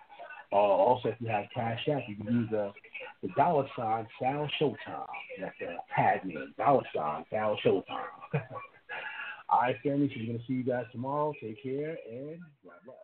Also, if you have Cash App, you can use the $ Sal Showtime. That's the tag name, $ Sal Showtime. All right, family, so we're going to see you guys tomorrow. Take care, and God bless.